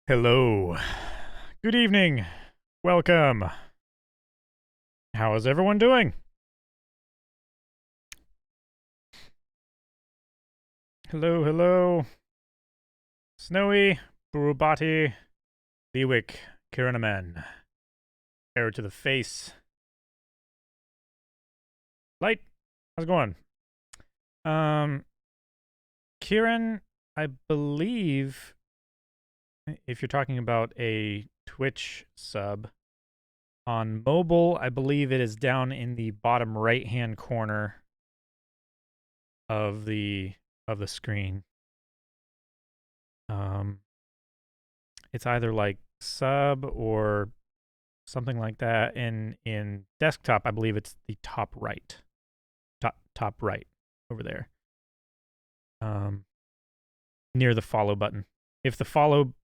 Hello. Good evening. Welcome. How is everyone doing? Hello, hello. Snowy, Burubati, Lewick, Kiranaman. Arrow to the face. Light, how's it going? Kieran, I believe, if you're talking about a Twitch sub, on mobile, I believe it is down in the bottom right-hand corner of the screen. Um, it's either like sub or something like that. In desktop, I believe it's the top right, top right over there, um, near the follow button. If the follow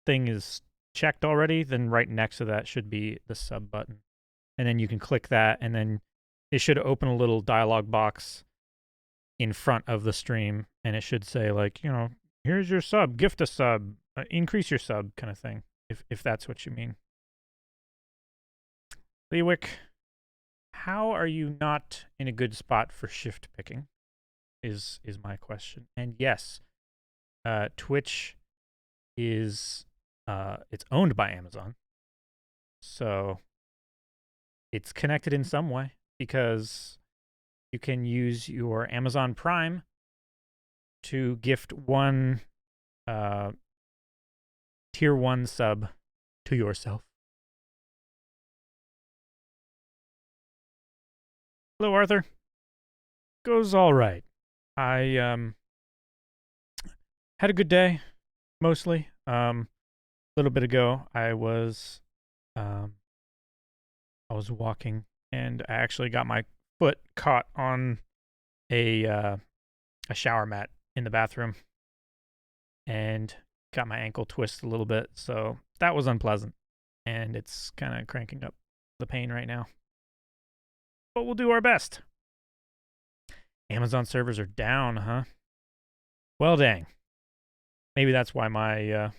thing is checked already, then right next to that should be the sub button, and then you can click that, and then it should open a little dialog box in front of the stream, and it should say like, here's your sub, gift a sub, increase your sub, kind of thing. If that's what you mean. Lewick, how are you not in a good spot for shift picking? Is my question. And yes, Twitch is it's owned by Amazon, so it's connected in some way because you can use your Amazon Prime to gift one tier 1 sub to yourself. Hello, Arthur. Goes all right. I had a good day, mostly. A little bit ago, I was walking, and I actually got my foot caught on a shower mat in the bathroom, and got my ankle twisted a little bit. So that was unpleasant, and it's kind of cranking up the pain right now. But we'll do our best. Amazon servers are down, huh? Well, dang. Maybe that's why my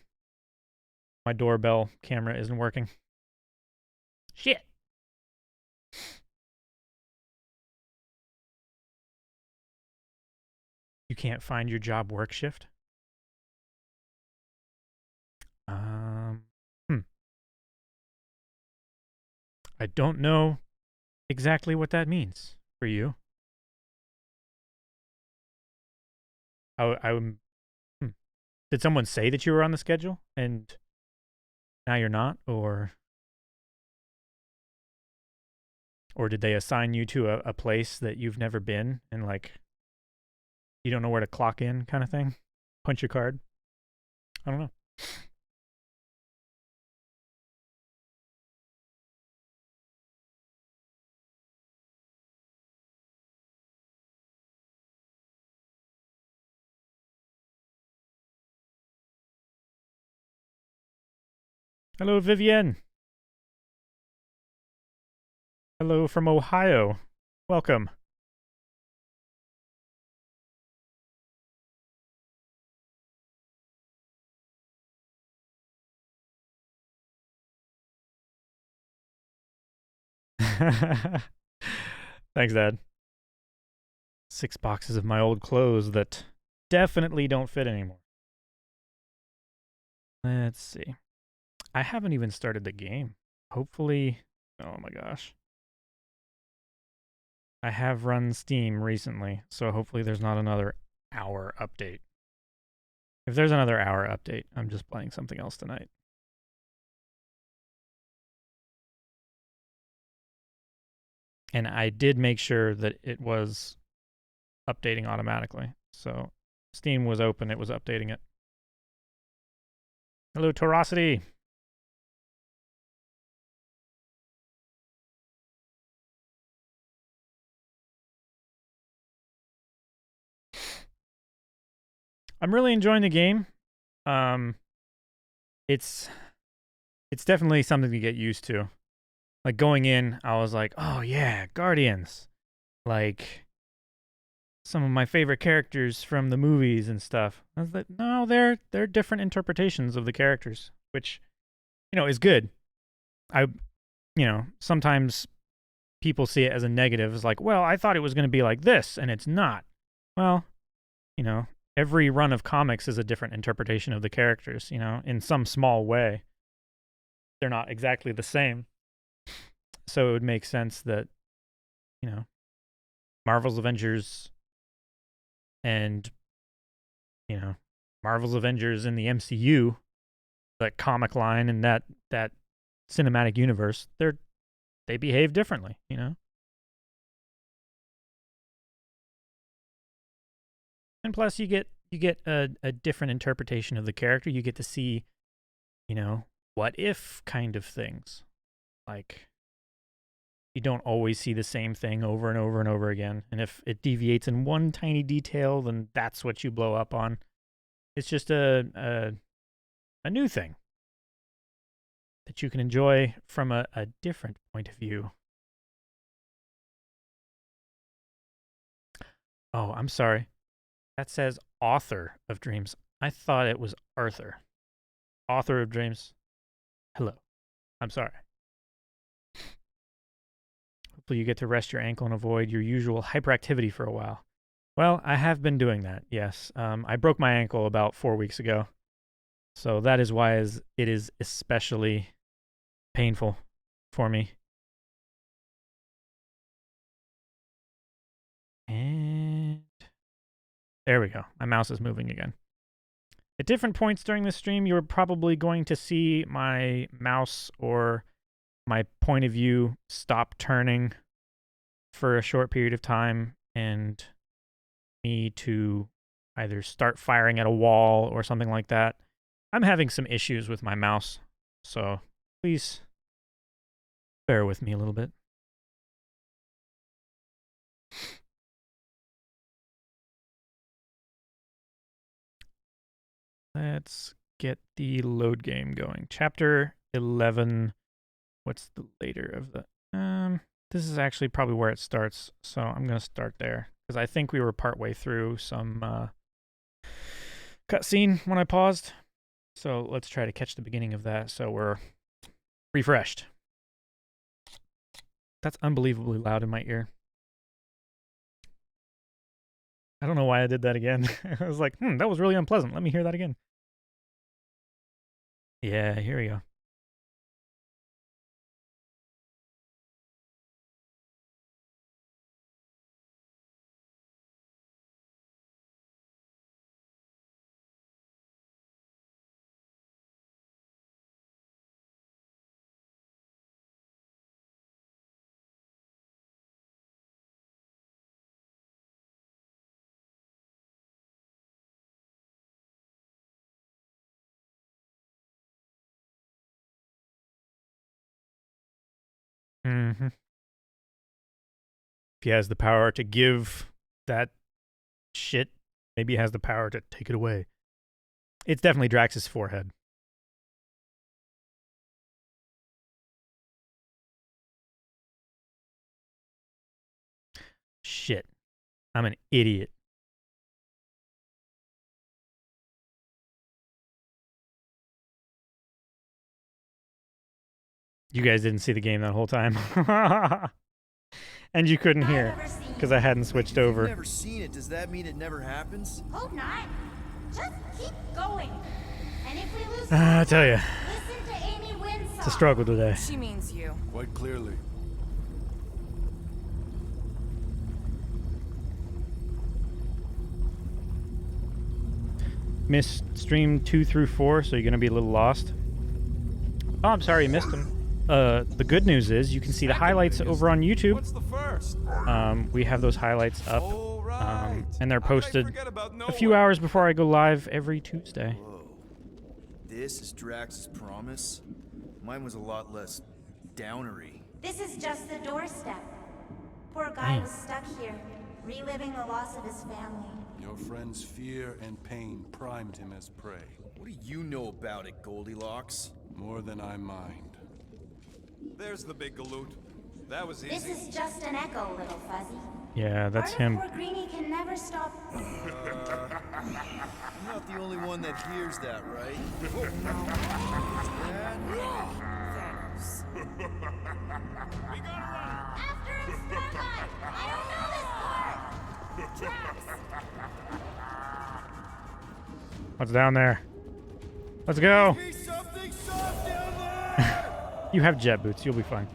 my doorbell camera isn't working. Shit. You can't find your job work shift? Hmm. I don't know exactly what that means for you. I'm. Did someone say that you were on the schedule and now you're not, or did they assign you to a place that you've never been and like you don't know where to clock in, kind of thing? Punch your card. I don't know. Hello, Vivienne. Hello from Ohio. Welcome. Thanks, Dad. 6 boxes of my old clothes that definitely don't fit anymore. Let's see. I haven't even started the game. Hopefully, oh my gosh. I have run Steam recently, so hopefully there's not another hour update. If there's another hour update, I'm just playing something else tonight. And I did make sure that it was updating automatically. So Steam was open, it was updating it. Hello, Torosity. I'm really enjoying the game. It's definitely something to get used to. Like going in, I was like, "Oh yeah, Guardians." Like some of my favorite characters from the movies and stuff. I was like, no, they're different interpretations of the characters, which, is good. Sometimes people see it as a negative. It's like, well, I thought it was going to be like this, and it's not. Well, every run of comics is a different interpretation of the characters, in some small way. They're not exactly the same. So it would make sense that, Marvel's Avengers and, Marvel's Avengers in the MCU, that comic line and that cinematic universe, they behave differently, And plus, you get a different interpretation of the character. You get to see, what if kind of things. Like, you don't always see the same thing over and over and over again. And if it deviates in one tiny detail, then that's what you blow up on. It's just a new thing that you can enjoy from a different point of view. Oh, I'm sorry. That says author of dreams. I thought it was Arthur. Author of dreams. Hello. I'm sorry. Hopefully you get to rest your ankle and avoid your usual hyperactivity for a while. Well, I have been doing that, yes. I broke my ankle about 4 weeks ago. So that is why it is especially painful for me. And there we go. My mouse is moving again. At different points during this stream, you're probably going to see my mouse or my point of view stop turning for a short period of time and me to either start firing at a wall or something like that. I'm having some issues with my mouse, so please bear with me a little bit. Let's get the load game going. Chapter 11. What's the later of the... this is actually probably where it starts, so I'm going to start there. Because I think we were partway through some cutscene when I paused. So let's try to catch the beginning of that so we're refreshed. That's unbelievably loud in my ear. I don't know why I did that again. I was like, that was really unpleasant. Let me hear that again. Yeah, here we go. Mm-hmm. If he has the power to give that shit, maybe he has the power to take it away. It's definitely Drax's forehead. Shit. I'm an idiot. You guys didn't see the game that whole time. And you couldn't hear because I hadn't switched over. If you've never seen it, does that mean it never happens? Hope not. Just keep going. And if we lose, I tell you, listen to Amy Wynn's it's a struggle today. She means you. Quite clearly. Missed stream 2 through 4, so you're going to be a little lost. Oh, I'm sorry you missed them. The good news is you can see the highlights over on YouTube. What's the first? We have those highlights up, and they're posted a few hours before I go live every Tuesday. Whoa. This is Drax's promise? Mine was a lot less downery. This is just the doorstep. Poor guy was stuck here, reliving the loss of his family. Your friend's fear and pain primed him as prey. What do you know about it, Goldilocks? More than I mind. There's the big galoot. That was easy. This is just an echo, little fuzzy. Yeah, that's Part of him. poor Greenie can never never stop. I'm not the only one that hears that, right? Thanos. After him, Starlight! I don't know this part! Drax! What's down there? Let's go. Be something soft down there! You have jet boots. You'll be fine.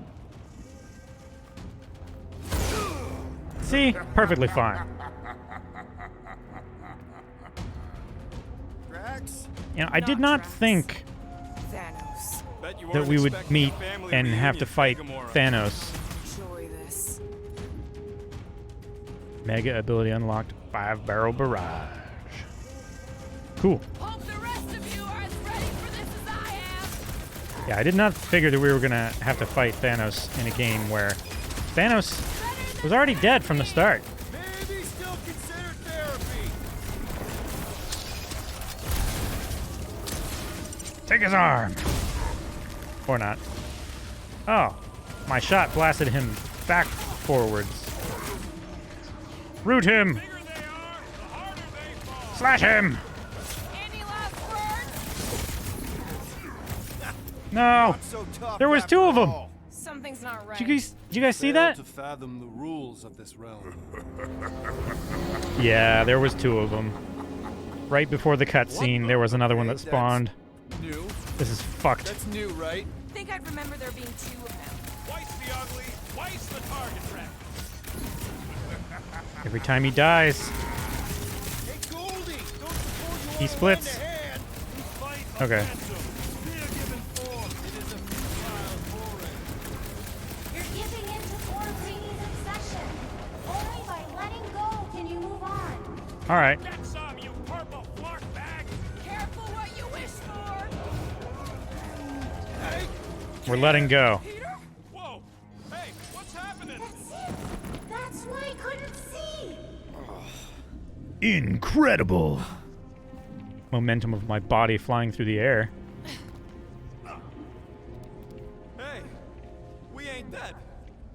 See? Perfectly fine. Drax? You know, I did not think Thanos. Bet you that weren't we would expecting meet a family and have to reunion, fight Gamora. Thanos. Enjoy this. Mega ability unlocked. 5-barrel barrage. Cool. Hope the rest of you are as ready for this as I am. Yeah, I did not figure that we were gonna have to fight Thanos in a game where Thanos was already dead from the start. Maybe still consider therapy! Take his arm. Or not. Oh, my shot blasted him back forwards. Root him. Slash him. Any last words? No. So tough There was after 2 of them. all. Something's not right. Did you guys see Failed that? to fathom the rules of this realm. Yeah, there was 2 of them. Right before the cutscene, there was another one that spawned. New? This is fucked. That's new, right? I think I'd remember there being 2 of them. Twice the ugly, twice the target practice. Every time he dies, Hey, Goldie! Don't suppose you he want splits. a hand? Okay. You're giving in to Orpheus' obsession. Only by letting go can you move on. All right. Get some, you purple flark bag. Careful what you wish for. Hey, We're letting go. Peter? Whoa. Hey, what's happening? That's it. That's why I couldn't see. Incredible. Momentum of my body flying through the air. Hey, we ain't dead.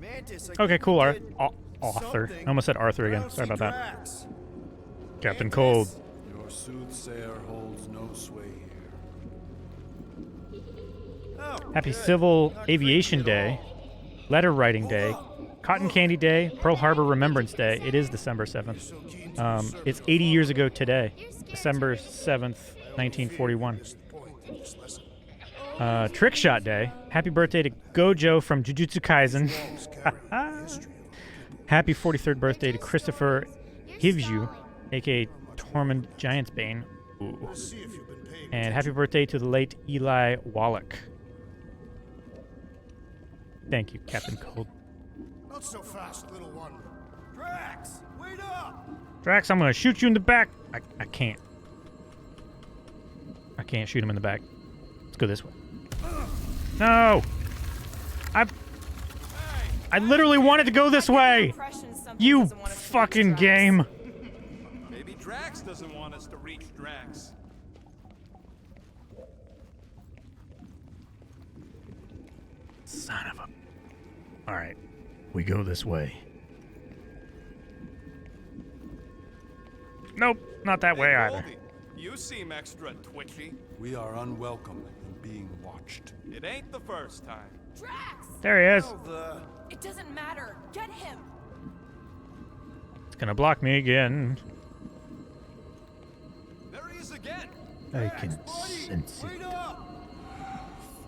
Mantis, I Okay, think cool. we Ar did Arthur. something. I almost said Arthur I again. don't Sorry see about that. Drax. Captain Mantis? Cold. Your soothsayer holds no sway here. Oh, Happy good. Civil Not Aviation creepy at Day. all. Letter Writing Day. Cotton Candy Day. Pearl Harbor Remembrance Day. It is December 7th. So keen to serve It's the 80 years ago today. December 7th, 1941. Trick Shot Day. Happy birthday to Gojo from Jujutsu Kaisen. Happy 43rd birthday to Christopher Hivju, aka Tormund Giantsbane. Ooh. And happy birthday to the late Eli Wallach. Thank you, Captain Cold. Not so fast, little one. Drax, wait up! Drax, I'm gonna shoot you in the back. I can't. I can't shoot him in the back. Let's go this way. No! I literally wanted to go this way! Impression something You doesn't want us to reach fucking Drax. game! Maybe Drax doesn't want us to reach Drax. Son of a... Alright. We go this way. Nope, not that way Hey, either. Goldie, you seem extra twitchy. We are unwelcome and being watched. It ain't the first time. Drax! There he is. It doesn't matter. Get him. It's gonna block me again. There he is again. I can sense Wait up!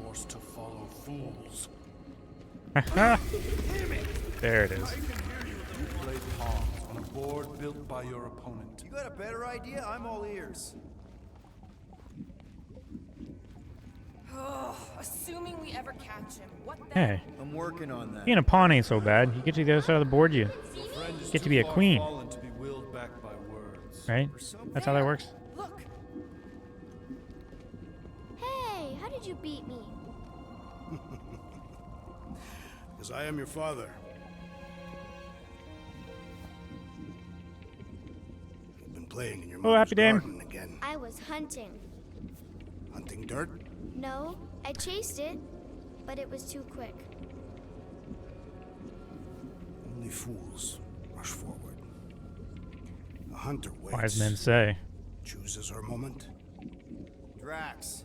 Forced to follow fools. it. There it is. You played pawns on a board built by your opponent. You got a better idea? I'm all ears. Assuming we ever catch him, what the Hey, I'm working on that. being a pawn ain't so bad. You get to the other side of the board, you Friend is get to too be a far queen, fallen to be willed back by words. right? That's how that works. Look, Hey, how did you beat me? Because I am your father. You've been playing in your Oh, mother's happy dame. garden again. I was hunting. Hunting dirt? No, I chased it, but it was too quick. Only fools rush forward. hunter waits. Wise men say. Chooses her moment. Drax.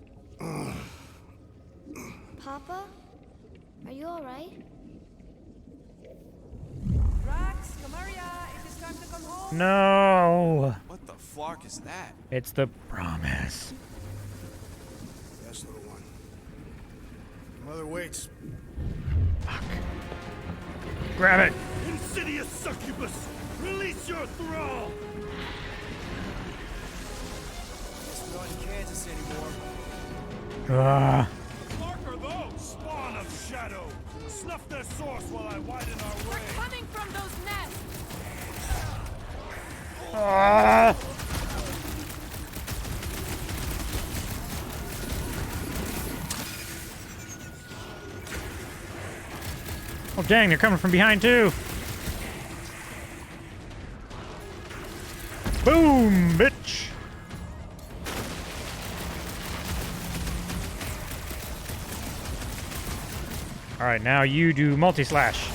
Papa? Are you alright? Drax, Marietta, it is time to come home. No! What the flark is that? It's the promise. Yes, little one. Mother waits. Grab it! Insidious succubus! Release your thrall! Guess we're not in Kansas anymore. Ah. Clark are those? Spawn of shadow! Snuff their source while I widen our We're way! coming from those nests. Ah. Oh dang, they're coming from behind too. Boom, bitch. All right, now you do multi-slash.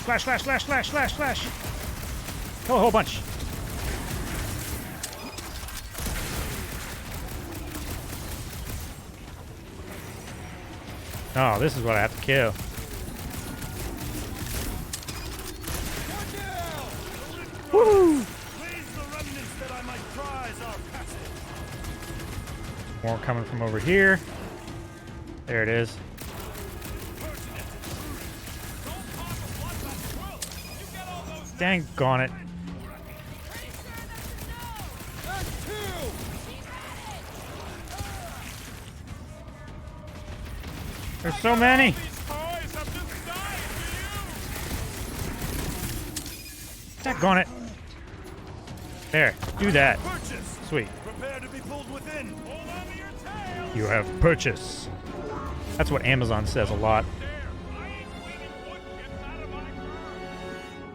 Slash, slash, slash, slash, slash, slash. Kill a whole bunch. Oh, this is what I have to kill. Woo! Raise the remnants that I might prize our passage! More coming from over here. There it is. Dang gone it. There's so many. Daggone it. There, do that. Purchase! Sweet. Prepare to be pulled within! Hold on to your tail! You have purchase. That's what Amazon says a lot.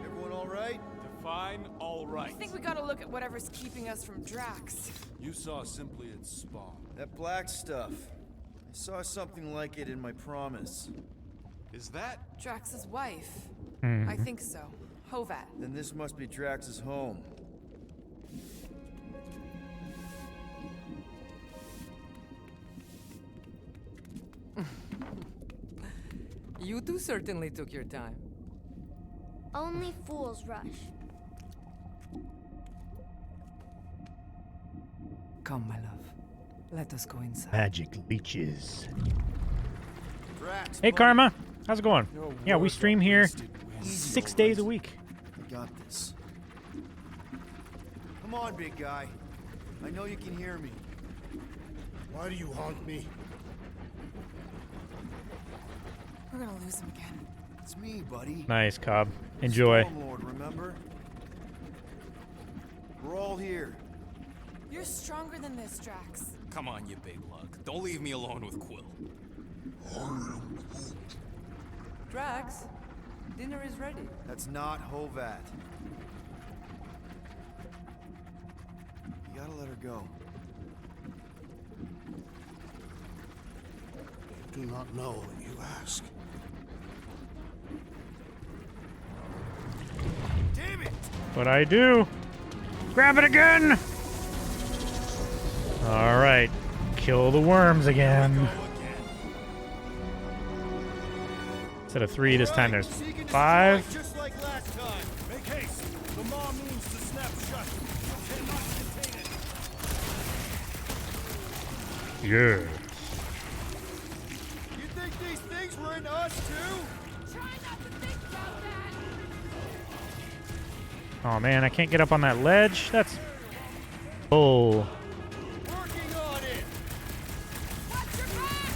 Everyone all right? Define all I right. think we gotta look at whatever's keeping us from Drax. You saw simply its spawn. That black stuff. I saw something like it in my promise. Is that? Drax's wife. Hmm. I think so. Hovat. Then this must be Drax's home. You two certainly took your time. Only fools rush. Come, my love. Let us go inside. Magic leeches. Drax. Hey, buddy. Karma. How's it going? Yeah, we words stream are here wasted when- 6 days a week. I got this. Come on, big guy. I know you can hear me. Why do you haunt me? We're gonna lose him again. It's me, buddy. Nice, Cobb. Enjoy. Stormlord, remember? We're all here. You're stronger than this, Drax. Come on, you big lug. Don't leave me alone with Quill. Drax, dinner is ready. That's not Hovat. You gotta let her go. I do not know that you ask. Damn it! What I do? Grab it again! All right. Kill the worms again. Instead of 3 this time, there's Seek and 5. destroy just like last time. Make haste! The maw means to snap shut. You cannot contain it. Yeah. You think these things were in us too? Try not to think about that. Oh man, I can't get up on that ledge. That's bull. Working on it. Watch your back!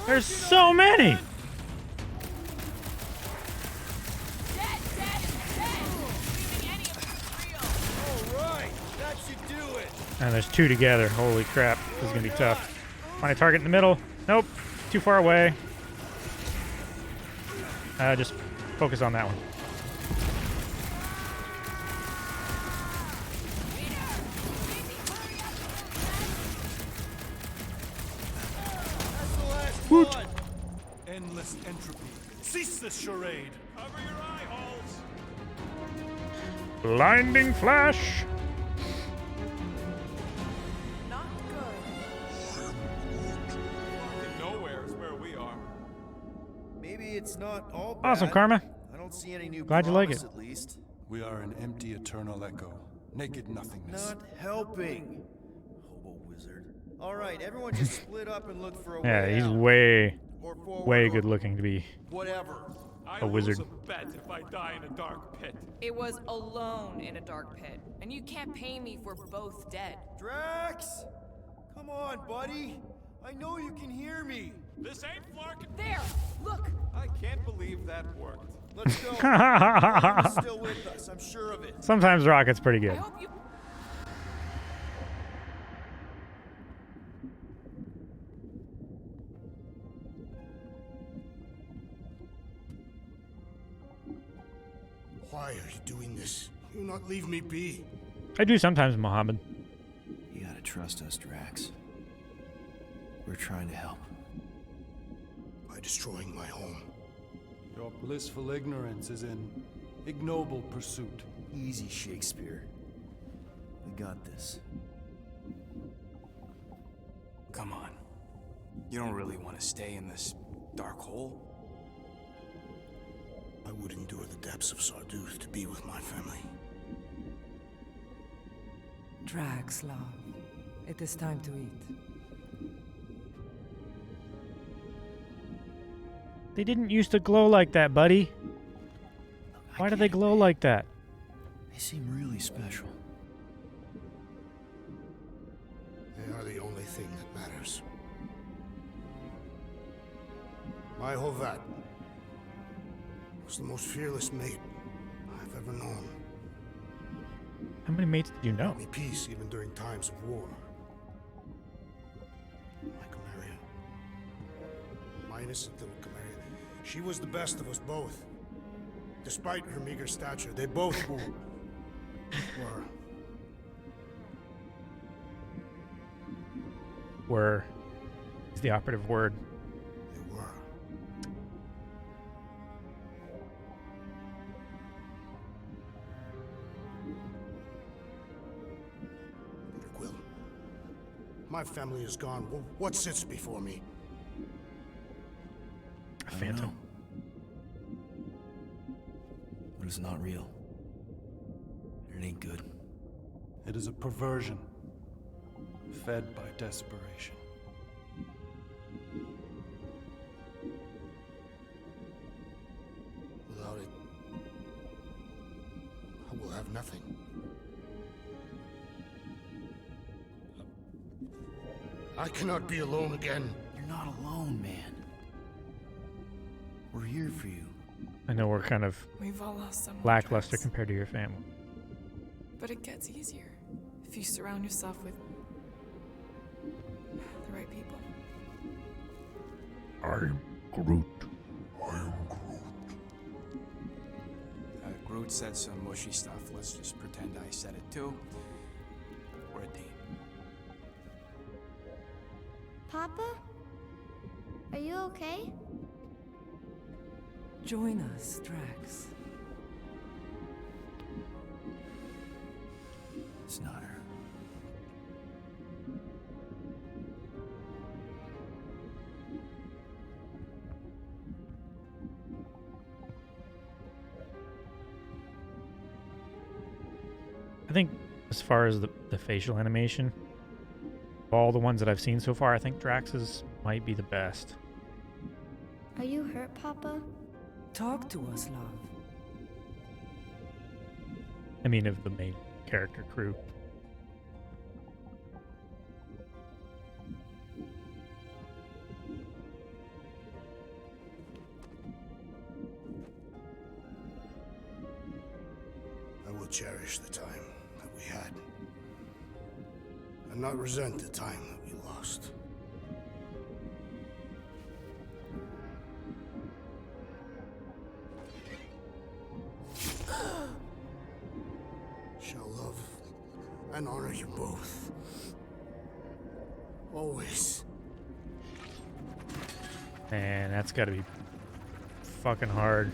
There's so many. Dead, dead, dead! Leaving any of us real. All right, that should do it. And there's 2 together. Holy crap. This is gonna be tough. Find a target in the middle. Nope. Too far away. Just focus on that one. That's Come on! Endless entropy. Cease this charade. Cover your eye holes. Blinding flash. Not good. Fucking nowhere is where we are. Maybe it's not all bad. Awesome, Karma. I don't see any new Glad you like promise, it. at least. We are an empty eternal echo. Naked nothingness. Not helping. Hobo wizard. All right, everyone just split up and look for a Yeah, way he's out. way Or forward or good looking to be. Whatever. I A wizard. lose a bet if I die in a dark pit. It was alone in a dark pit, and you can't pay me if we're both dead. Drax! Come on, buddy. I know you can hear me. This ain't Flarkin. There! Look! I can't believe that worked. Let's go. He's still with us. I'm sure of it. Sometimes Rocket's pretty I good. hope you. Why are you doing this? You not leave me be. I do sometimes, Mohammed. You gotta trust us, Drax. We're trying to help. By destroying my home. Your blissful ignorance is in ignoble pursuit. Easy, Shakespeare. We got this. Come on. You don't really want to stay in this dark hole? I would endure the depths of Sarduth to be with my family. Drax, love. It is time to eat. They didn't used to glow like that, buddy. Why do they glow like that? They seem really special. They are the only thing that matters. My Hovat was the most fearless mate I've ever known. How many mates did you know? Brought me peace even during times of war. My Camaria. My innocent little Camaria. She was the best of us both. Despite her meager stature, they both were. Were is the operative word. They were. Peter Quill. My family is gone. What sits before me? A phantom. But it's not real. It ain't good. It is a perversion, fed by desperation. Without it, I will have nothing. I cannot be alone again. You're not alone, man. We're here for you. I know we're kind of We've all lost someone. lackluster Drax. compared to your family. But it gets easier if you surround yourself with the right people. I'm Groot. Groot said some mushy stuff. Let's just pretend I said it too. We're a team. Papa? Are you okay? Join us, Drax. It's not her. I think as far as the facial animation, of all the ones that I've seen so far, I think Drax's might be the best. Are you hurt, Papa? Talk to us, love. I mean, of the main character crew. I will cherish the time that we had, and not resent the time that we lost. Shall love and honor you both. Always. Man, that's gotta be fucking hard.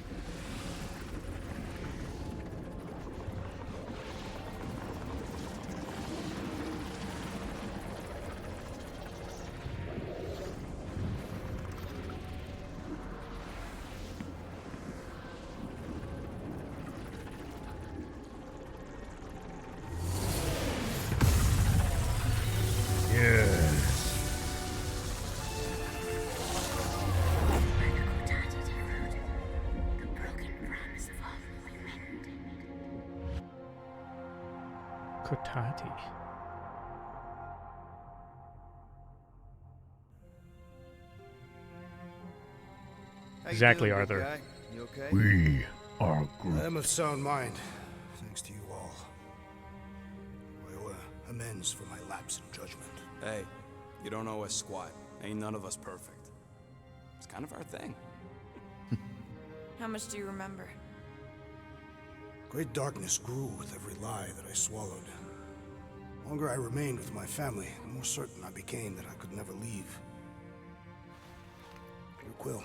Kotati. How you Exactly, doing, big Arthur. guy? You okay? We are I am of sound mind, thanks to you all. I owe amends for my lapse in judgment. Hey, you don't owe us squat. Ain't none of us perfect. It's kind of our thing. How much do you remember? Great darkness grew with every lie that I swallowed. The longer I remained with my family, the more certain I became that I could never leave. Dear Quill,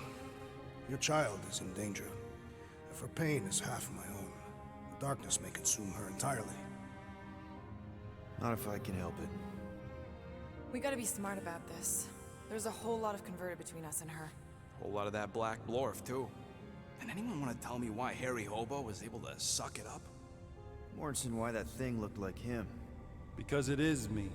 your child is in danger. If her pain is half of my own, the darkness may consume her entirely. Not if I can help it. We gotta be smart about this. There's a whole lot of converted between us and her. Whole lot of that black blorf, too. And anyone want to tell me why Harry Hobo was able to suck it up? Morrison, why that thing looked like him. Because it is me.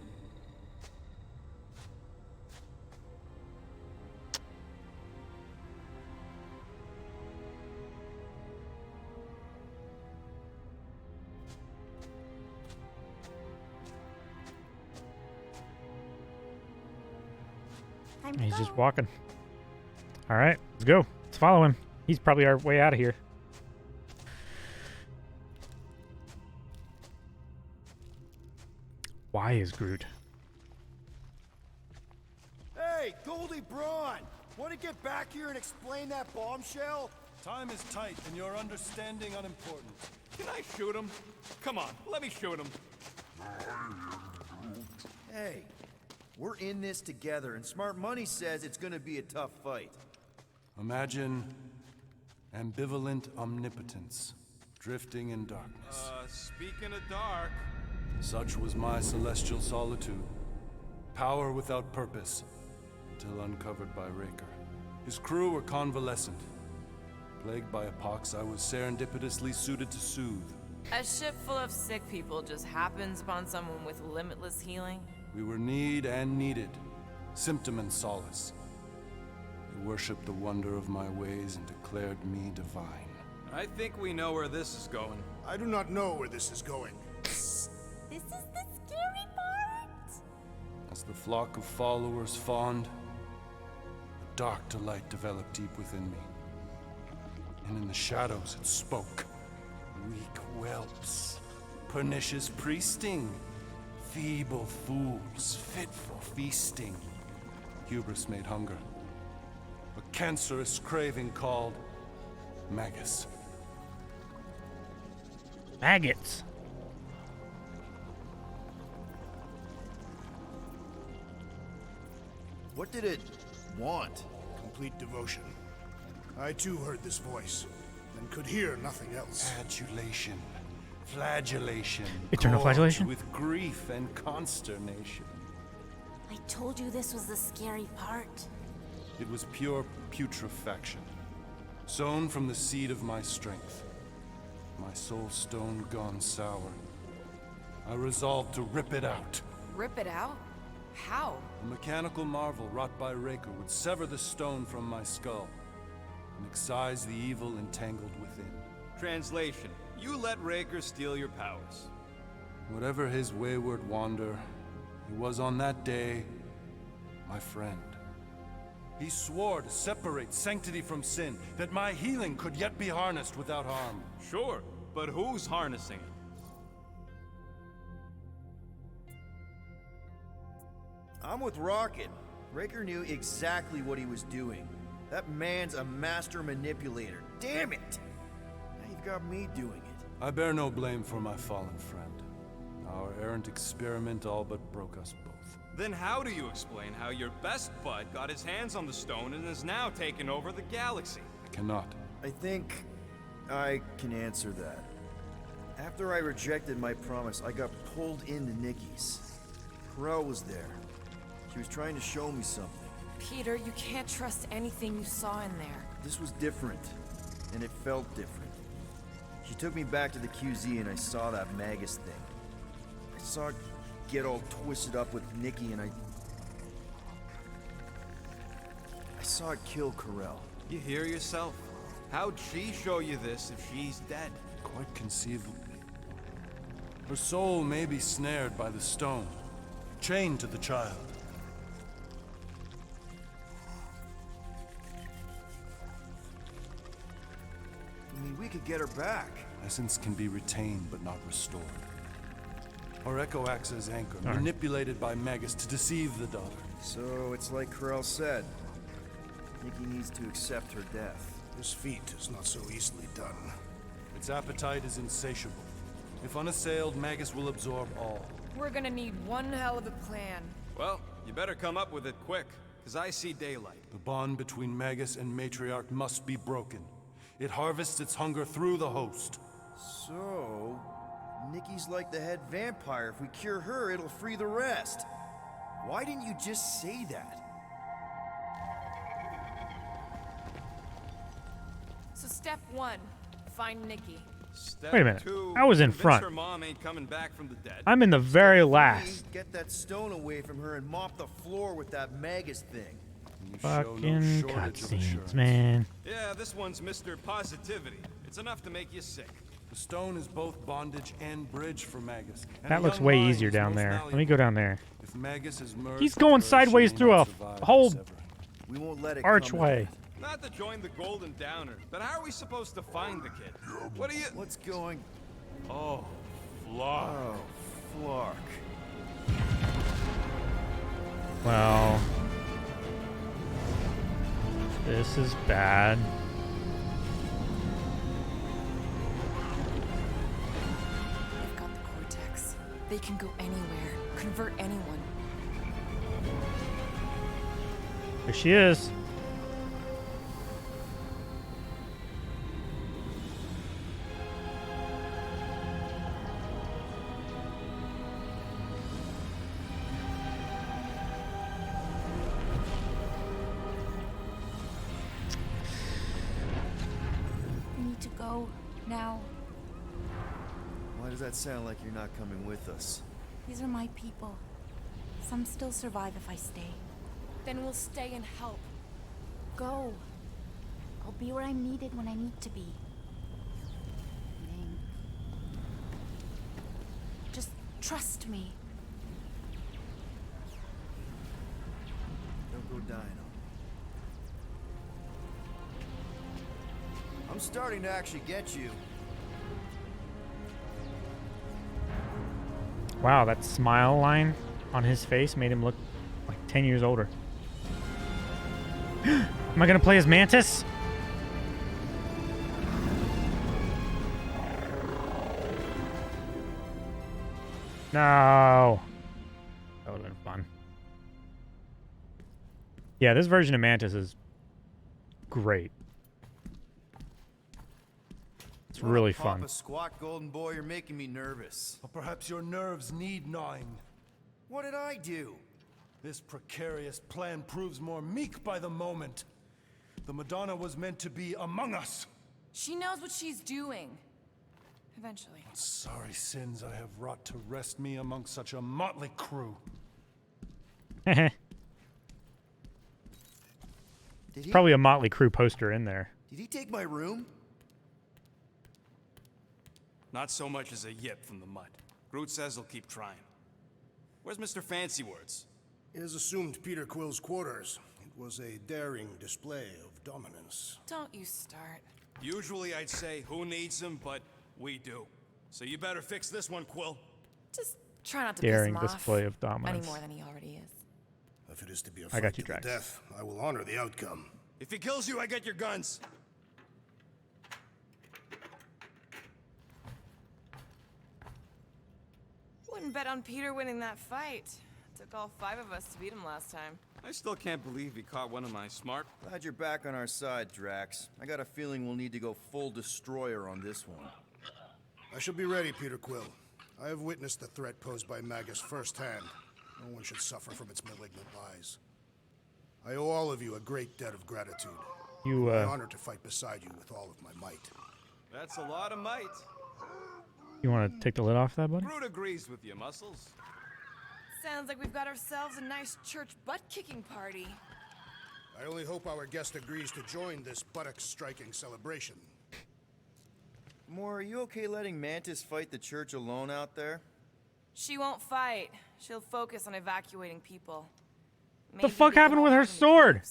He's just walking. All right, let's go. Let's follow him. He's probably our way out of here. Why is Groot? Hey, Goldie Braun! Want to get back here and explain that bombshell? Time is tight and your understanding unimportant. Can I shoot him? Come on, let me shoot him. Hey, we're in this together, and Smart Money says it's gonna be a tough fight. Imagine ambivalent omnipotence, drifting in darkness. Speaking of dark, Such was my celestial solitude. Power without purpose, till uncovered by Raker. His crew were convalescent. Plagued by a pox I was serendipitously suited to soothe. A ship full of sick people just happens upon someone with limitless healing. We were need and needed, symptom and solace. They worshipped the wonder of my ways and declared me divine. I think we know where this is going. I do not know where this is going. This is the scary part. As the flock of followers fawned, a dark delight developed deep within me. And in the shadows it spoke. Weak whelps, pernicious priesting, feeble fools fit for feasting. Hubris made hunger. A cancerous craving called Magus. Maggots. What did it want? Complete devotion. I too heard this voice, and could hear nothing else. Adulation, flagellation, Eternal gorged flagellation? with grief and consternation. I told you this was the scary part. It was pure putrefaction, sown from the seed of my strength. My soul stone gone sour. I resolved to rip it out. Rip it out? How? A mechanical marvel wrought by Raker would sever the stone from my skull and excise the evil entangled within. Translation: you let Raker steal your powers. Whatever his wayward wander, he was on that day my friend. He swore to separate sanctity from sin, that my healing could yet be harnessed without harm. Sure, but who's harnessing it? I'm with Rocket. Raker knew exactly what he was doing. That man's a master manipulator. Damn it! Now you've got me doing it. I bear no blame for my fallen friend. Our errant experiment all but broke us both. Then how do you explain how your best bud got his hands on the stone and is now taking over the galaxy? I cannot. I think I can answer that. After I rejected my promise, I got pulled into Nikki's. Corel was there. She was trying to show me something. Peter, you can't trust anything you saw in there. This was different, and it felt different. She took me back to the QZ and I saw that Magus thing. I saw it get all twisted up with Nikki and I saw it kill Corel. You hear yourself? How'd she show you this if she's dead? Quite conceivably. Her soul may be snared by the stone, chained to the child. I mean, we could get her back. Essence can be retained but not restored. Our Echo acts as anchor, manipulated by Magus to deceive the daughter. So it's like Corel said. Nikki needs to accept her death. This feat is not so easily done. Its appetite is insatiable. If unassailed, Magus will absorb all. We're gonna need one hell of a plan. Well, you better come up with it quick, because I see daylight. The bond between Magus and Matriarch must be broken. It harvests its hunger through the host. So, Nikki's like the head vampire. If we cure her, it'll free the rest. Why didn't you just say that? So step 1, find Nikki. Step Wait a minute. 2, I was in convince front. Her mom ain't coming back from the dead. I'm in the very Step 3, last. get that stone away from her and mop the floor with that Magus thing. You show no Fucking shortage of cutscenes, assurance. man. Yeah, this one's Mr. Positivity. It's enough to make you sick. The stone is both bondage and bridge for Magus. And That a looks young way mind easier is down most there. Let malleable. me go down there. If Magus is merged He's with going her, she sideways may through not a survive whole the severing. We won't let it archway. come to Not to join the Golden Downer, but how are we supposed to find the kid? What are you... that. What's going... Oh, Flark. Oh, Flark. Well, this is bad. They've got the cortex. They can go anywhere, convert anyone. There she is. We need to go now. Why does that sound like you're not coming with us? These are my people. Some still survive if I stay. Then we'll stay and help. Go. I'll be where I'm needed when I need to be. Ming. Just trust me. Don't go dying on me. I'm starting to actually get you. Wow, that smile line on his face made him look like 10 years older. Am I gonna play as Mantis? No. That would have been fun. Yeah, this version of Mantis is great. It's really fun. Papa Squat, Golden Boy, you're making me nervous. Or perhaps your nerves need gnawing. What did I do? This precarious plan proves more meek by the moment. The Madonna was meant to be among us. She knows what she's doing. Eventually. Sorry sins I have wrought to rest me among such a motley crew. Did he, Probably a Motley Crue poster in there. did he take my room? Not so much as a yip from the mud. Groot says he'll keep trying. Where's Mr. Fancy Words? It is assumed Peter Quill's quarters. It was a daring display of dominance. Don't you start. Usually I'd say, who needs him, but we do. So you better fix this one, Quill. Just try not to Daring piss him display off of dominance. any more than he already is. If it is to be a I fight got you, to the Drax. death, I will honor the outcome. If he kills you, I get your guns. Wouldn't bet on Peter winning that fight. Took all 5 of us to beat him last time. I still can't believe he caught one of my smart. Glad you're back on our side, Drax. I got a feeling we'll need to go full destroyer on this one. I shall be ready, Peter Quill. I have witnessed the threat posed by Magus firsthand. No one should suffer from its malignant lies. I owe all of you a great debt of gratitude. You, I'm honored to fight beside you with all of my might. That's a lot of might. You want to take the lid off that, buddy? Groot agrees with you, Muscles. Sounds like we've got ourselves a nice church butt-kicking party. I only hope our guest agrees to join this buttocks-striking celebration. Moore, are you okay letting Mantis fight the church alone out there? She won't fight. She'll focus on evacuating people. The fuck happened with her sword?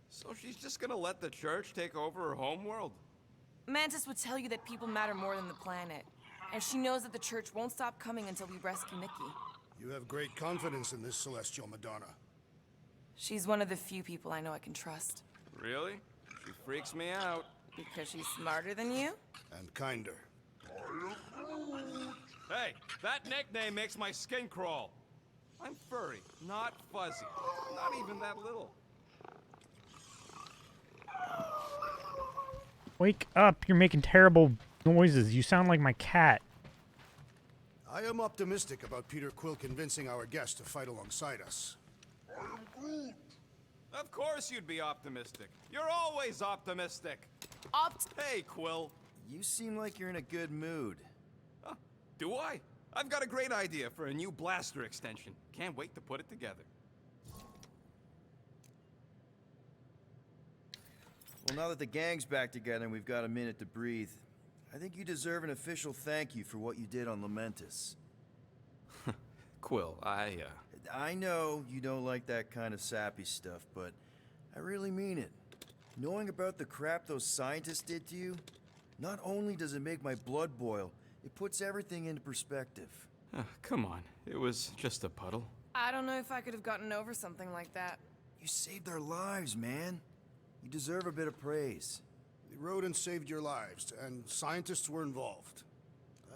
So she's just gonna let the church take over her homeworld? Mantis would tell you that people matter more than the planet. And she knows that the church won't stop coming until we rescue Nikki. You have great confidence in this celestial Madonna. She's one of the few people I know I can trust. Really? She freaks me out. Because she's smarter than you? And kinder. Hey, that nickname makes my skin crawl. I'm furry, not fuzzy. Not even that little. Wake up. You're making terrible noises. You sound like my cat. I am optimistic about Peter Quill convincing our guest to fight alongside us. Of course you'd be optimistic. You're always optimistic. Hey, Quill. You seem like you're in a good mood. Huh, do I? I've got a great idea for a new blaster extension. Can't wait to put it together. Well, now that the gang's back together and we've got a minute to breathe, I think you deserve an official thank you for what you did on Lamentus. Quill, I know you don't like that kind of sappy stuff, but I really mean it. Knowing about the crap those scientists did to you, not only does it make my blood boil, it puts everything into perspective. Come on. It was just a puddle. I don't know if I could have gotten over something like that. You saved their lives, man. You deserve a bit of praise. We rode and saved your lives, and scientists were involved.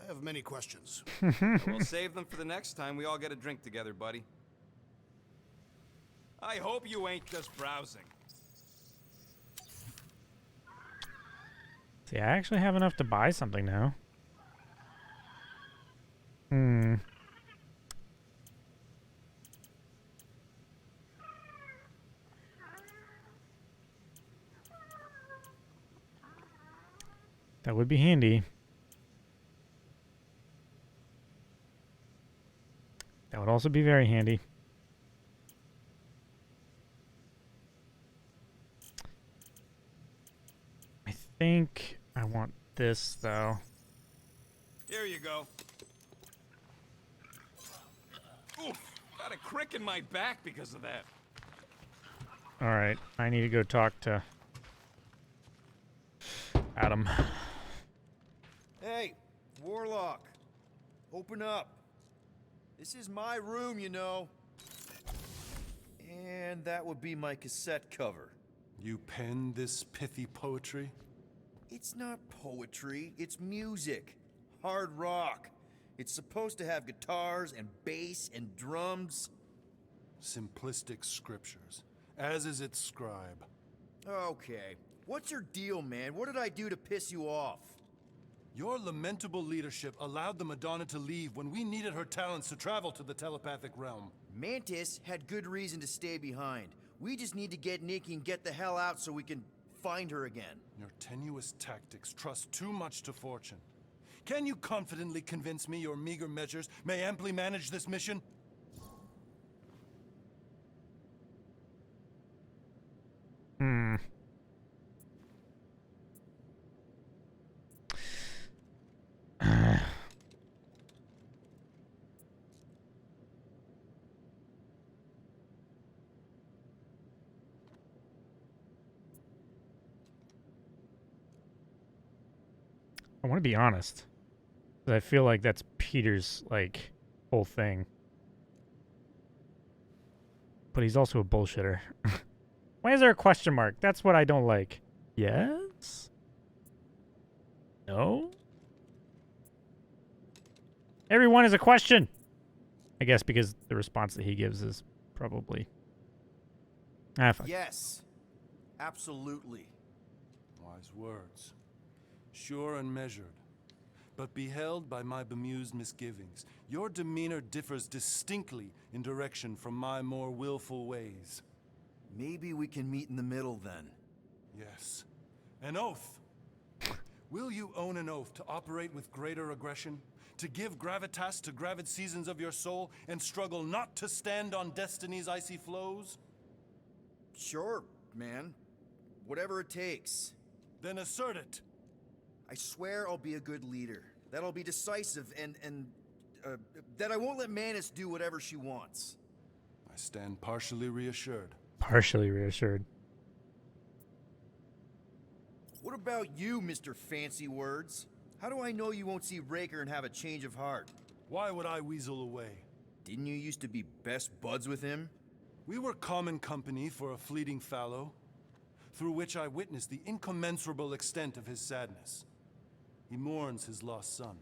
I have many questions. We'll save them for the next time we all get a drink together, buddy. I hope you ain't just browsing. See, I actually have enough to buy something now. That would be handy. That would also be very handy. I think I want this, though. Here you go. Oof, got a crick in my back because of that. Alright, I need to go talk to Adam. Hey, Warlock. Open up. This is my room, you know. And that would be my cassette cover. You penned this pithy poetry? It's not poetry, it's music. Hard rock. It's supposed to have guitars and bass and drums. Simplistic scriptures, as is its scribe. Okay. What's your deal, man? What did I do to piss you off? Your lamentable leadership allowed the Madonna to leave when we needed her talents to travel to the telepathic realm. Mantis had good reason to stay behind. We just need to get Nikki and get the hell out so we can find her again. Your tenuous tactics trust too much to fortune. Can you confidently convince me your meager measures may amply manage this mission? I want to be honest. 'Cause I feel like that's Peter's, like, whole thing. But he's also a bullshitter. Why is there a question mark? That's what I don't like. Yes? No? Everyone is a question. I guess because the response that he gives is probably... fuck. Yes. Absolutely. Wise words. Sure and measured. But beheld by my bemused misgivings, your demeanor differs distinctly in direction from my more willful ways. Maybe we can meet in the middle then. Yes. An oath. Will you own an oath to operate with greater aggression? To give gravitas to gravid seasons of your soul and struggle not to stand on destiny's icy flows? Sure, man. Whatever it takes. Then assert it. I swear I'll be a good leader. That I'll be decisive and that I won't let Manus do whatever she wants. I stand partially reassured. Partially reassured. What about you, Mr. Fancy Words? How do I know you won't see Raker and have a change of heart? Why would I weasel away? Didn't you used to be best buds with him? We were common company for a fleeting fallow, through which I witnessed the incommensurable extent of his sadness. He mourns his lost son.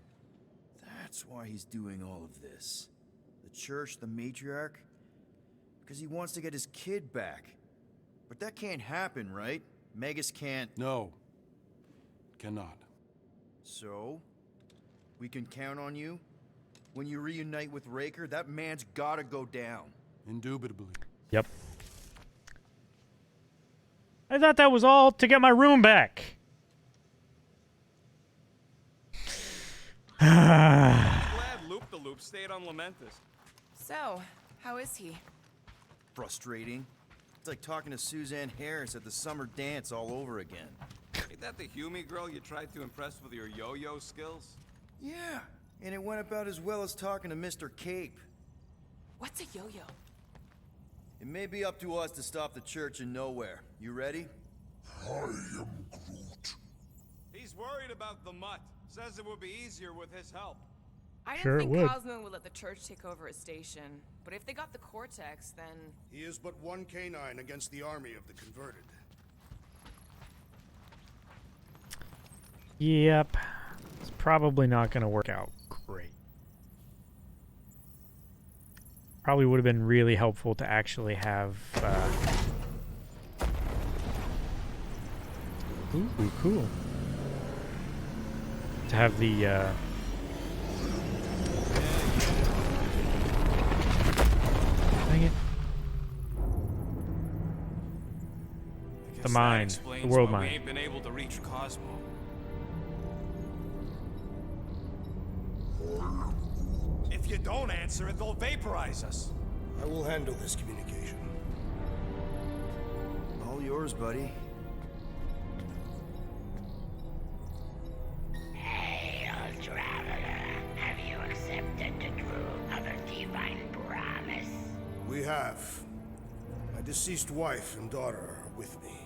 That's why he's doing all of this. The church, the matriarch? Because he wants to get his kid back. But that can't happen, right? Magus can't... No. Cannot. So? We can count on you? When you reunite with Raker, that man's gotta go down. Indubitably. Yep. I thought that was all to get my room back. Glad Loop-the-Loop stayed on Lamentus. So, how is he? Frustrating. It's like talking to Suzanne Harris at the summer dance all over again. Ain't that the Hume girl you tried to impress with your yo-yo skills? Yeah, and it went about as well as talking to Mr. Cape. What's a yo-yo? It may be up to us to stop the church in nowhere. You ready? I am Groot. He's worried about the mutt. Says it would be easier with his help. I don't Sure it think would. Cosmo would let the church take over a station. But if they got the Cortex, then... He is but one canine against the army of the converted. Yep. It's probably not going to work out great. Probably would have been really helpful to actually have... Ooh, cool. To have the... Dang it. The mine. The world We mine. ain't been able to reach Cosmo. If you don't answer it, they'll vaporize us. I will handle this communication. All yours, buddy. Hail, traveler. Have you accepted the truth of a divine promise? We have. My deceased wife and daughter are with me.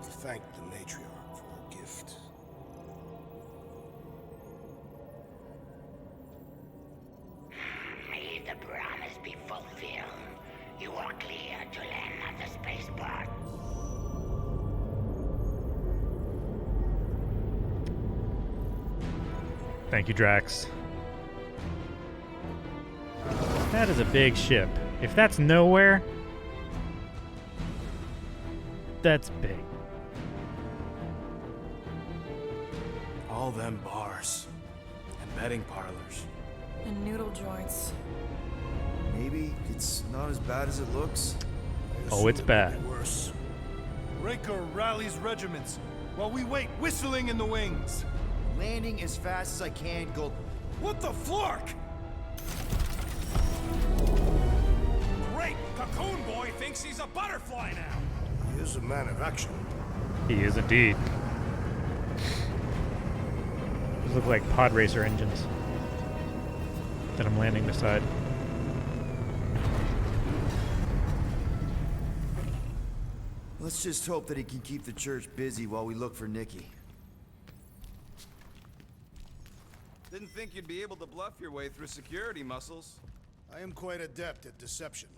To thank the matriarch for her gift. May the promise be fulfilled. You are clear to land at the spaceport. Thank you, Drax. That is a big ship. If that's nowhere, that's big. All them bars. And betting parlors. And noodle joints. Maybe it's not as bad as it looks. Oh, it's bad. Worse. Raker rallies regiments while we wait whistling in the wings. Landing as fast as I can, go... What the flark? Great! Cocoon Boy thinks he's a butterfly now! He is a man of action. He is indeed. Those look like pod racer engines that I'm landing beside. Let's just hope that he can keep the church busy while we look for Nikki. Didn't think you'd be able to bluff your way through security muscles. I am quite adept at deception.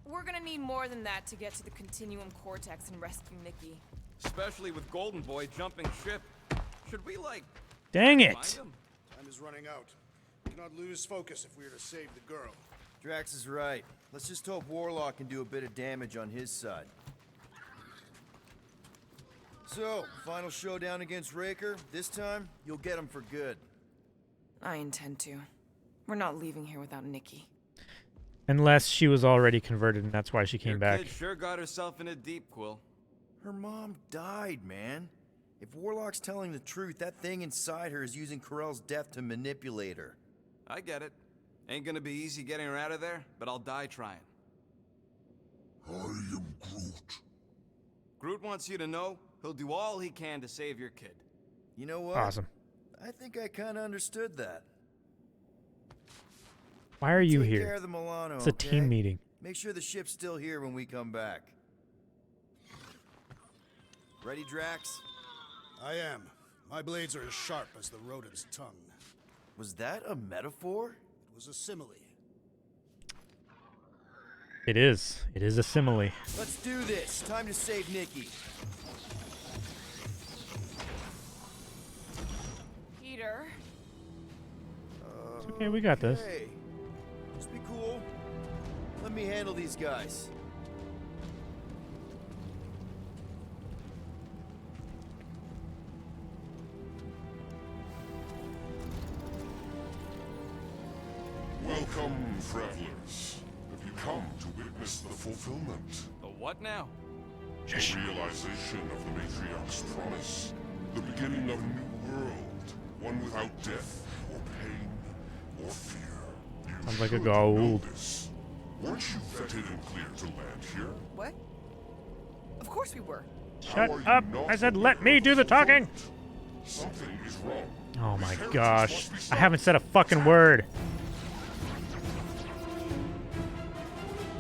We're gonna need more than that to get to the Continuum Cortex and rescue Nikki. Especially with Golden Boy jumping ship. Should we, like, Dang it! find him? Time is running out. not lose focus if we are to save the girl. Drax is right. Let's just hope Warlock can do a bit of damage on his side. So, final showdown against Raker. This time, you'll get him for good. I intend to. We're not leaving here without Nikki. Unless she was already converted and that's why she came back. Kid sure got herself in a deep, Quill. Her mom died, man. If Warlock's telling the truth, that thing inside her is using Corell's death to manipulate her. I get it. Ain't gonna be easy getting her out of there, but I'll die trying. I am Groot. Groot wants you to know he'll do all he can to save your kid. You know what? Awesome. I think I kind of understood that. Why are you Take here? care of the Milano, It's a okay? team meeting. Make sure the ship's still here when we come back. Ready, Drax? I am. My blades are as sharp as the rodent's tongue. Was that a metaphor? It was a simile. It is. It is a simile. Let's do this. Time to save Nikki. Peter. It's okay, we got this. Hey, just be cool. Let me handle these guys. Welcome, travelers. Have you come to witness the fulfillment? The what now? The realization of the Matriarch's promise. The beginning of a new world. One without death, or pain, or fear. You Sounds like a should know gold. this. Weren't you vetted and cleared to land here? What? Of course we were. Shut How are you up! not I said aware let me of do the talking! fulfillment? Something is wrong. Oh my Heritage gosh. must be I stopped. haven't said a fucking word.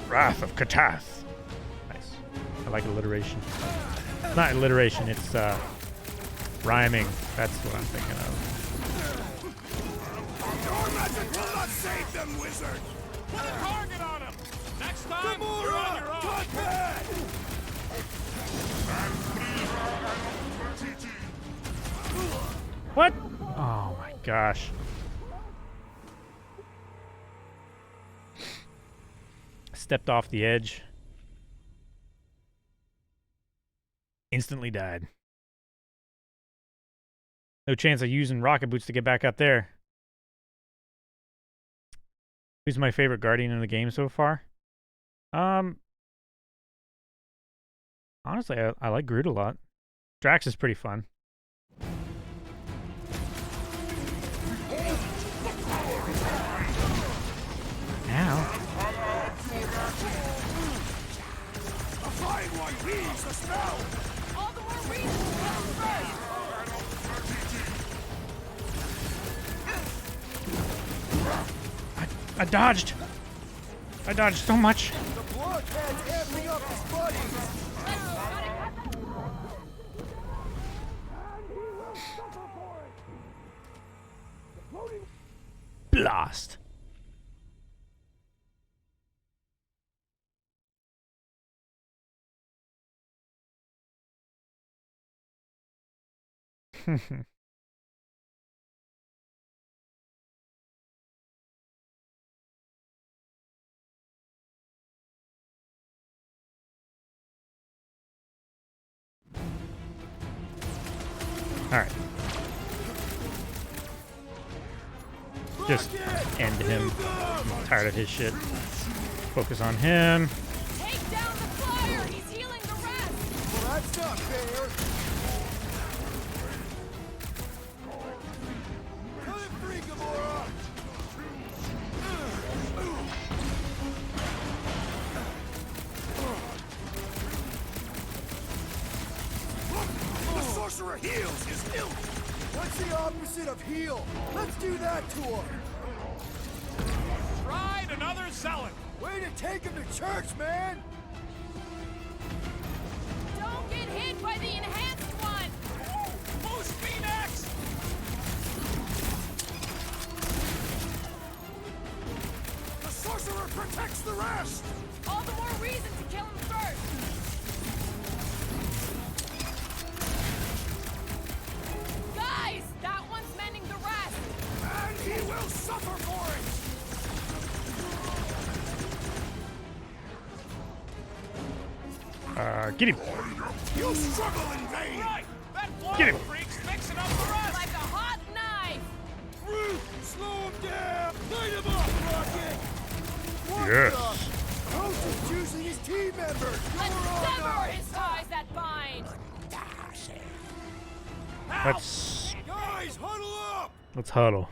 Wrath of Katath. Nice. I like alliteration. Not alliteration, it's rhyming. That's what I'm thinking of. Your magic will not save them, wizard! Put a target on him! Next time, you're on your own! What? Oh my gosh. Stepped off the edge. Instantly died. No chance of using rocket boots to get back up there. Who's my favorite Guardian in the game so far? Honestly, I like Groot a lot. Drax is pretty fun. Ow. A flying one leaves the spell! All the more reason to kill him first. I dodged. I dodged so much. The blockhead's amping up his buddies. Blast. All right. Just end him. I'm tired of his shit. Focus on him. Take down the flyer! He's healing the rest! Well, that's not fair. Cut it free, Gamora. The sorcerer heals his ilk! What's the opposite of heal? Let's do that to him. Tried another zealot! Way to take him to church, man. Don't get hit by the enhanced one! Boost Phoenix! The sorcerer protects the rest! All the more reason to kill him first! Guys, that one's mending the rest! And he will suffer for Get him. You struggle in vain! Right! That Get him. flying freak's mixing up for us! Like a hot knife! Groot, slow him down! Light him up, Rocket! What Yes. the? Groot's just choosing his team members! Let's You're on sever us! his ties that bind! Let's Guys, huddle up! huddle.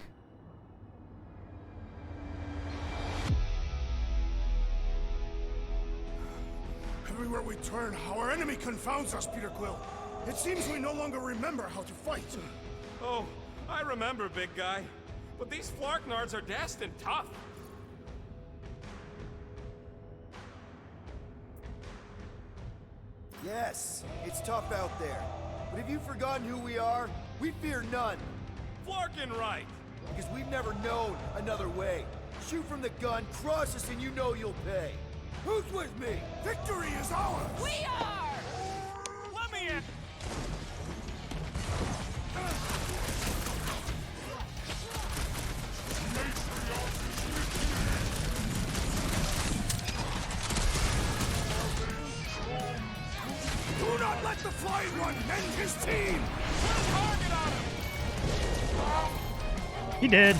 Everywhere we turn, our enemy confounds us, Peter Quill. It seems we no longer remember how to fight. Oh, I remember, big guy. But these Flarknards are destined tough. Yes, it's tough out there. But have you forgotten who we are? We fear none. Flarkin right! Because we've never known another way. Shoot from the gun, cross us, and you know you'll pay. Who's with me? Victory is ours! We are! Let me in! Do not let the Flying One mend his team! Put a target on him! He did.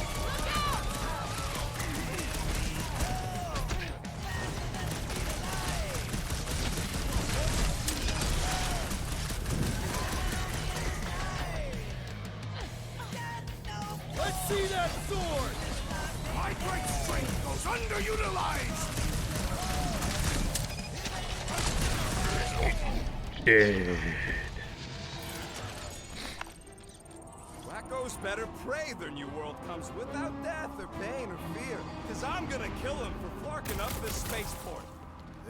Let's see that sword! My great strength goes underutilized! Dead. Wacko's better pray their new world comes without death or pain or fear. Cause I'm gonna kill him for flarking up this spaceport.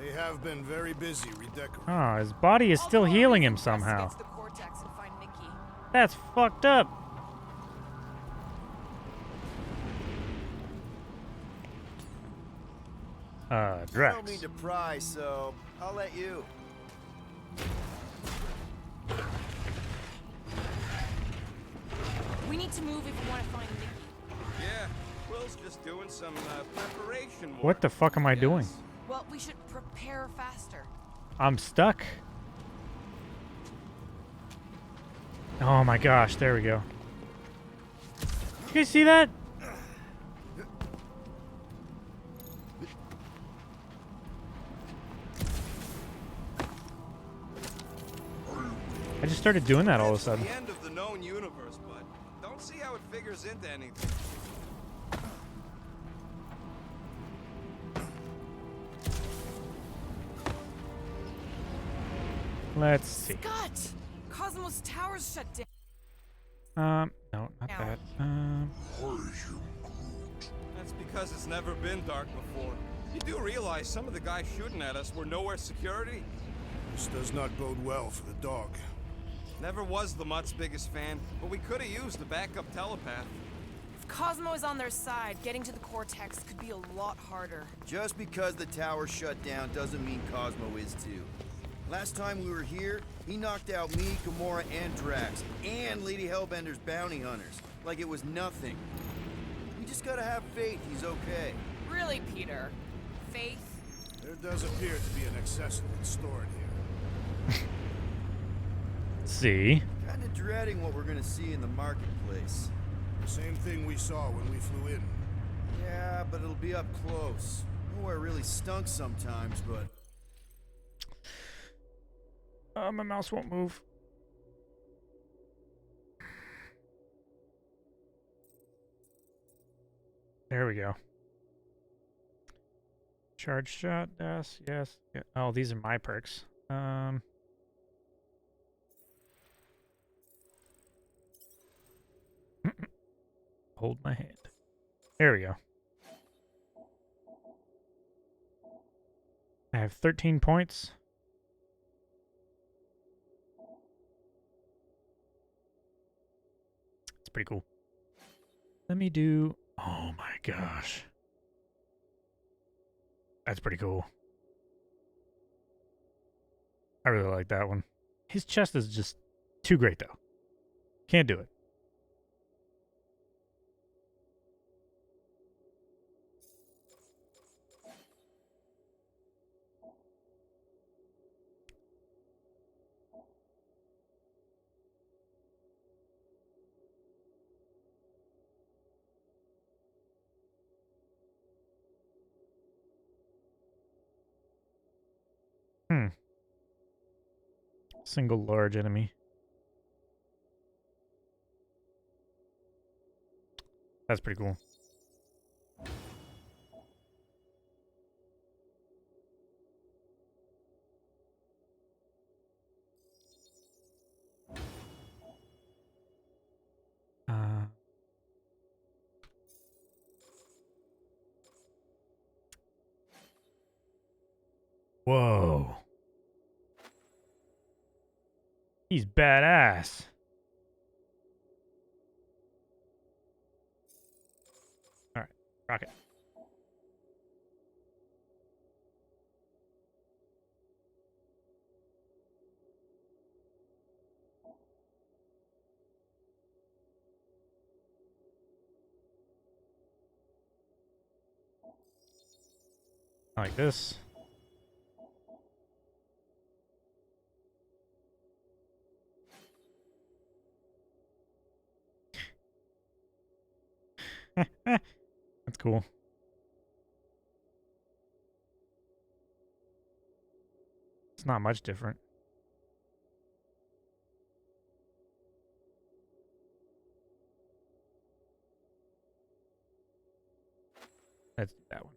They have been very busy redecorating. Oh, his body is still healing him somehow. Against the cortex and find Nikki. That's fucked up. I don't Drax. mean to pry, so I'll let you. We need to move if we want to find Nikki. Yeah, Will's just doing some preparation work. What the fuck am I doing? Well, we should prepare faster. I'm stuck. Oh my gosh, there we go. You guys see that? I just started doing that all of a sudden. The end of the known universe, but don't see how it figures into anything. Let's see. Scott! Cosmos Tower's shut down. No, not Ow. that. That's because it's never been dark before. You do realize some of the guys shooting at us were nowhere security? This does not bode well for the dog. Never was the Mutt's biggest fan, but we could have used a backup telepath. If Cosmo is on their side, getting to the cortex could be a lot harder. Just because the tower shut down doesn't mean Cosmo is too. Last time we were here, he knocked out me, Gamora, and Drax, and Lady Hellbender's bounty hunters, like it was nothing. We just gotta have faith he's okay. Really, Peter? Faith? There does appear to be an accessory stored here. See. Kinda dreading what we're gonna see in the marketplace. The same thing we saw when we flew in. Yeah, but it'll be up close. Nowhere really stunk sometimes, but... My mouse won't move. There we go. Charge shot, yes, yes. Yeah. Oh, these are my perks. Hold my hand. There we go. I have 13 points. It's pretty cool. Let me do... Oh my gosh. That's pretty cool. I really like that one. His chest is just too great, though. Can't do it. Single large enemy. That's pretty cool. Whoa. He's badass. Alright, rocket. Like this. That's cool. It's not much different. Let's do that one.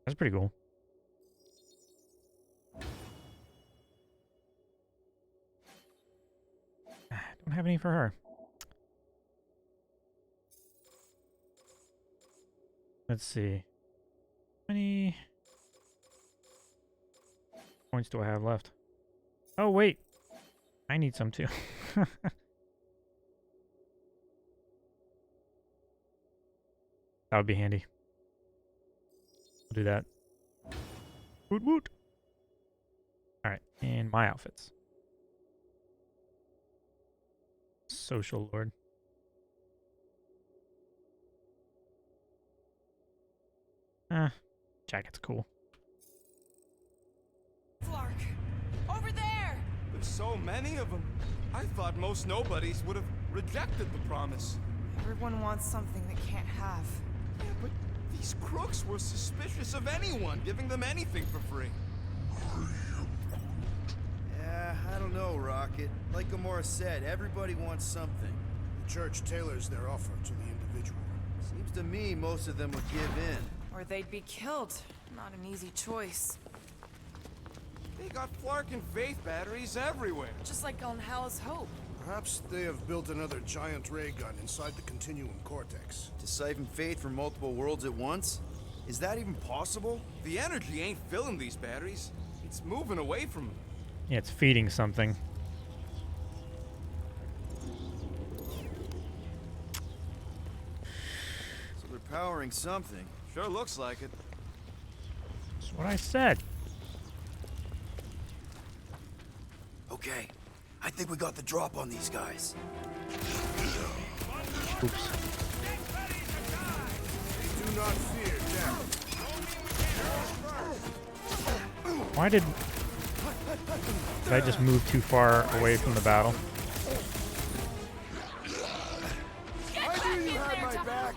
That's pretty cool. Don't have any for her. Let's see. How many points do I have left? Oh, wait. I need some too. That would be handy. We'll do that. Woot woot. Alright, and my outfits. Social Lord. Jacket's cool. Flark! Over there! There's so many of them. I thought most nobodies would have rejected the promise. Everyone wants something they can't have. Yeah, but these crooks were suspicious of anyone giving them anything for free. Yeah, I don't know, Rocket. Like Gamora said, everybody wants something. The church tailors their offer to the individual. Seems to me most of them would give in. Or they'd be killed. Not an easy choice. They got Flark and Faith batteries everywhere. Just like on Hal's Hope. Perhaps they have built another giant ray gun inside the continuum cortex. To siphon Faith from multiple worlds at once? Is that even possible? The energy ain't filling these batteries. It's moving away from them. Yeah, it's feeding something. So they're powering something. Sure looks like it. That's what I said. Okay, I think we got the drop on these guys. Oops. Do not fear death. Why did I just move too far away from the battle? I knew you had my back.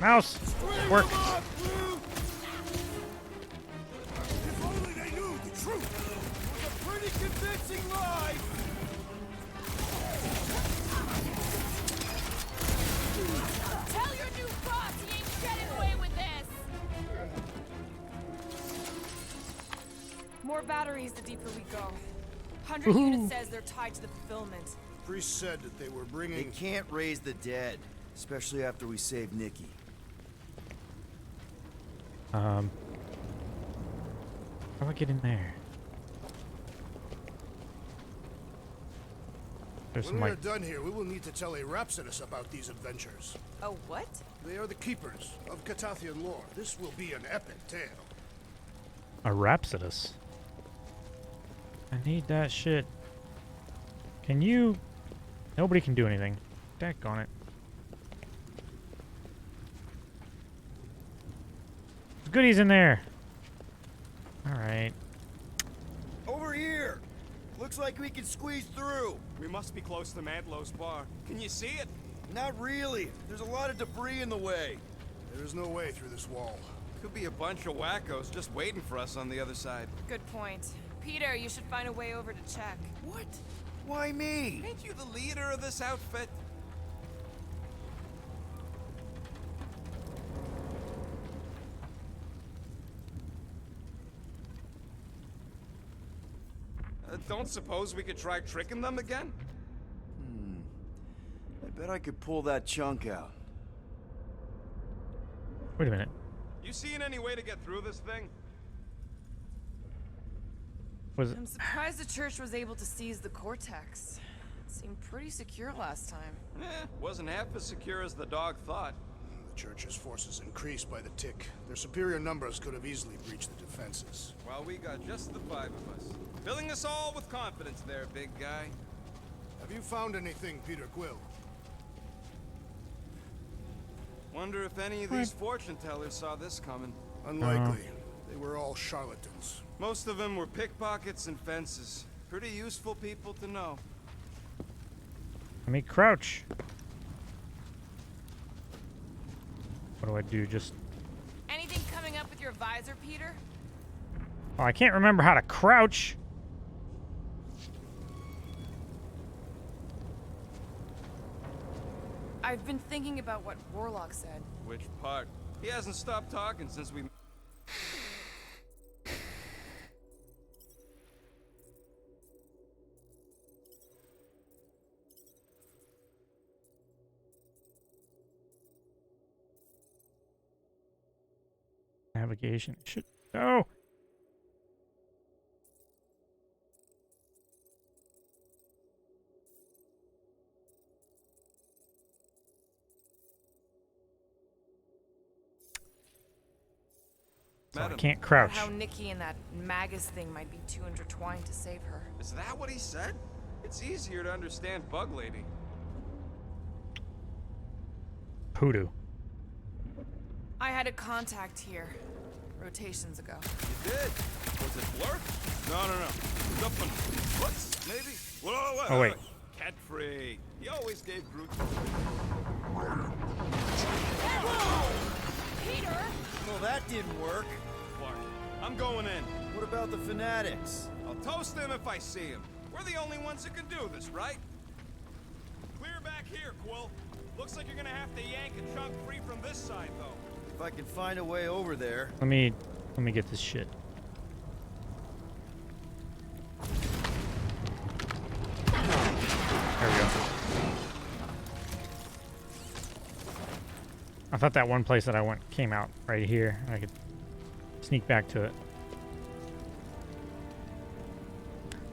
Mouse, work. If only they knew the truth. It was a pretty convincing lie. Tell your new boss he ain't getting away with this! More batteries the deeper we go. 100 units says they're tied to the fulfillment. Priest said that they were They bringing... can't raise the dead, especially after we save Nikki. How do I get in there? There's When some we are like done here, we will need to tell a Rhapsodus about these adventures. Oh, what? They are the keepers of Catathian lore. This will be an epic tale. a Rhapsodus. I need that shit. Can you... Nobody can do anything. Deck on it. There's goodies in there. Looks like we can squeeze through. We must be close to Mantlow's bar. Can you see it? Not really. There's a lot of debris in the way. There is no way through this wall. Could be a bunch of wackos just waiting for us on the other side. Good point. Peter, you should find a way over to check. What? Why me? Ain't you the leader of this outfit? Don't suppose we could try tricking them again? I bet I could pull that chunk out. Wait a minute. You seen any way to get through this thing? Was it? I'm surprised the church was able to seize the Cortex. It seemed pretty secure last time. Wasn't half as secure as the dog thought. The church's forces increased by the tick. Their superior numbers could have easily breached the defenses. Well, we got just the 5 of us. Filling us all with confidence there, big guy. Have you found anything, Peter Quill? Wonder if any of these fortune tellers saw this coming. Unlikely. They were all charlatans. Most of them were pickpockets and fences. Pretty useful people to know. Let me crouch. What do I do? Just... Anything coming up with your visor, Peter? Oh, I can't remember how to crouch. I've been thinking about what Warlock said. Which part? He hasn't stopped talking since we... Navigation. Should go. So I can't crouch. How Nikki and that Magus thing might be too intertwined to save her. Is that what he said? It's easier to understand Bug Lady. Poodoo. I had a contact here. Rotations ago. You did? Was it Blur? No. Something. What? Maybe? Whoa, Oh, wait. Cat free. He always gave Groot... Peter! Well, that didn't work. Clark, I'm going in. What about the fanatics? I'll toast them if I see him. We're the only ones that can do this, right? Clear back here, Quill. Looks like you're gonna have to yank a chunk free from this side, though. If I can find a way over there. Let me get this shit. There we go. I thought that one place that I went came out right here. I could sneak back to it.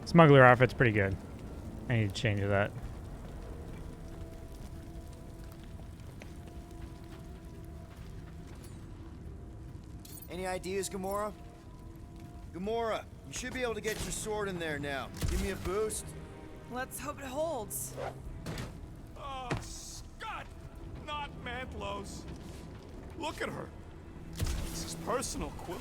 Smuggler outfit's pretty good. I need to change that. Any ideas, Gamora? Gamora, you should be able to get your sword in there now. Give me a boost. Let's hope it holds. Oh, Scott! Not Mantlow's. Look at her. This is personal, Quill.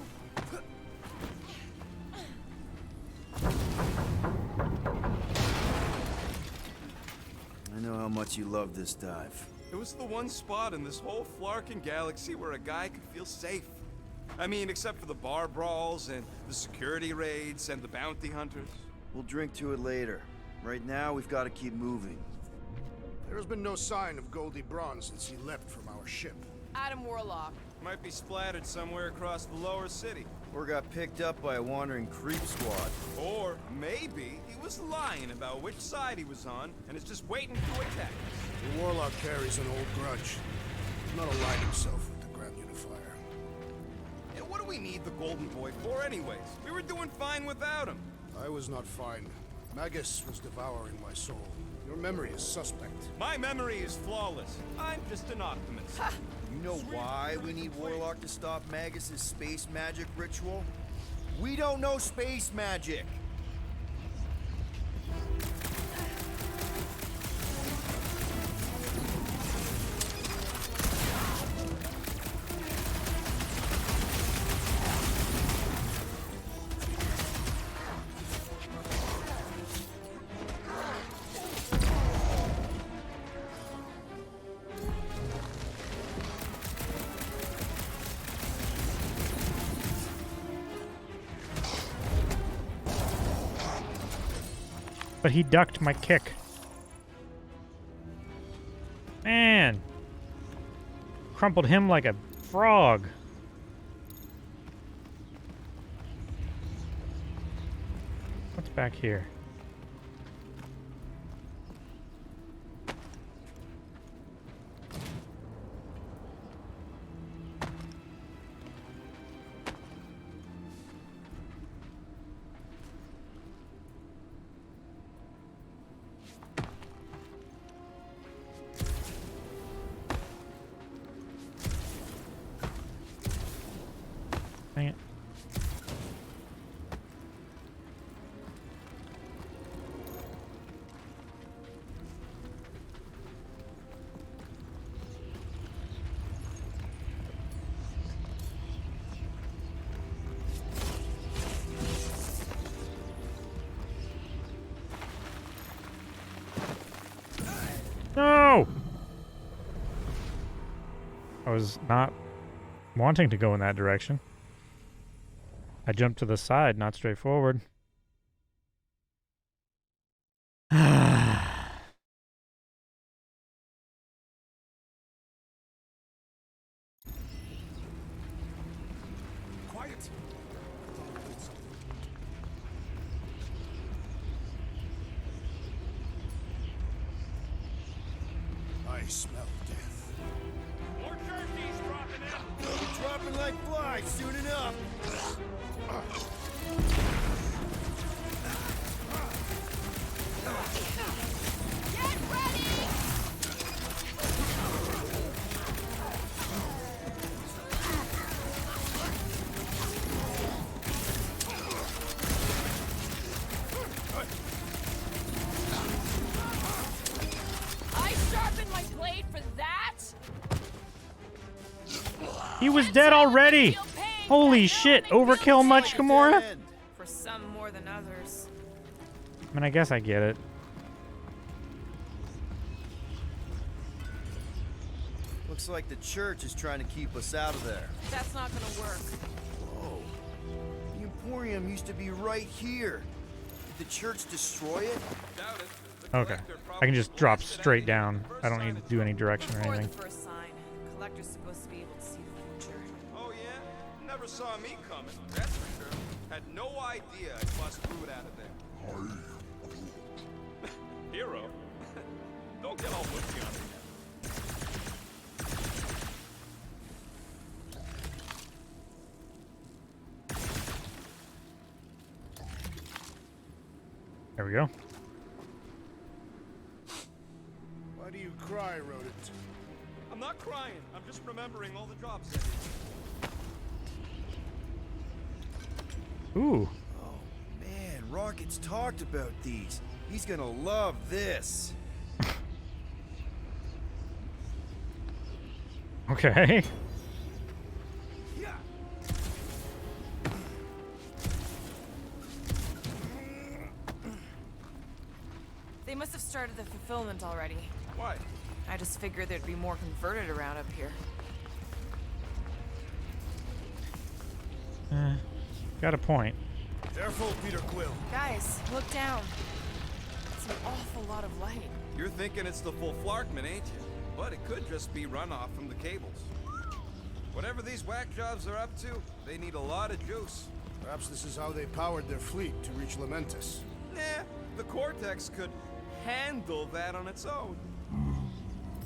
I know how much you love this dive. It was the one spot in this whole Flarkin galaxy where a guy could feel safe. I mean, except for the bar brawls and the security raids and the bounty hunters. We'll drink to it later. Right now, we've got to keep moving. There has been no sign of Goldie Braun since he left from our ship. Adam Warlock. Might be splattered somewhere across the lower city. Or got picked up by a wandering creep squad. Or maybe he was lying about which side he was on and is just waiting to attack us. The Warlock carries an old grudge. He's not aligned himself with the Grand Unifier. And what do we need the Golden Boy for anyways? We were doing fine without him. I was not fine. Magus was devouring my soul. Your memory is suspect. My memory is flawless. I'm just an optimist. You know why we need Warlock to stop Magus' space magic ritual? We don't know space magic! But he ducked my kick. Man. Crumpled him like a frog. What's back here? Dang it. No! I was not wanting to go in that direction. I jumped to the side, not straight forward. Quiet. I smell death. More jerky's dropping out. They'll be dropping like flies soon enough. Get ready! I sharpened my blade for that? He was dead already! Holy shit, overkill much, Gamora? For some more than others. I mean, I guess I get it. Looks like the church is trying to keep us out of there. That's not gonna work. Whoa. The Emporium used to be right here. Did the church destroy it? Doubt it. Okay. I can just drop straight down. I don't need to do any direction or Before anything. the first sign, Collector's supposed to be able to see the future. Oh yeah? Never saw me coming, that's for sure. Had no idea I'd bust Groot out of there. Hero? Don't get all woodsy on me. There we go. Why do you cry, rodent? I'm not crying. I'm just remembering all the jobs I did. Ooh. Oh, man, Rocket's talked about these. He's gonna love this. Okay. Yeah. They must have started the fulfillment already. Why? I just figured there'd be more converted around up here. Got a point. Careful, Peter Quill. Guys, look down. It's an awful lot of light. You're thinking it's the full Flarkman, ain't you? But it could just be runoff from the cables. Whatever these whack jobs are up to, they need a lot of juice. Perhaps this is how they powered their fleet to reach Lamentus. Nah, the Cortex could handle that on its own.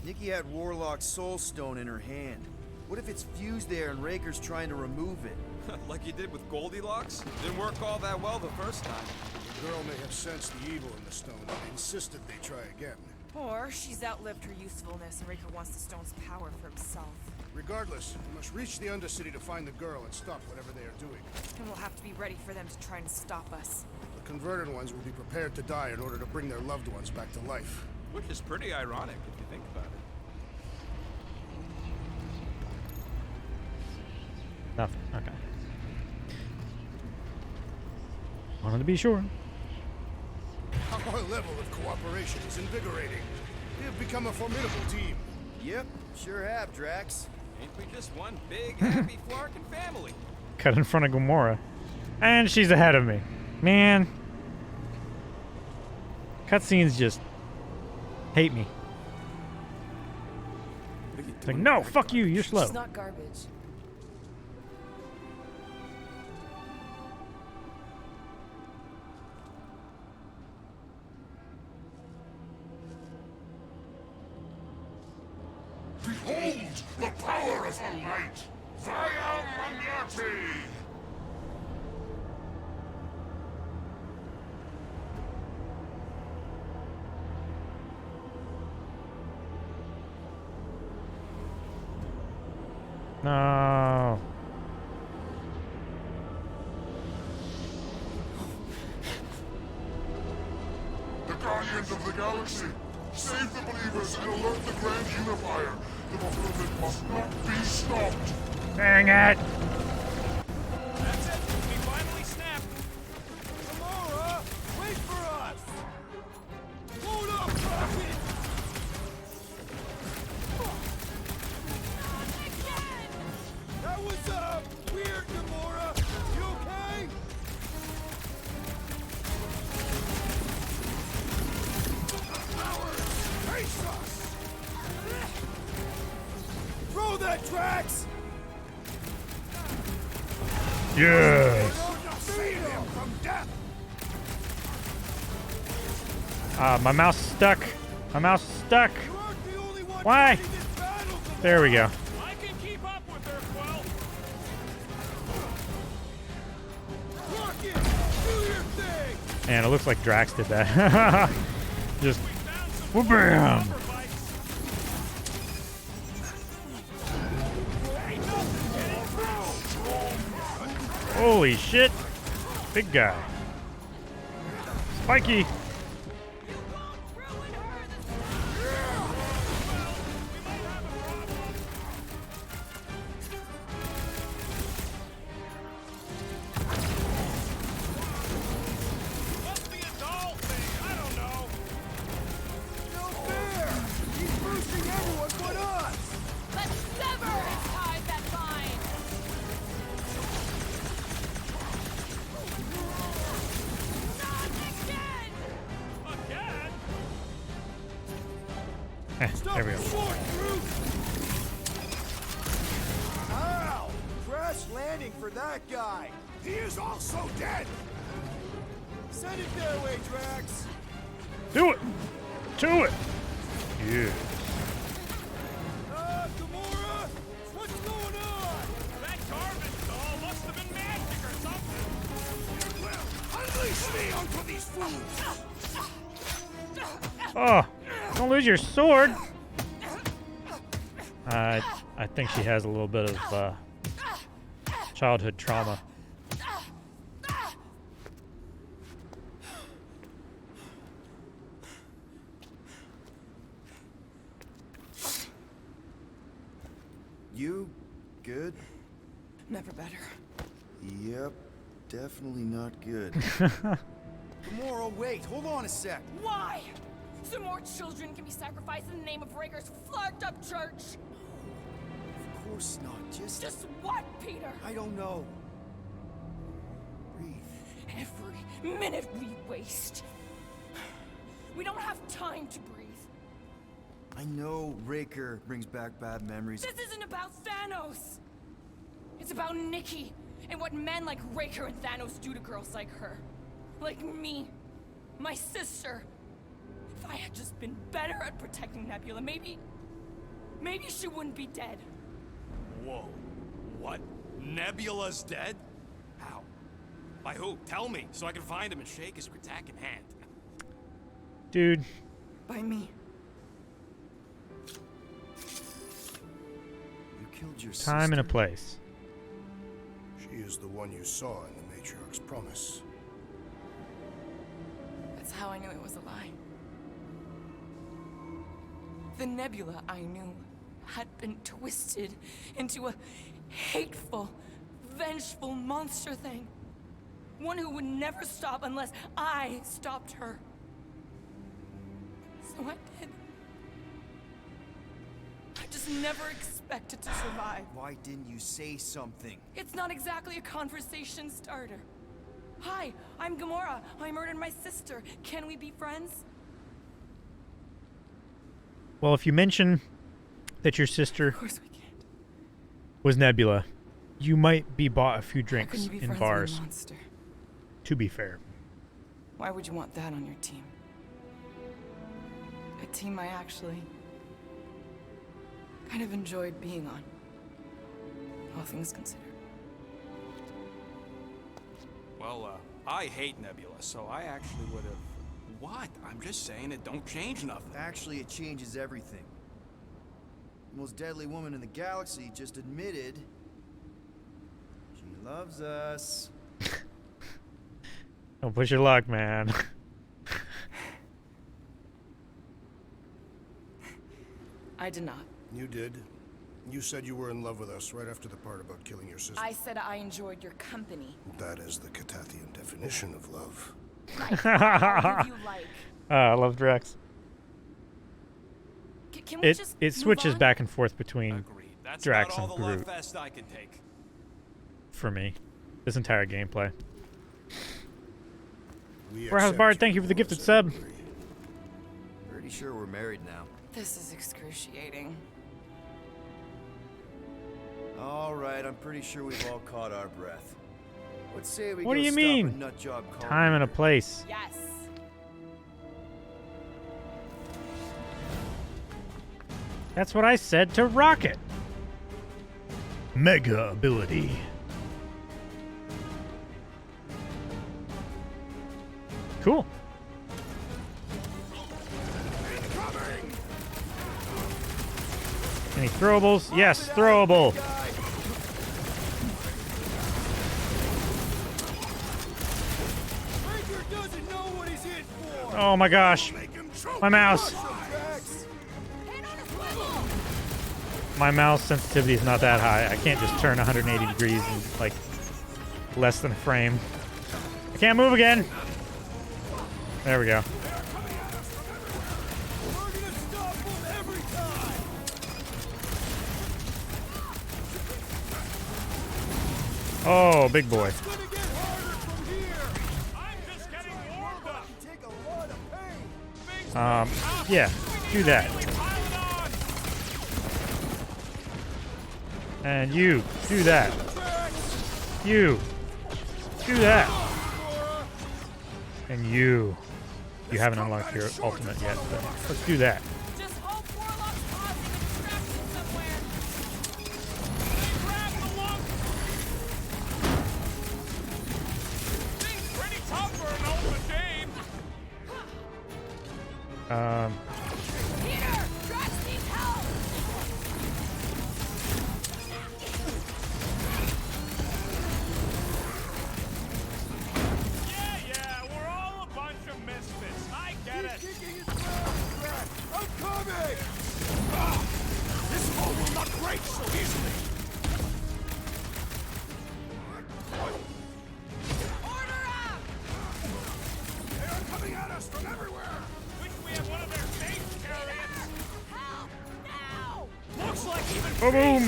Nikki had Warlock's Soul Stone in her hand. What if it's fused there and Raker's trying to remove it? Like you did with Goldilocks? Didn't work all that well the first time. The girl may have sensed the evil in the stone and insisted they try again. Or she's outlived her usefulness and Raker wants the stone's power for himself. Regardless, we must reach the Undercity to find the girl and stop whatever they are doing. And we'll have to be ready for them to try and stop us. The converted ones will be prepared to die in order to bring their loved ones back to life. Which is pretty ironic if you think about it. Nothing. Okay. Wanted to be sure. Our level of cooperation is invigorating. We have become a formidable team. Yep, sure have, Drax. Ain't we just one big, happy Flarkin family? Cut in front of Gamora. And she's ahead of me. Man. Cutscenes just hate me. It's like, no, fuck you, you're slow. She's not garbage. Behold the power of her light! Via Marietta! No. The Guardians of the Galaxy! Save the believers and alert the Grand Unifier! The fulfillment must not be stopped! Dang it! That's it. We finally snapped. Gamora, wait for us. Hold up, Rocket. That was weird, Gamora. You okay? Face us! Throw that, Drax! Yes! Save him from death! My mouse is stuck. My mouse is stuck. Why? There we go. I can keep up with her, Quill. Rocket, do your thing! Man, it looks like Drax did that. Just whoop-bam! Holy shit! Big guy. Spiky! Must be a doll thing. I don't know. No fair. He's boosting everyone but us. Let's sever its ties that bind. Again? There we go. Short, Groot. Ow! Crash landing for that guy. He is also dead! Send it their way, Drax. Do it! To it! Yeah. Gamora, what's going on? That garbage doll must have been magic or something. Well, unleash me onto these fools! Oh! Don't lose your sword! I think she has a little bit of childhood trauma. You good? Never better. Yep, definitely not good. Gamora, wait, hold on a sec. Why? So more children can be sacrificed in the name of Raker's flarked up church. Of course not, Just what, Peter? I don't know. Breathe. Every minute we waste. We don't have time to breathe. I know Raker brings back bad memories. This isn't about Thanos. It's about Nikki and what men like Raker and Thanos do to girls like her. Like me. My sister. If I had just been better at protecting Nebula, maybe she wouldn't be dead. Whoa. What? Nebula's dead? How? By who? Tell me, so I can find him and shake his Kratak in hand. Dude. By me. You killed your sister. Time and a place. She is the one you saw in the Matriarch's promise. That's how I knew it was a lie. The Nebula I knew had been twisted into a hateful, vengeful monster thing. One who would never stop unless I stopped her. So I did. I just never expected to survive. Why didn't you say something? It's not exactly a conversation starter. Hi, I'm Gamora. I murdered my sister. Can we be friends? Well, if you mention that your sister Of course we can't. was Nebula, you might be bought a few How drinks can you be in friends bars. with a monster? To be fair. Why would you want that on your team? A team I actually kind of enjoyed being on. All things considered. Well, I hate Nebula, so I actually would have... What? I'm just saying it don't change nothing. Actually, it changes everything. The most deadly woman in the galaxy just admitted she loves us. Don't push your luck, man. I did not. You did. You said you were in love with us right after the part about killing your sister. I said I enjoyed your company. That is the Catathian definition of love. I'll give you like. I love Drex. Can we just It move switches on? back and forth between Agreed. That's Drax about all and the love Groot fest I can take. for me. This entire gameplay. We Warehouse accept Bard, you, thank you for the Lord gifted sub. Secretary. Pretty sure we're married now. This is excruciating. All right, I'm pretty sure we've all caught our breath. Let's say we What go do you stop a mean? nut job called Time and a Peter. place. Yes. That's what I said to Rocket. Mega ability. Cool. Any throwables? Yes, throwable. Oh my gosh. My mouse. My mouse sensitivity is not that high. I can't just turn 180 degrees in like less than a frame. I can't move again. There we go. Oh, big boy. Yeah, do that. And you, do that. You, do that. And you haven't unlocked your ultimate yet, but let's do that. Just hope Warlock's causing a distraction somewhere. Grab the lump! Thing's pretty tough for an old machine. Peter, Drax needs help. Yeah, we're all a bunch of misfits. I get it. I'm coming! This hole will not break so easily. Order up. They are coming at us from everywhere. Wish we had one of their base chariots. Help now. Looks like even Boom!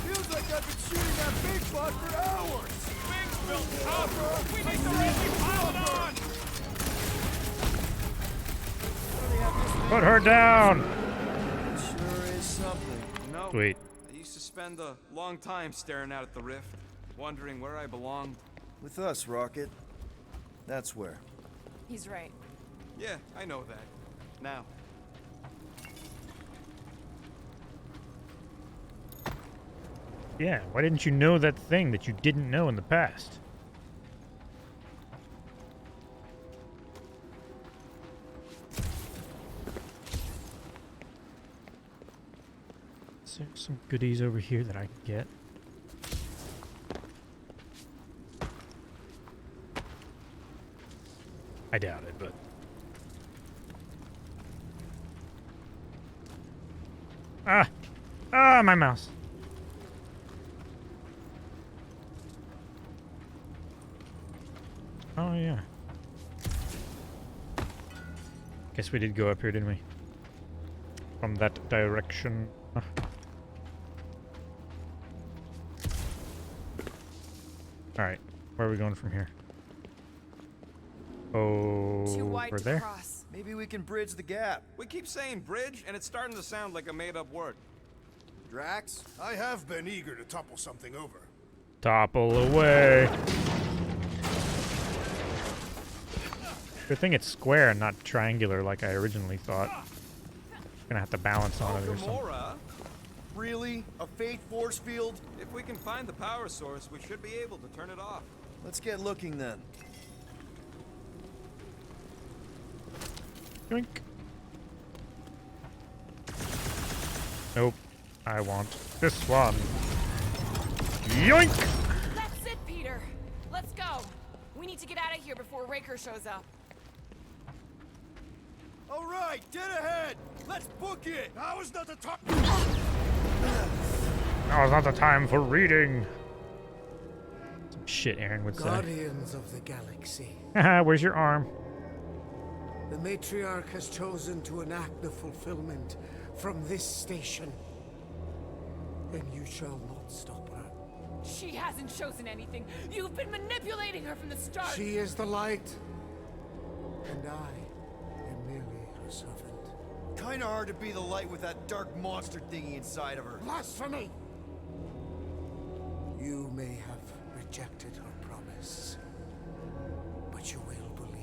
Feels like I've been shooting that big bot for hours! Things built tough. We need to really pile it on. Put her down. Sure is something. You know, Sweet. I used to spend a long time staring out at the rift, wondering where I belonged. With us, Rocket. That's where. He's right. Yeah, I know that. Now. Yeah, why didn't you know that thing that you didn't know in the past? Is there some goodies over here that I can get? I doubt it, but... Ah! Ah, my mouse! Oh, yeah. Guess we did go up here, didn't we? From that direction. Alright, where are we going from here? Too wide Over to there? cross. Maybe we can bridge the gap. We keep saying bridge, and it's starting to sound like a made-up word. Drax? I have been eager to topple something over. Topple away. Good thing it's square and not triangular like I originally thought. Gonna have to balance on it or something. Gamora. Really? A fate force field? If we can find the power source, we should be able to turn it off. Let's get looking then. Yoink. Nope. I want this one. Yoink! That's it, Peter. Let's go. We need to get out of here before Raker shows up. All right, get ahead. Let's book it. Now is not the time. Now is not the time for reading. Some shit Aaron would say. Guardians of the Galaxy. Haha, where's your arm? The Matriarch has chosen to enact the fulfillment from this station. And you shall not stop her. She hasn't chosen anything. You've been manipulating her from the start. She is the light. And I am merely her servant. Kinda hard to be the light with that dark monster thingy inside of her. Blasphemy! You may have rejected her promise, but you will believe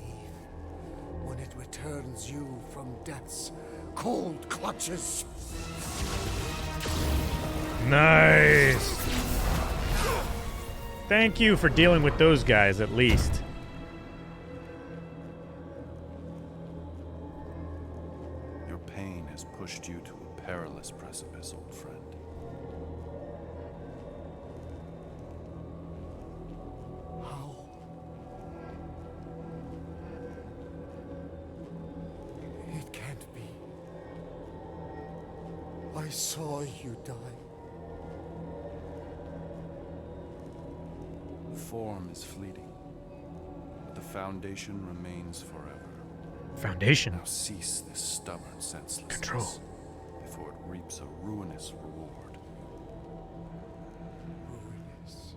when it returns you from death's cold clutches. Nice. Thank you for dealing with those guys, at least. Your pain has pushed you to a perilous precipice, old friend. How? It can't be. I saw you die. Form is fleeting, but the foundation remains forever. Foundation. Now cease this stubborn senselessness Control. before it reaps a ruinous reward. Ruinous.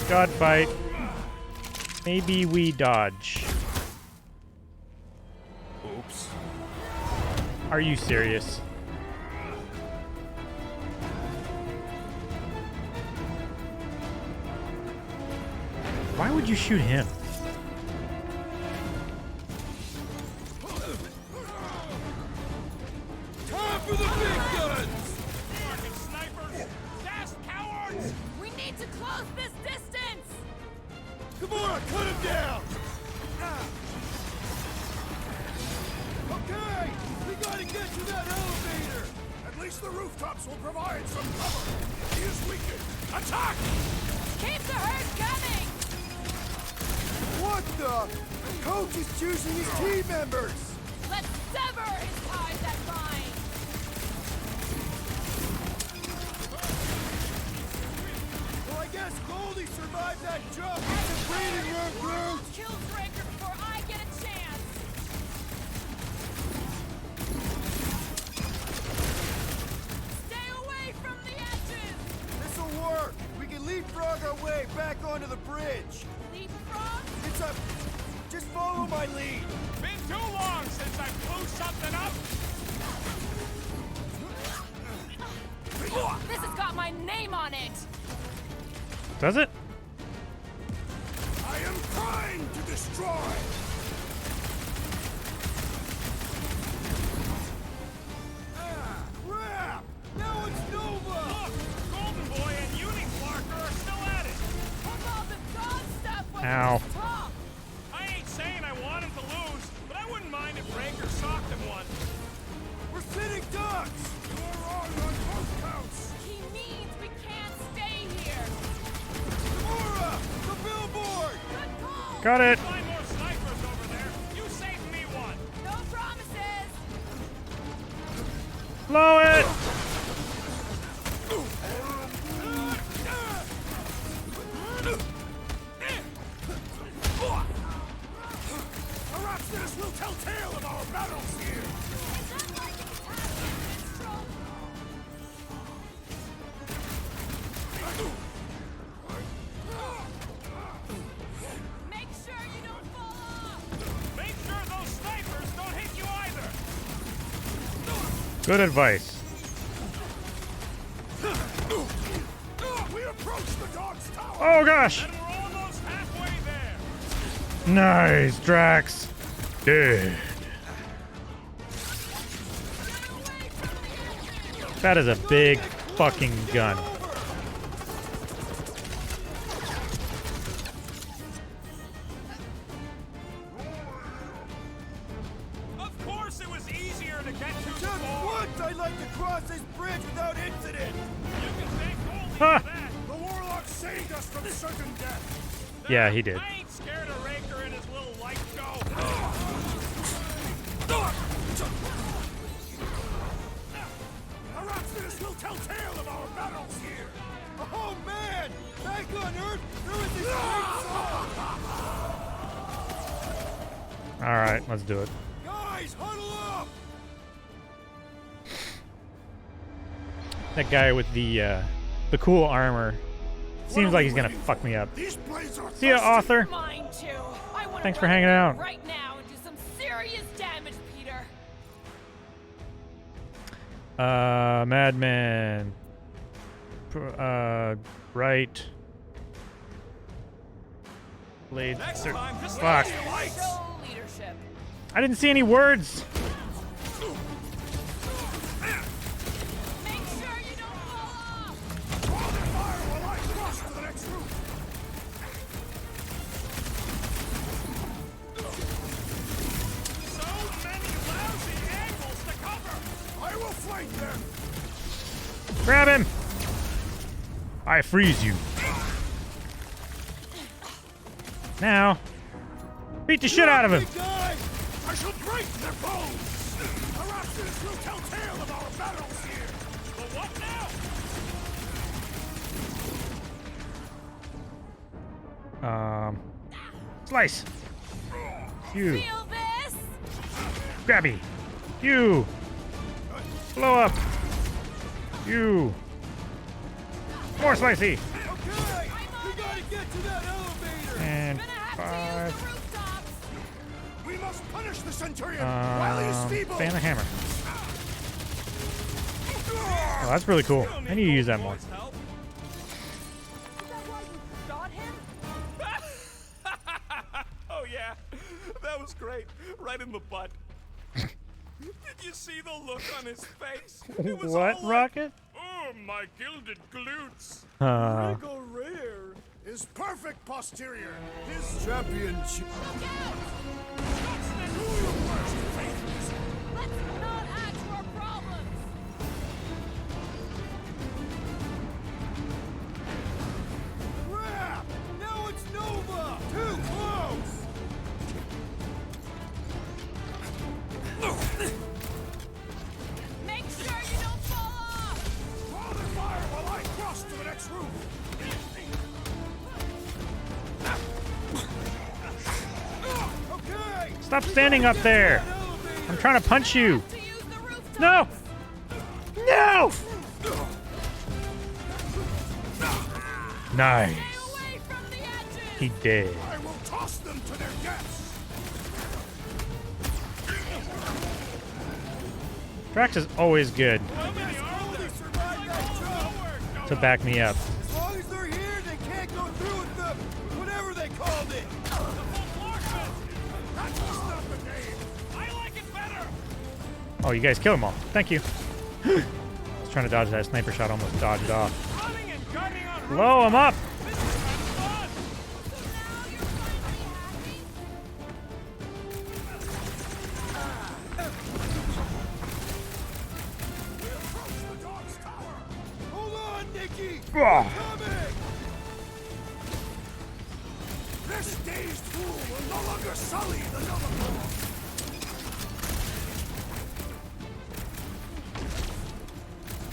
God fight. Maybe we dodge. Oops. Are you serious? Why would you shoot him? Time for the big guns! Fucking snipers! Fast cowards! We need to close this distance! Gamora, cut him down! Okay, we gotta get to that elevator! At least the rooftops will provide some cover. He is weakened. Attack! Keep the herd coming! What the? Coach is choosing his team members! Let's sever his ties that bind! Well, I guess Goldie survived that jump. It's a breeding room, Groot! Kill Raker before I get a chance! Stay away from the edges! This'll work! We can leapfrog our way back onto the bridge! Leapfrog? It's a... Just follow my lead! Been too long since I blew something up! This has got my name on it! Does it? I am trying to destroy. Crap! Now it's Nova! Look! Golden Boy and Uniqlarker are still at it! From all the god stuff when Ow. we talk! I ain't saying I want him to lose, but I wouldn't mind if Raker socked him one. We're sitting ducks! You're wrong on both counts. He means we can't stay here! Gamora! The billboard! Good call! Got it. Find more snipers over there. You save me one. No promises! Blow it. Perhaps this will tell tale of our battles here. Is that like an Italian minstrel? Good advice. We approach the dog's tower. Oh gosh! And we're almost halfway there. Nice, Drax. Dead. That is a big fucking gun. Of course it was easier to get to Just before. once I'd like to cross this bridge without incident. You can thank only Ha! for that. The warlock saved us from certain death. Yeah, he did. I ain't scared of Raker and his little light show. Perhaps this will tell tale of our battles here. Oh man! Back on Earth, there was this great song! Alright, let's do it. Guys, huddle up! That guy with the cool armor seems like he's gonna fuck me up. These blades are See ya, author. Mine too. I want Thanks for hanging out. right now and do some serious damage, Peter. Madman. Right. Blade. Next time, just Fuck. Show leadership. I didn't see any words. Make sure you don't fall off. Draw their fire while I cross to the next room. so many lousy angles to cover. I will flank them. Grab him. I freeze you. Now, beat the shit out of him. Big guy! I shall break their bones. Perhaps this will tell tale of our battles here. But what now? Slice. You. Feel this? Grabby. You. Blow up. You. More slicey. Okay! We gotta get to that elevator! And Gonna have to use 5. the rooftops. We must punish the Centurion while he is feeble. Fan the hammer. Oh, that's really cool. I need to use that more. Boys help. Is that why you shot him? Oh yeah, that was great. Right in the butt. Did you see the look on his face? It was What, all like, Rocket? oh, my gilded glutes. Go rare. His perfect posterior. His Championship. Look out! do your worst, faithless. Let's not add to our problems. Crap! Now it's Nova! Too close! Make sure you don't fall off. Draw their fire while I cross to the next room. Okay! Stop standing up there. I'm trying to punch you. To use the rooftops. No. No. Nice. Away from the edges. He did. I will toss them to their deaths. Drax is always good Only survived that jump! to back me up. As long as they're here, they can't go through with the whatever they called it! That was not the name. I like it better. Oh, you guys killed them all. Thank you. I was trying to dodge that sniper shot, almost dodged off. Running and gunning on Blow him up. This is kind of fun. So now you're finally happy. We approach the dog's tower. Hold on, Nikki! Ah. Coming! This dazed fool will no longer sully the Nova Corps.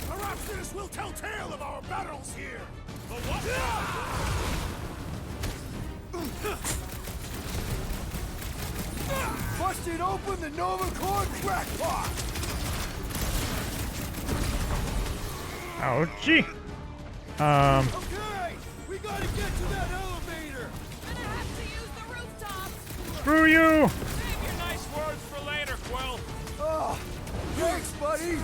Perhaps this will tell tale of our battles here. The what? Busted open the Nova Corps crackpot! Ouchie. Okay! We gotta get to that elevator! Gonna have to use the rooftops. Screw you. Save your nice words for later, Quill. Oh, Thanks, buddy!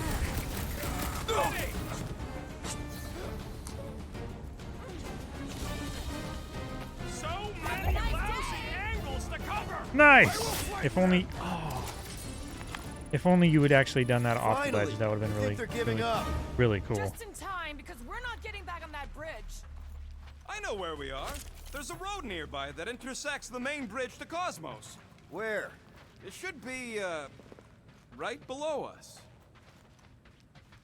So many lousy angles to cover! Nice! If only... Oh. If only you had actually done that off the Finally, ledge, that would have been really, they're giving really, up. really cool. Just in time, because we're not getting back on that bridge. I know where we are. There's a road nearby that intersects the main bridge to Cosmos. Where? It should be, right below us.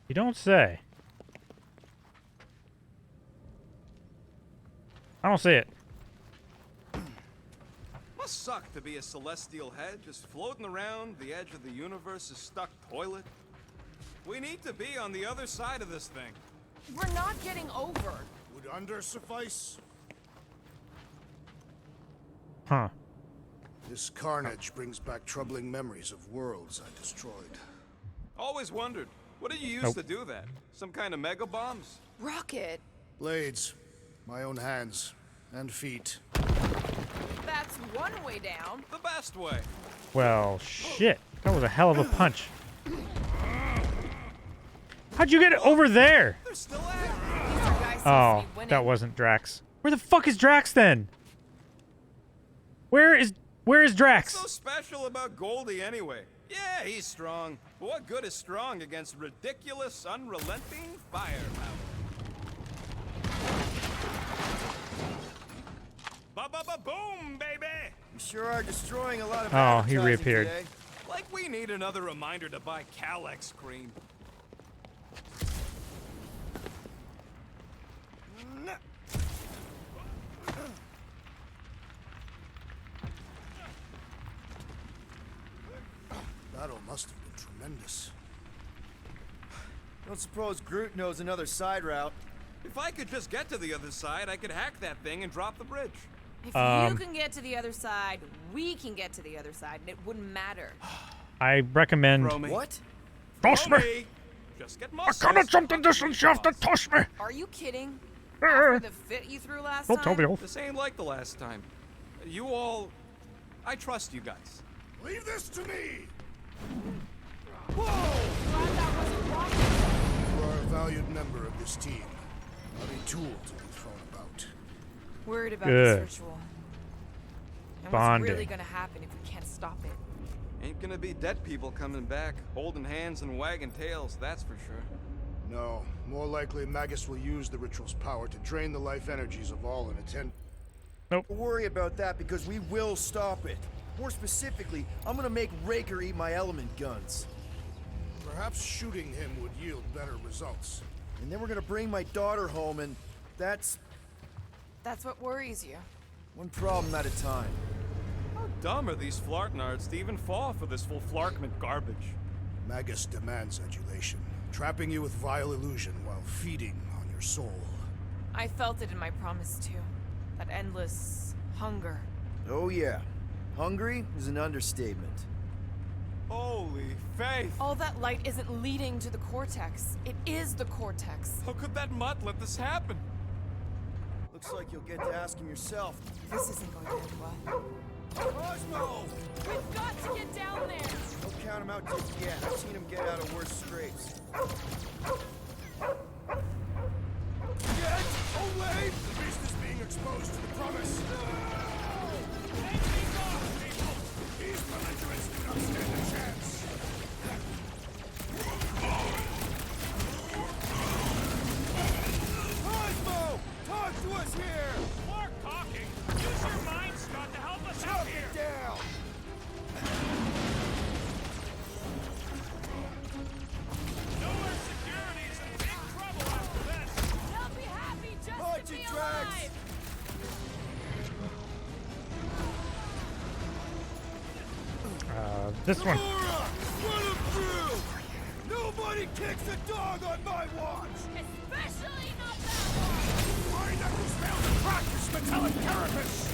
You don't say. I don't see it. Must suck to be a celestial head just floating around the edge of the universe's stuck toilet. We need to be on the other side of this thing. We're not getting over. Would under suffice? Huh. This carnage brings back troubling memories of worlds I destroyed. Always wondered, what did you use to do that? Some kind of mega bombs? Rocket. Blades. My own hands. And feet. That's one way down. The best way. Well, shit. That was a hell of a punch. How'd you get it over there? They're still at it. These are guys Oh, supposed to be winning. that wasn't Drax. Where the fuck is Drax then? Where is Drax? What's so special about Goldie anyway? Yeah, he's strong. But what good is strong against ridiculous, unrelenting firepower? Ba-ba-ba-boom, baby! You sure are destroying a lot of Oh, he advertising reappeared. today. Like we need another reminder to buy Calex cream. Battle must have been tremendous. Don't suppose Groot knows another side route. If I could just get to the other side, I could hack that thing and drop the bridge. If you can get to the other side, we can get to the other side, and it wouldn't matter. I recommend. Throw me. What? Toss Throw me! me! Just get I muscles. cannot jump the distance. You have to toss me. Are you kidding? After the fit you threw last Don't time? tell me off. This ain't like the last time. You all... I trust you guys. Leave this to me! Glad that wasn't wrong. You are a valued member of this team. Not a tool to be thrown about. Worried about Good. this ritual. And Bonding. what's really gonna happen if we can't stop it? Ain't gonna be dead people coming back, holding hands and wagging tails, that's for sure. No, more likely Magus will use the ritual's power to drain the life energies of all in attend. Don't worry about that because we will stop it. More specifically, I'm gonna make Raker eat my element guns. Perhaps shooting him would yield better results. And then we're gonna bring my daughter home and that's That's what worries you. one problem at a time. How dumb are these flartnards to even fall for this full flarkment garbage? Magus demands adulation, trapping you with vile illusion while feeding on your soul. I felt it in my promise too. That endless hunger. Oh yeah. Hungry is an understatement. Holy faith! All that light isn't leading to the cortex. It is the cortex. How could that mutt let this happen? Looks like you'll get to ask him yourself. This isn't going to end well. Cosmo! We've got to get down there! Don't count him out just yet. I've seen him get out of worse scrapes. Get away! The beast is being exposed to the promise. These belligerents do not stand a chance. Cosmo! Talk to us here! Clark talking! Use your mind, Scott, to help us out here! Down! Nowhere security's in big trouble after this! They'll be happy just Punch to be it, Drax! alive! This one. Laura! Run him through! Nobody kicks a dog on my watch! Especially not that one! My knuckles failed to crack this metallic carapace!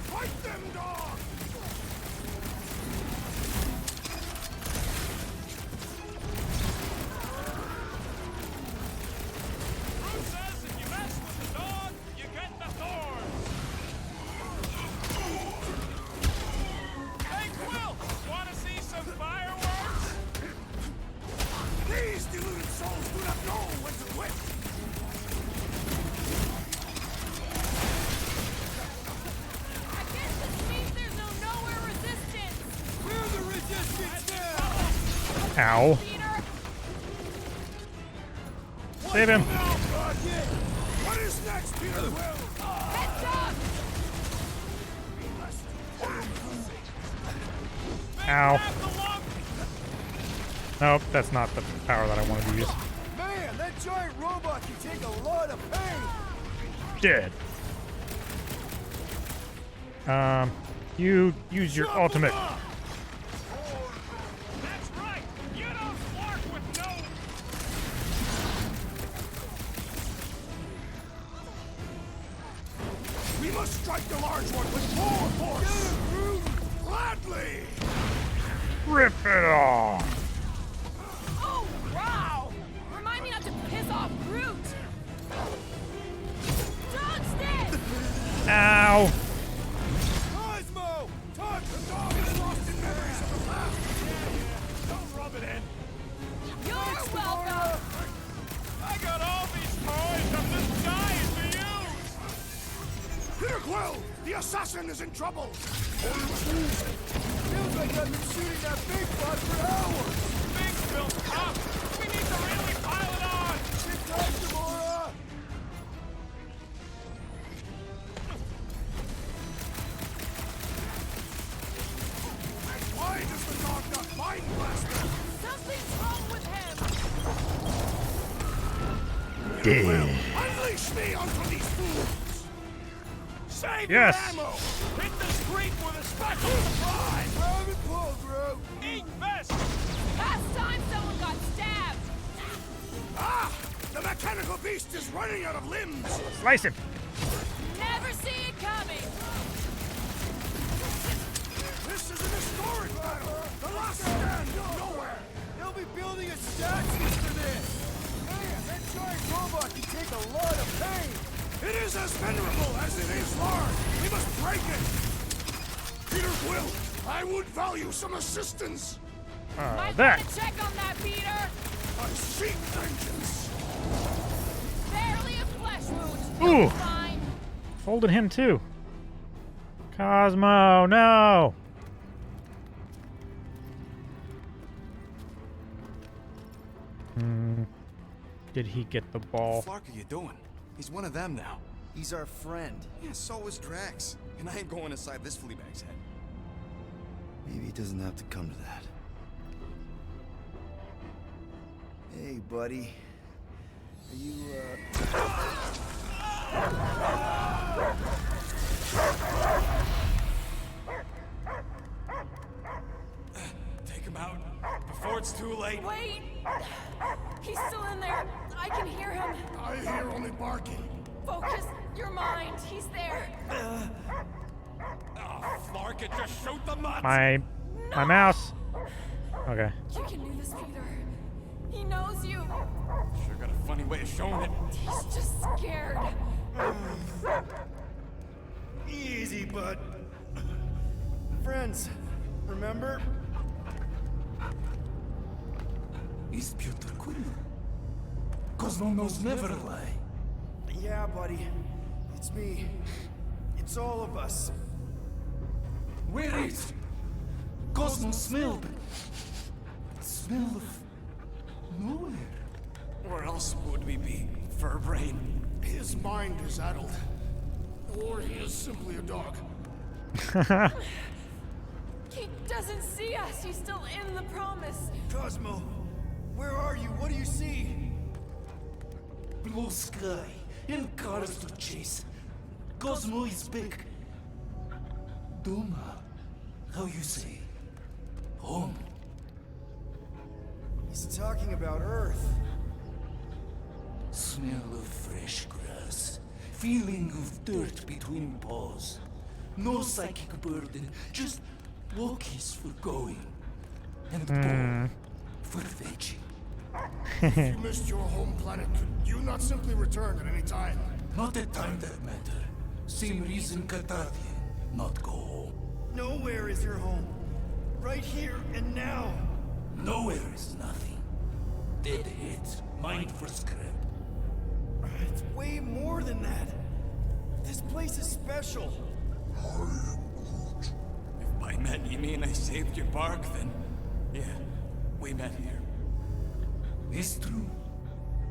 Fight them, dog! Who says if you mess with the dog, you get the thorn? Ow. Peter! Save him. What is next, Peter Quill? Heads up! Ow. Nope, that's not the power that I wanted to use. Man, that giant robot can take a lot of pain. Dead. You use your ultimate. That's right. You don't flirt with no. We must strike the large one with more force. Gladly. Rip it off. Oh, wow! Remind me not to piss off Groot! Dog stick! Ow. Cosmo! Todd, the dog is lost in memories of the past. Don't rub it in. You're welcome! I got all these toys I'm just dying to use. Peter Quill, the assassin is in trouble. Feels like I've been shooting that big bot for hours. Things built up. We need to really pile it on. Good time, Gamora. Why does the dog not mind blaster? Something's wrong with him! Dead. Unleash me onto these fools. Save Yes. your ammo. Hit the street with a special surprise. Grab it, pull, Groot. Eat best. Last time someone got stabbed! Ah! The mechanical beast is running out of limbs. Slice him. Never see it coming! This is an historic battle. The last stand of nowhere. They'll be building a statue for this. Man, that giant robot can take a lot of pain. It is as venerable as it is large. We must break it. Peter Quill, I would value some assistance. Might That. wanna check on that, Peter! I seek vengeance. Barely a flesh wound. Ooh. You'll be fine. Folded him too. Cosmo, no. Did he get the ball? What are you doing? He's one of them now. He's our friend. Yeah, so was Drax. And I ain't going inside this fleabag's head. Maybe it doesn't have to come to that. Hey, buddy. Are you, Take him out before it's too late. Wait! He's still in there. I can hear him. I hear only barking. Focus your mind. He's there. Oh, Flark, it just shoot the nuts. My mouse. Okay. You can do this, Peter. He knows you. Sure got a funny way of showing it. He's just scared. easy, bud. Friends, remember? Is Peter Quill? Cosmo knows never lie. Yeah, buddy. It's me. It's all of us. Where is Cosmo smelled? Smell of nowhere. Where else would we be? Fur brain. His mind is addled. Or he is simply a dog. He doesn't see us. He's still in the promise. Cosmo, where are you? What do you see? Blue sky and cars to chase. Cosmo is back. Doma, how you say? Home. He's talking about Earth. Smell of fresh grass. Feeling of dirt between paws. No psychic burden, just walkies for going. And ball for fetching. If you missed your home planet, could you not simply return at any time? Not a time that matter. Same reason Carthathian not go home. Nowhere is your home. Right here and now. Nowhere is nothing. Dead heads, mind for scrap. It's way more than that. This place is special. If by that you mean I saved your bark, then yeah, we met here. It's true.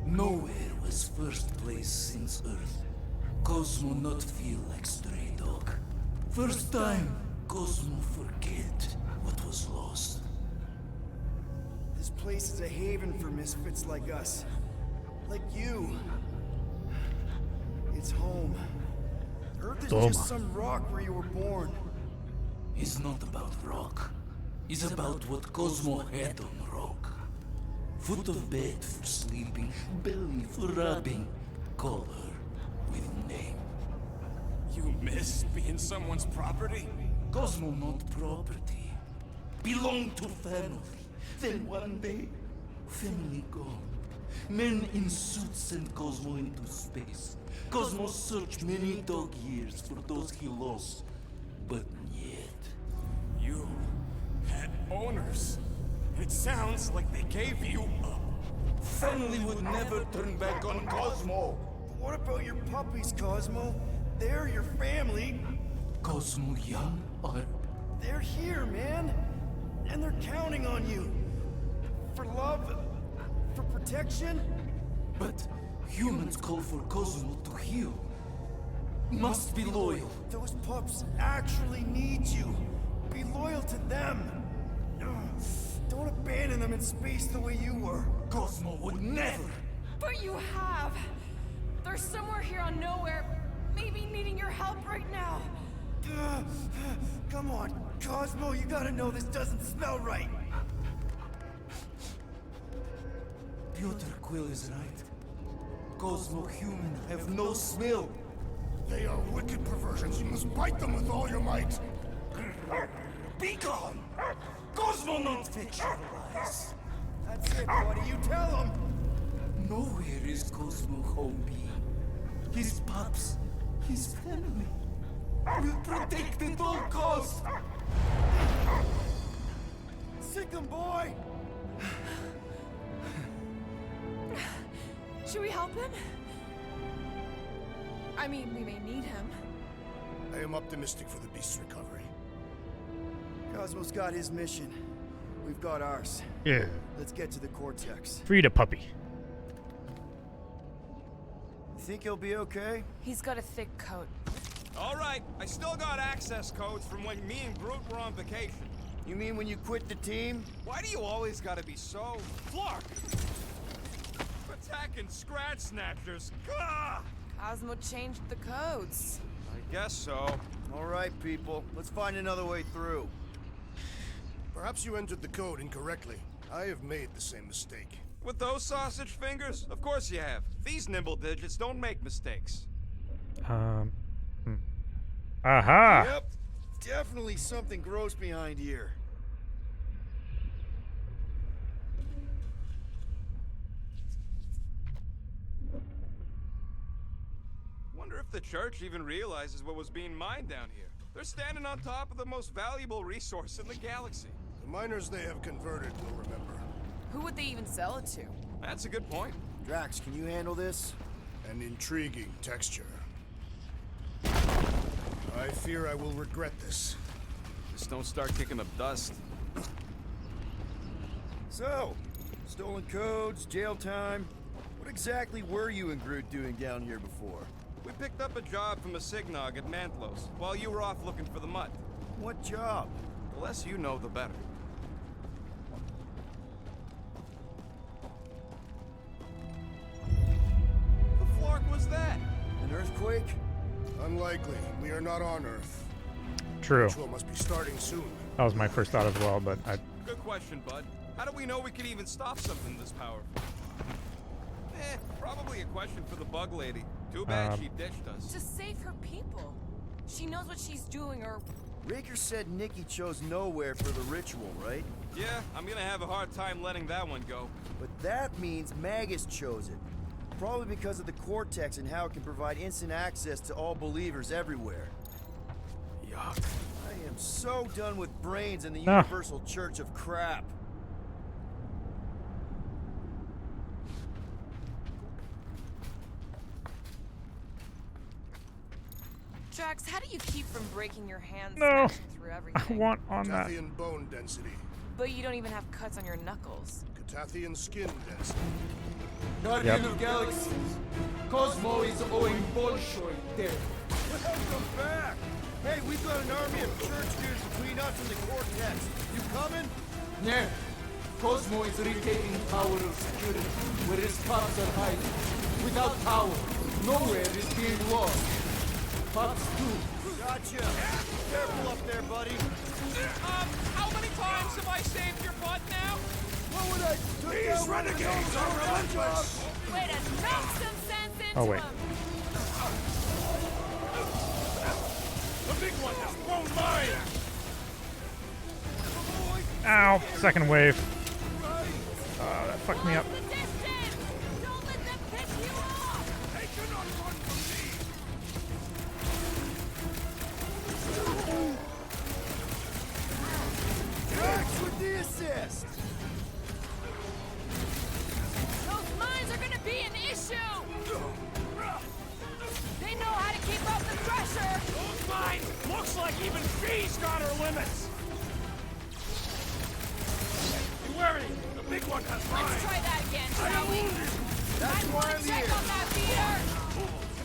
Nowhere was first place since Earth. Cosmo not feel like stray dog. First time, Cosmo forget what was lost. This place is a haven for misfits like us. Like you. It's home. Earth is just some rock where you were born. It's not about rock. It's about what Cosmo had on rock. Foot of bed for sleeping, belly for rubbing. Call her with name. You miss being someone's property? Cosmo not property. Belong to family. Then one day, family gone. Men in suits send Cosmo into space. Cosmo searched many dog years for those he lost. But yet... You had owners. It sounds like they gave you up. Family would never turn back on Cosmo. What about your puppies, Cosmo? They're your family. Cosmo young or... They're here, man. And they're counting on you. For love, for protection. But humans call for Cosmo to heal. Must be loyal. Those pups actually need you. Be loyal to them. Don't abandon them in space the way you were. Cosmo would never. But you have. They're somewhere here on nowhere, maybe needing your help right now. Come on, Cosmo, you gotta know this doesn't smell right. Piotr Quill is right. Cosmo human have no smell. They are wicked perversions. You must bite them with all your might. Be gone! Cosmo not fetch your lies. That's it, buddy. You tell them. Nowhere is Cosmo home being. His pups, his family. Will protect at all costs. Sick 'em, boy. Should we help him? I mean, we may need him. I am optimistic for the beast's recovery. Cosmo's got his mission. We've got ours. Yeah. Let's get to the Cortex. Free the puppy. You think he'll be okay? He's got a thick coat. All right, I still got access codes from when me and Groot were on vacation. You mean when you quit the team? Why do you always gotta be so... Flark! Attacking scratch snatchers. Gah! Cosmo changed the codes. I guess so. All right, people. Let's find another way through. Perhaps you entered the code incorrectly. I have made the same mistake. With those sausage fingers? Of course you have. These nimble digits don't make mistakes. Aha! Yep. Definitely something gross behind here. Wonder if the church even realizes what was being mined down here. They're standing on top of the most valuable resource in the galaxy. The miners they have converted will remember. Who would they even sell it to? That's a good point. Drax, can you handle this? An intriguing texture. I fear I will regret this. Just don't start kicking up dust. So, stolen codes, jail time. What exactly were you and Groot doing down here before? We picked up a job from a Signog at Mantlos, while you were off looking for the mud. What job? The less you know, the better. The flark was that? An earthquake? Unlikely. We are not on Earth. True. Ritual must be starting soon. That was my first thought as well, but I... Good question, bud. How do we know we can even stop something this powerful? Probably a question for the bug lady. Too bad she ditched us. To save her people. She knows what she's doing, or... Raker said Nikki chose nowhere for the ritual, right? Yeah, I'm gonna have a hard time letting that one go. But that means Magus chose it. Probably because of the Cortex and how it can provide instant access to all believers everywhere. Yuck. I am so done with brains and the Universal Church of crap. Drax, how do you keep from breaking your hands No. smashing through everything? I want on that. Tathian bone density. But you don't even have cuts on your knuckles. Catathian skin density. Guardian of Galaxies. Cosmo is owing Bolshoi there. Welcome back! Hey, we've got an army of church dudes between us and the Cortex. You coming? Yeah. Cosmo is retaking power of security, where his cops are hiding. Without power, nowhere is being lost. Cops too. Gotcha! Careful up there, buddy! How many times have I saved your butt now? What would I do? These renegades are relentless! Way to knock some sense into Oh, wait. him. The big one has blown mine! Ow! Second wave. That fucked me up. The distance! Don't let them pick you off! They cannot run from me! Drax with the assist! Those mines are gonna be an issue! They know how to keep up the pressure! Those mines! Looks like even she's got her limits! You worry! The big one has mine! Let's try that again, shall we? That's I why want I'm to check here! on that beater!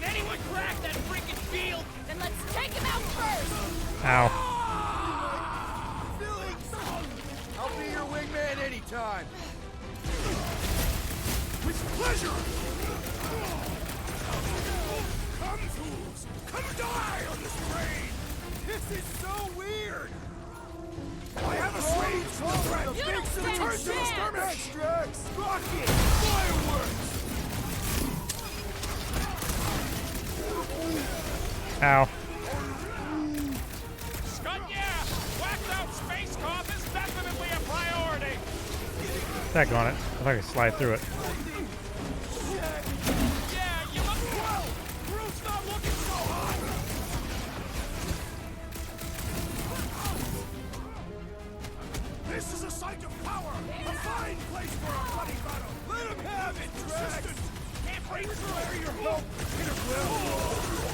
Can anyone crack that freaking shield? Then let's take him out first! Ow. I'll be your wingman anytime! With pleasure! Come, fools! Come die on this train! This is so weird! I have a swing! You don't stand a chance! Drax! Rocket! Fireworks! Ow. Scud, yeah! Whacked out space cop is definitely a priority! Back on it. I thought I could slide through it. Yeah, you look well! Groot's not looking so hot! This is a site of power! A fine place for a bloody battle! Let him have it, Drax! Can't break through here, your help! Peter Quill!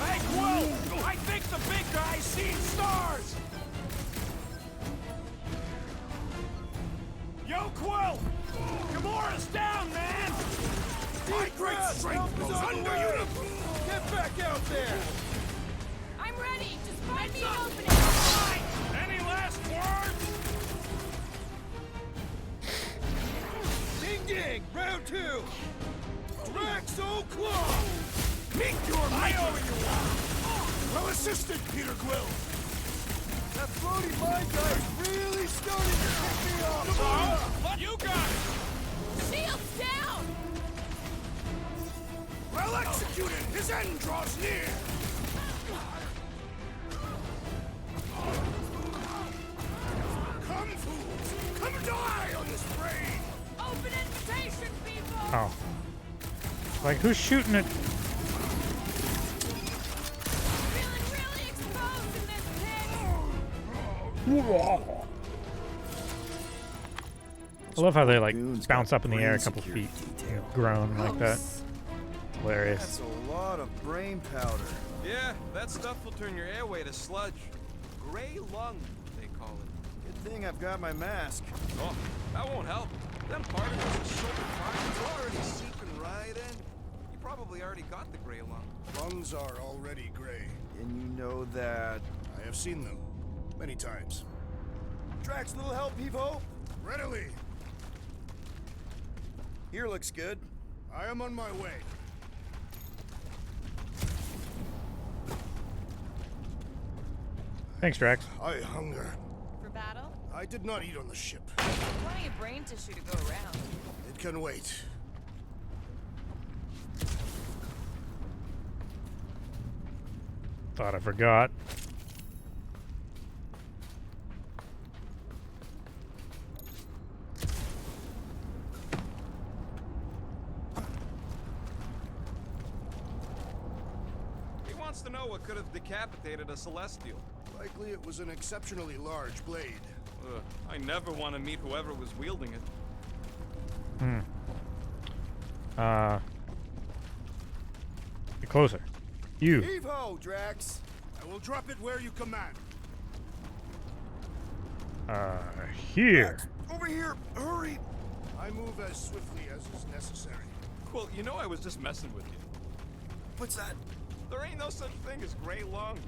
Hey, Quill! I think the big guy's seen stars! Yo, Quill! Gamora's down, man! My great strength goes under you to... Get back out there! I'm ready! Just find me an opening! Fine! Any last words? Ding ding! Round two! Draxo Claw! Meet your I owe you one! Well assisted, Peter Quill! That floaty mine guy is really starting to pick me off! What? You got it! Shield's down! Well executed! His end draws near! Come, fools! Come die on this brain! Open invitation, people! Oh. Like, who's shooting it? Feeling really exposed in this pit! I love how they, like, Goon's bounce got up in the air a brain couple security feet. detail. Groan like that. Hilarious. That's a lot of brain powder. Yeah, that stuff will turn your airway to sludge. Gray lung, they call it. Good thing I've got my mask. Oh, that won't help. Them particles are so fine, they're already seeping right in. You probably already got the gray lung. Lungs are already gray. And you know that... I have seen them. Many times. Drax, little help, Evo? Readily. Here looks good. I am on my way. Thanks, Drax. I hunger. For battle? I did not eat on the ship. Plenty of brain tissue to go around. It can wait. Thought I forgot. He wants to know what could have decapitated a Celestial. Likely it was an exceptionally large blade. I never want to meet whoever was wielding it. Get closer. You. Evo, Drax! I will drop it where you command. Here. here! Hurry! I move as swiftly as is necessary. Well, you know I was just messing with you. What's that? There ain't no such thing as gray lung.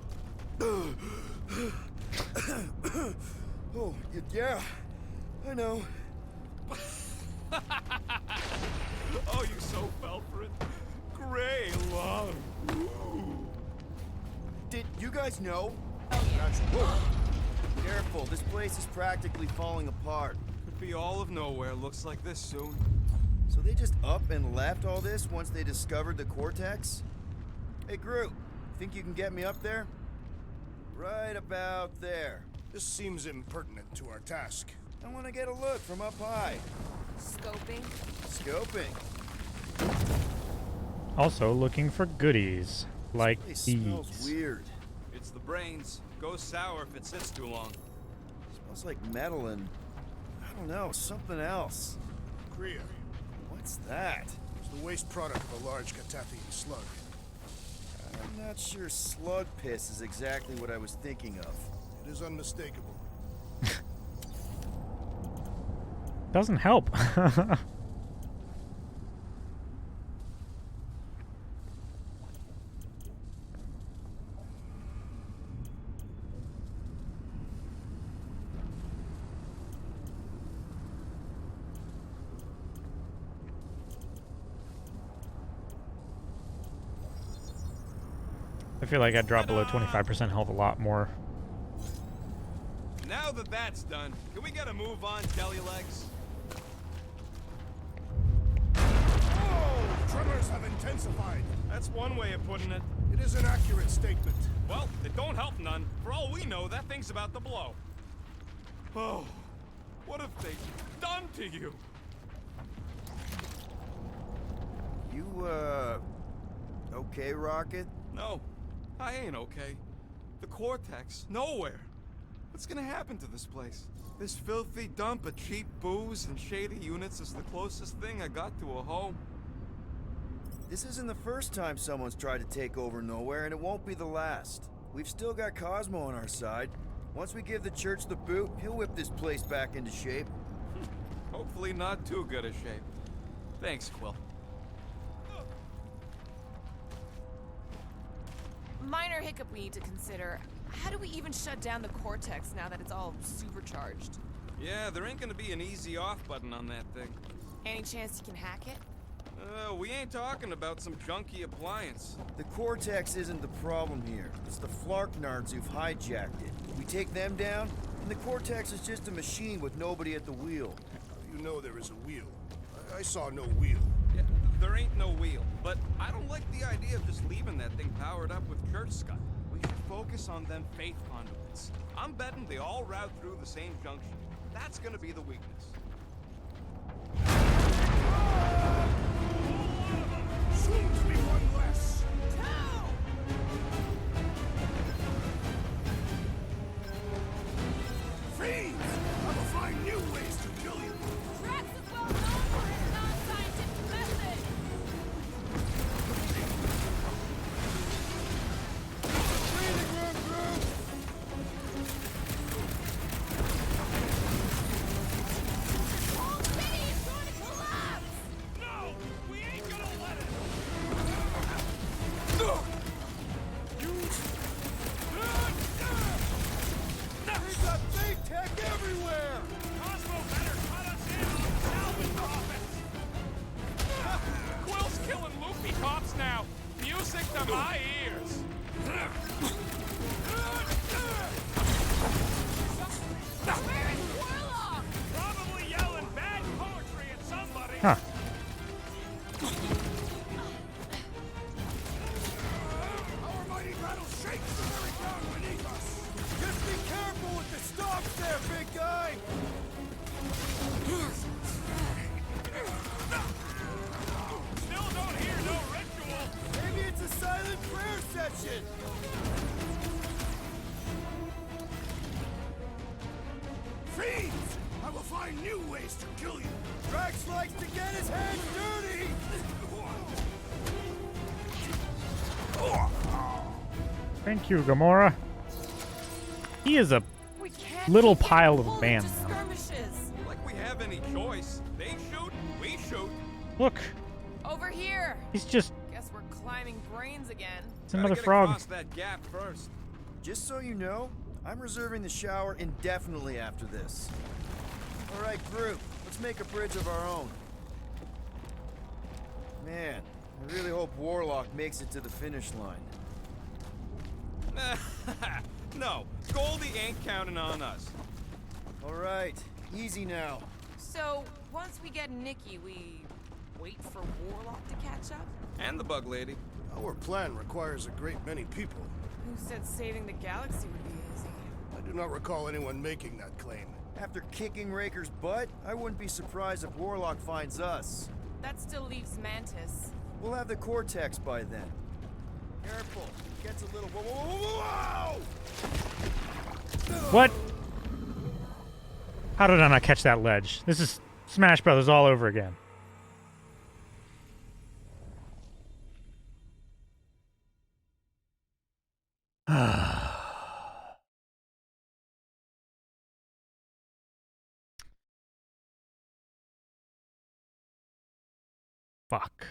Oh, yeah. I know. Oh, you so fell for it. Gray lung. Ooh. Did you guys know? Oh, yeah. Careful, this place is practically falling apart. Could be all of nowhere. Looks like this soon. So they just up and left all this once they discovered the cortex? Hey, Groot, think you can get me up there? Right about there. This seems impertinent to our task. I want to get a look from up high. Scoping. Scoping. Also looking for goodies like This these. smells weird. It's the brains. Goes sour if it sits too long. Smells like metal and, I don't know, something else. Kriya, What's that? it's the waste product of a large Catathian slug. I'm not sure slug piss is exactly what I was thinking of. It is unmistakable. Doesn't help. I feel like I'd drop below 25% health a lot more. Now that that's done, can we get a move on, jelly legs? Oh! Tremors have intensified. That's one way of putting it. It is an accurate statement. Well, it don't help none. For all we know, that thing's about to blow. Oh, what have they done to you? You, okay, Rocket? No, I ain't okay. The Cortex, nowhere. What's gonna happen to this place? This filthy dump of cheap booze and shady units is the closest thing I got to a home. This isn't the first time someone's tried to take over Nowhere, and it won't be the last. We've still got Cosmo on our side. Once we give the church the boot, he'll whip this place back into shape. Hopefully not too good a shape. Thanks, Quill. Minor hiccup we need to consider. How do we even shut down the Cortex now that it's all supercharged? Yeah, there ain't gonna be an easy off button on that thing. Any chance you can hack it? We ain't talking about some junky appliance. The Cortex isn't the problem here. It's the Flarknards who've hijacked it. We take them down, and the Cortex is just a machine with nobody at the wheel. You know there is a wheel. I saw no wheel. Yeah, there ain't no wheel. But I don't like the idea of just leaving that thing powered up with church scud. We should focus on them faith conduits. I'm betting they all route through the same junction. That's gonna be the weakness. Soon to be one less. Fiends! I will find new ways to kill you. Drax is well known for his non-scientific method! Whole city is going to collapse! No! We ain't gonna let it! We've got big tech everywhere! Cosmo better cut us in on salvage profits! Quill's killing loopy cops now. Music to my ears. Where is Warlock? Probably yelling bad poetry at somebody! Huh. Our mighty battle shakes the very ground beneath us. Just be careful with the stalks there, big guy! Still don't hear no ritual! Maybe it's a silent prayer session! Fiends! I will find new ways to kill you. Drax likes to get his hands dirty! Thank you, Gamora. He is a We can't little keep pile getting of pulled man into now. skirmishes. Like we have have any choice. They shoot, we shoot. Look, Over here. he's just. Guess we're climbing brains again. It's another Gotta get frog. across that gap first. Just so you know, I'm reserving the shower indefinitely after this. All right, group, let's make a bridge of our own. Man, I really hope Warlock makes it to the finish line. No, Goldie ain't counting on us. All right, easy now. So, once we get Nikki, we wait for Warlock to catch up? And the bug lady. Our plan requires a great many people. Who said saving the galaxy would be easy? I do not recall anyone making that claim. After kicking Raker's butt, I wouldn't be surprised if Warlock finds us. That still leaves Mantis. We'll have the Cortex by then. Careful, it gets a little... Whoa! What? How did I not catch that ledge? This is Smash Brothers all over again. Fuck.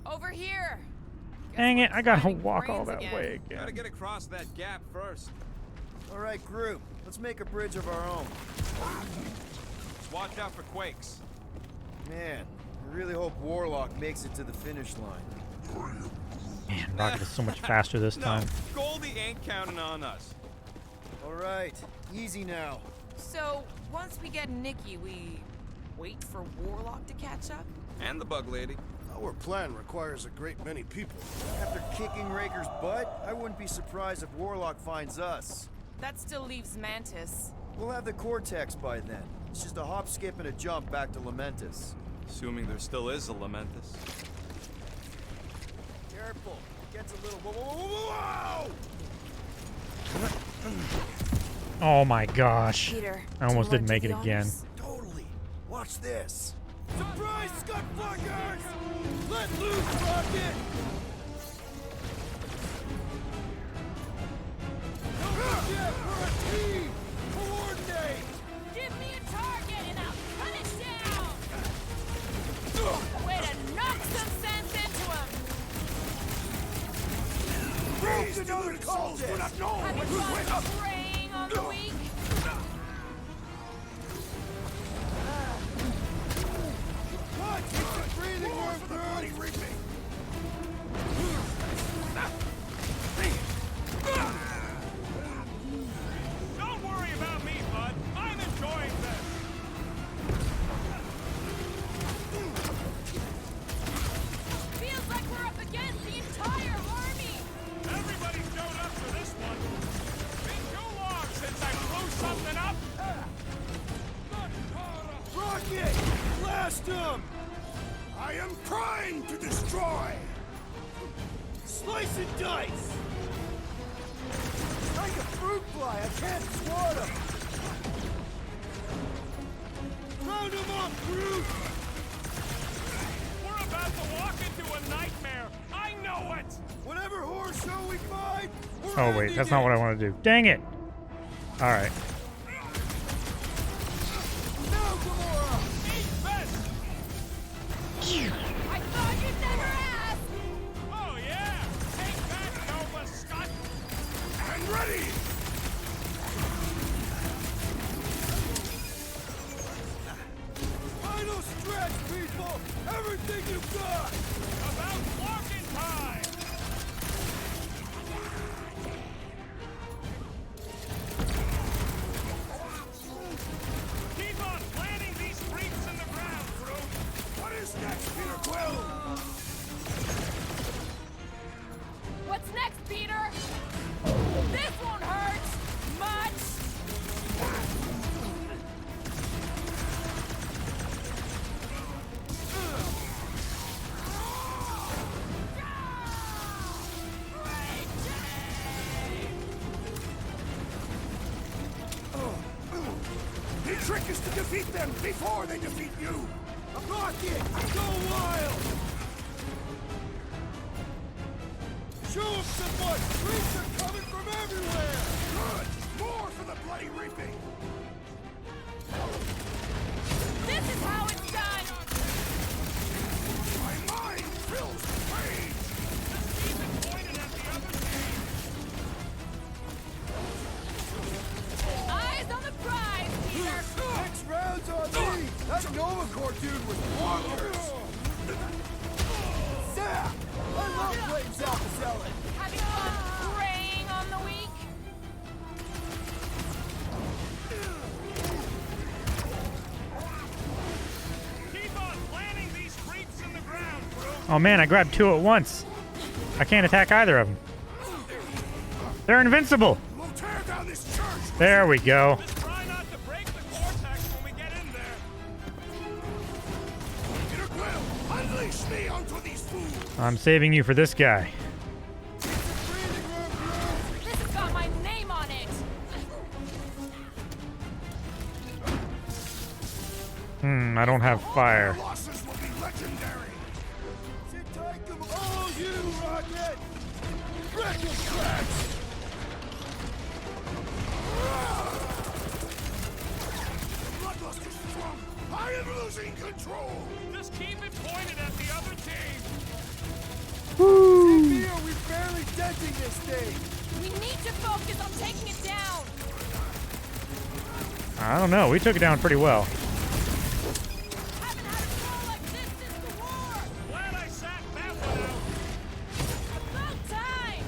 Over here. Dang it, I gotta climbing walk all brains that again. way Gotta again. get across that gap first. All right, group, let's make a bridge of our own. Just watch out for quakes. Man, I really hope Warlock makes it to the finish line. Man, Rocket is so much faster this time. No, Goldie ain't counting on us. All right, easy now. So, once we get Nikki, we wait for Warlock to catch up? And the bug lady. Our plan requires a great many people. After kicking Raker's butt, I wouldn't be surprised if Warlock finds us. That still leaves Mantis. We'll have the Cortex by then. It's just a hop, skip, and a jump back to Lamentus. Assuming there still is a Lamentus. Careful, it gets a little... Whoa! Oh my gosh. Peter, I almost do you didn't wanna make do it the again. honors? Totally. Watch this. Surprise, Scud Fuckers! Let loose, Rocket! Yeah, for a team! Coordinate! Give me a target and I'll cut it down! Way to knock some sense into him! These stupid souls do not know Have you when to fun preying on the weak? What? Keep the breathing room for the bloody reaping. Don't worry about me, bud. I'm enjoying this. Feels like we're up against the entire army! Everybody showed up for this one. Been too long since I blew something up. Rocket! Blast him! I am trying to destroy. Slice and dice! Like a fruit fly, I can't swat him! Round him up, Groot! We're about to walk into a nightmare. I know it. Whatever horse show we find, we're Oh wait, ending that's not it. what I want to do. Dang it! Alright. Now, Gamora! Eat best. I thought you'd never ask! Oh yeah. Take that, Nova Scott. And ready. Final stretch, people! Everything you've got! About walking time. Keep on planting these freaks in the ground, Groot. What is next, Peter Quill? What's next, Peter? This won't hurt much! The trick is to defeat them before they defeat you. Rocket! Go wild! Show them some what! Freaks are coming from everywhere! Good. hardcore dude was bonkers! Zap! I love playing Zappazelli! Having fun preying on the weak? Keep on planting these creeps in the ground, bro! Oh man, I grabbed two at once. I can't attack either of them. They're invincible. We'll tear down this church! There we go. Just try not to break the vortex when we get in there! Peter Quill, unleash me onto these fools! I'm saving you for this guy. This has got my name on it! I don't have fire. Losses will be legendary! Sit tight, come on, you, Rocket! Wreck his tracks! Bloodluster's strong! I am losing control! Just keep it pointed at the other team! Woo! See, Mia, we're barely denting this thing! We need to focus on taking it down! I don't know. We took it down pretty well. Haven't had a fall like this since the war! Glad I sat that one out! About time!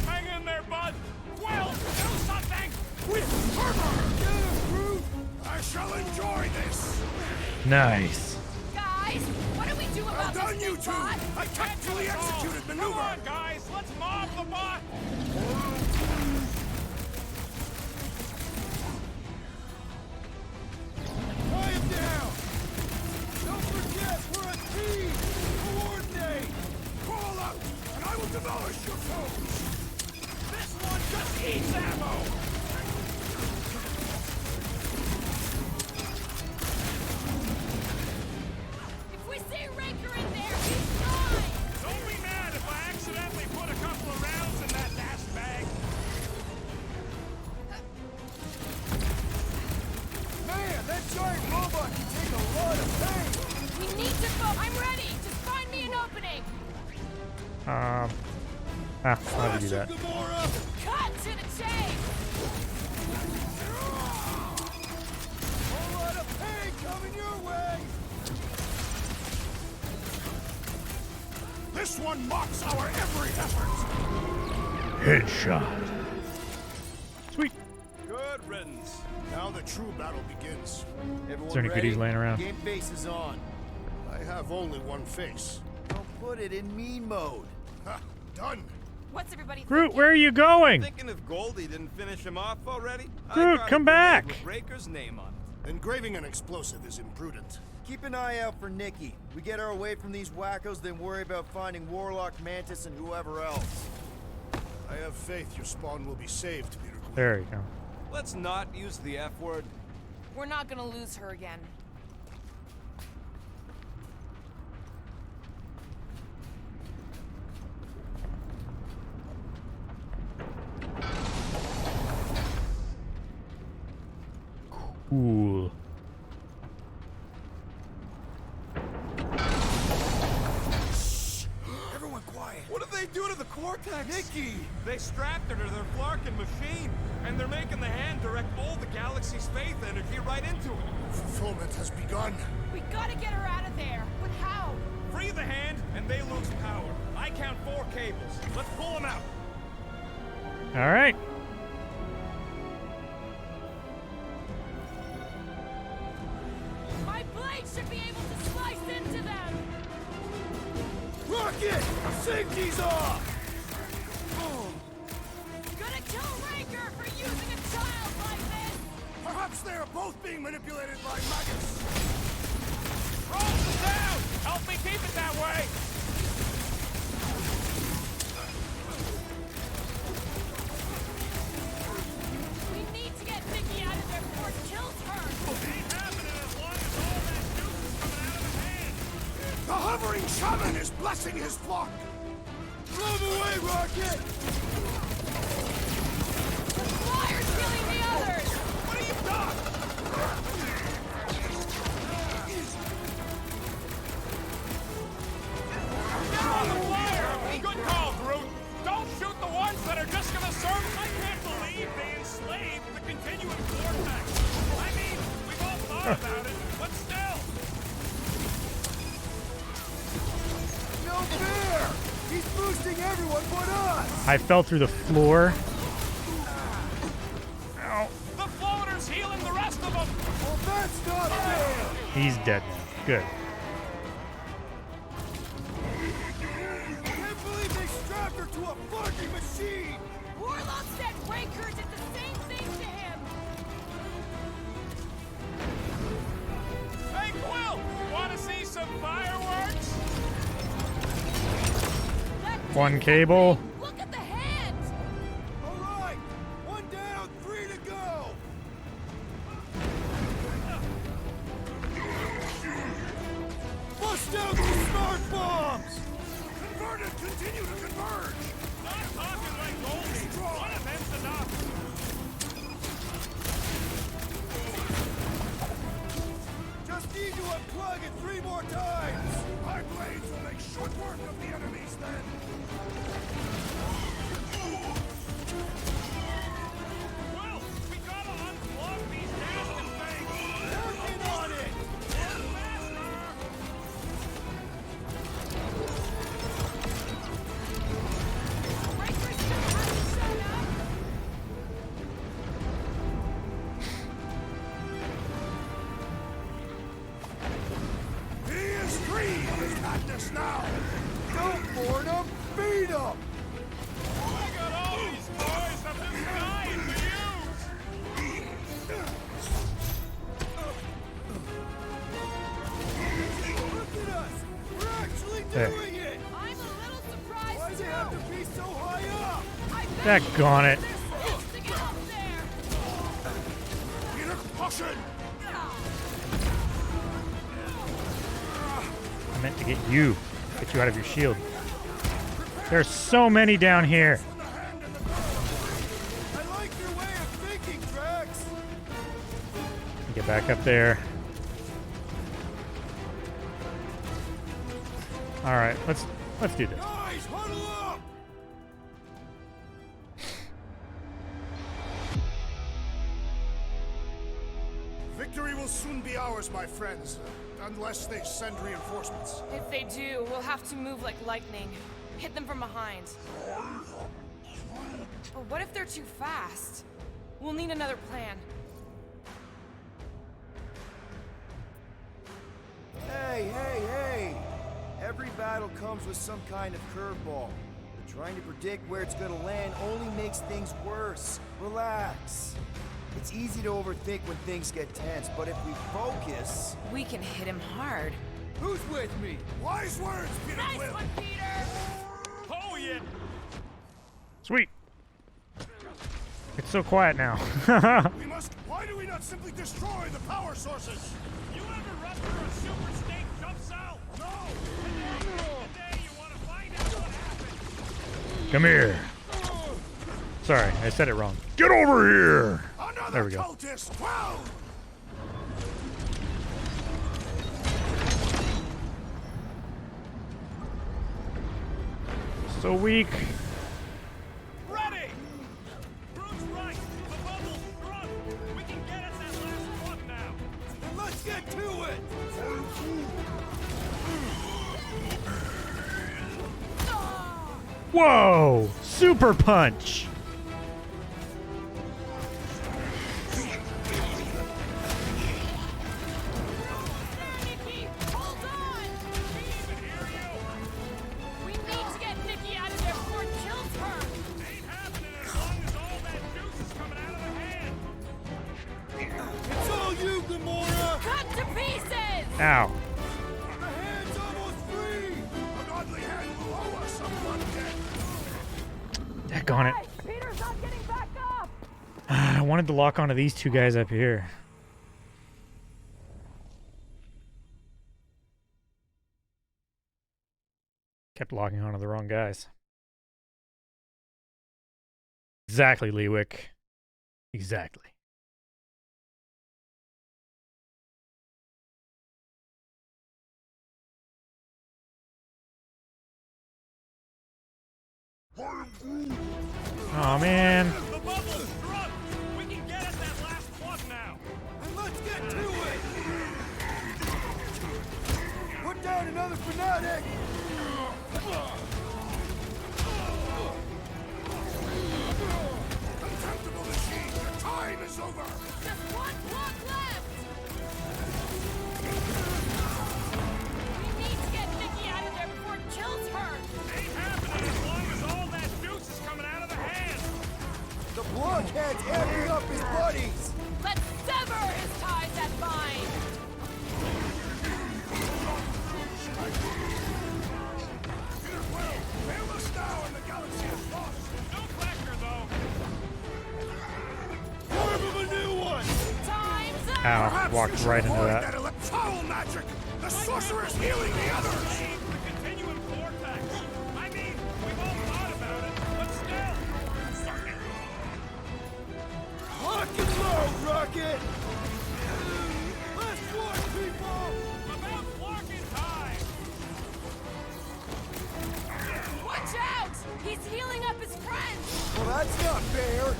Hang in there, bud! Well, do something! With fervor! Get him, Groot! I shall enjoy this! Nice. Guys, what do we do Well about done, this you big two! bot? I tactfully executed maneuver! Come on, guys! Let's mob the bot! Quiet down! Don't forget, we're a team! Coordinate! Call out, and I will demolish your foes! This one just eats ammo! If we see Raker in there, he's mine! Don't be mad if I accidentally put a couple of rounds in that dash bag! Man, that giant robot can take a lot of pain! We need to I'm ready! Just find me an opening! How do you do that? Cut to the chase! Whole lot of pain coming your way! This one mocks our every effort! Headshot. Sweet. Good riddance. Now the true battle begins. Everyone Is there any ready? goodies laying around? Game face is on. I have only one face. Don't put it in mean mode. Ha! Done! What's everybody Groot, thinking? where are you going? Thinking if Goldie didn't finish him off already? Groot, come back! With Raker's name on it. Engraving an explosive is imprudent. Keep an eye out for Nikki. We get her away from these wackos, then worry about finding Warlock, Mantis, and whoever else. I have faith your spawn will be saved, Peter Quill. There you go. Let's not use the F word. We're not gonna lose her again. Cool. Everyone quiet. What did they do to the Cortex? Nikki! They strapped her to their Flarkin machine, and they're making the hand direct all the galaxy's faith energy right into it. Fulfillment has begun. We gotta get her out of there. But how? Free the hand, and they lose power. I count 4 cables. Let's pull them out. All right. My blade should be able to slice into them. Rocket! Safety's off! Gonna kill Raker for using a child like this. Perhaps they are both being manipulated by maggots. Rolls is down! Help me keep it that way! We need to get Nikki out of there before it kills her. Ain't happening as long as all that juice is coming out of his hand. The hovering shaman is blessing his flock. Blow them away, Rocket! The flyer's killing the others. What have you done? Get on the flyer! Good call, Groot! Don't shoot the ones that are just gonna serve. I can't believe they enslaved the continuum vortex. I mean, we've all everyone but us! I fell through the floor. Ow. The floater's healing the rest of them! Well, that's not fair! He's dead now. Good. I can't believe they strapped her to a fucking machine! Warlock said Raker did the same thing to him! Hey, Quill! Want to see some fireworks? One cable. Look at the hands! Alright! One down, 3 to go! Bust out the smart bombs! Converted, continue to converge! Not talking like Goldie! One of them's enough! Just need to unplug it 3 more times! My blades will make short work of the enemies then! Well, we gotta unplug these damn things! Working on it! He is free of his madness now! Don't board him! Beat him! I got all these toys! I'm just dying to use! Look at us! We're actually There. doing it! I'm a little surprised Why does it have to be so high up? Daggone it. To get up there! Peter, caution! I meant to get you out of your shield. There's so many down here. I like your way of thinking, Drax! Get back up there. All right, let's do this. Guys, huddle up! Victory will soon be ours, my friends. Unless they send reinforcements. If they do, we'll have to move like lightning. Hit them from behind. But what if they're too fast? We'll need another plan. Hey, hey, hey! Every battle comes with some kind of curveball. But trying to predict where it's gonna land only makes things worse. Relax. It's easy to overthink when things get tense, but if we focus... We can hit him hard. Who's with me? Wise words, Peter Nice Quill! one, Peter! Oh, yeah! Sweet. It's so quiet now. We must... Why do we not simply destroy the power sources? You ever run through a super snake jump cell? No! Today you want to find out what happened. Come here. Sorry, I said it wrong. Get over here. There we go. Cultist, 12! So weak. Ready! Bruce right! The bubble's struck! We can get at that last one now! Then let's get to it! Whoa! Super punch. Ow. The hand's almost free! A godly hand will owe us someone dead! Daggone it. Peter's not getting back up! I wanted to lock onto these two guys up here. Kept locking onto the wrong guys. Exactly, Leewick. Exactly. Oh man. The bubble's struck! We can get at that last one now! And let's get to it! Put down another fanatic! blockhead's amping up his buddies! Let's sever his ties that bind! Fail us now and the galaxy is lost! No pressure, though. Form of a new one! Time's up! Ow, Perhaps walked you should right into avoid that. foul magic! The sorcerer's healing the others! The continuum vortex. I mean, we've all thought about it, but still. Lock and load, Rocket! Let's work, people! About blocking time. Watch out! He's healing up his friends! Well, that's not fair!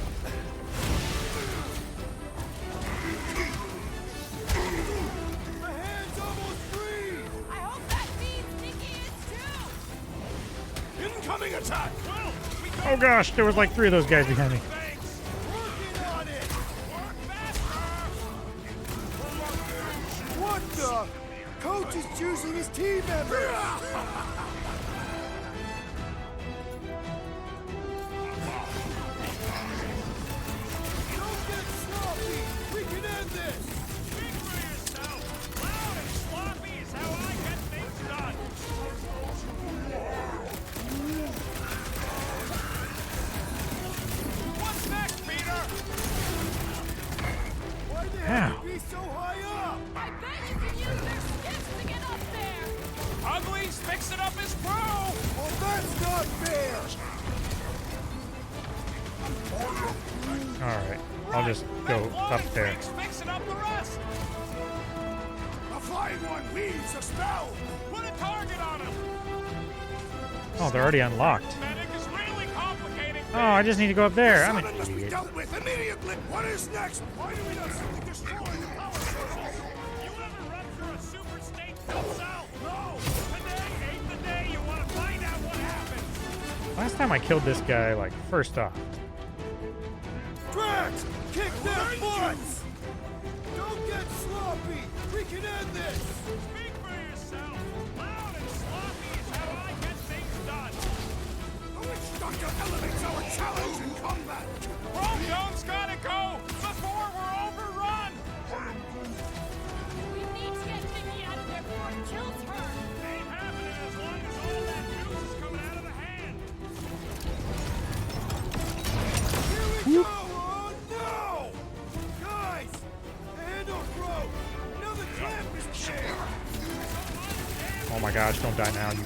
The hand's almost free! I hope that means Nikki is too! Incoming attack! Well, we got Oh gosh, there was like 3 of those guys behind me. things. Working on it! Work faster. What the? Coach is choosing his team members! Don't get sloppy! We can end this! Speak for yourself. Loud and sloppy is how I get things done. What's next, Peter? Why'd they have to be so high up? I bet you can use their skiffs to get up there! Ugly's fixing up his crew. Well, that's not fair! Alright, I'll just go up there. Fixing up the rest. The flying one weaves a spell! Put a target on him. Oh, they're already unlocked. Medic is really complicating Oh, I just need to go up there. I'm Summon an must be idiot. dealt with immediately! What is next? Why do we not simply destroy the power sources? You ever rupture a super state yourself? No. Today ain't the day you want to find out what happens. Last time I killed this guy, like, first off. Drax! Kick their butts! Don't get sloppy! We can end this! Speak for yourself. Loud and sloppy is how I get things done. The witch doctor elevates our challenge in combat! Chromedome's gotta go before we're overrun. We need to get Nikki out of there before it kills her! Ain't happening as long as all that juice is coming out of the hand. Here we go! Oh no! Guys! The handle broke! Now the clamp is there! Oh my gosh, don't die now. You...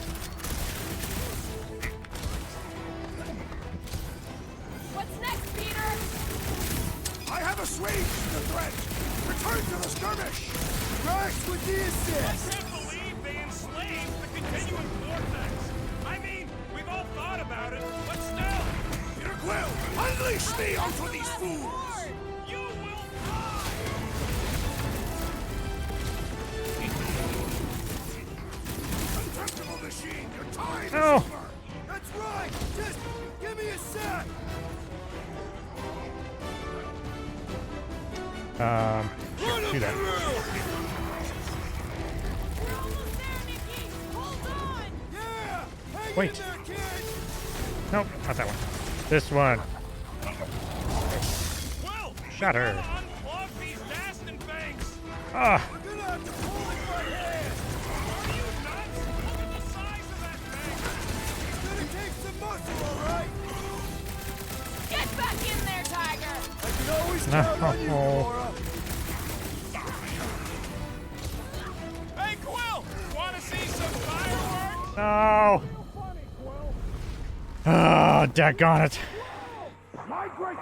What's next, Peter? I have assuaged the threat! Return to the skirmish! Drax with the I assist! can't believe they enslaved the continuum vortex. I mean, we've all thought about it, but still. Peter Quill, unleash me onto these fools! You will die! Contemptible machine, your time is Oh. over! That's right! Just give me a sec! Do that. We're almost there, Nikki! Hold on! Yeah! Hang Wait. in there, kid! Nope, not that one. This one. Will! Shut her. Unplug these Dastin things! Ah, I'm gonna have to pull in my hand! Are you nuts? Look at the size of that thing! It's gonna take some muscle, alright? Get back in there, Tiger! I can always count on you, No. Laura! Hey, Quill! Wanna see some fireworks? no. Ah, daggone it. My great...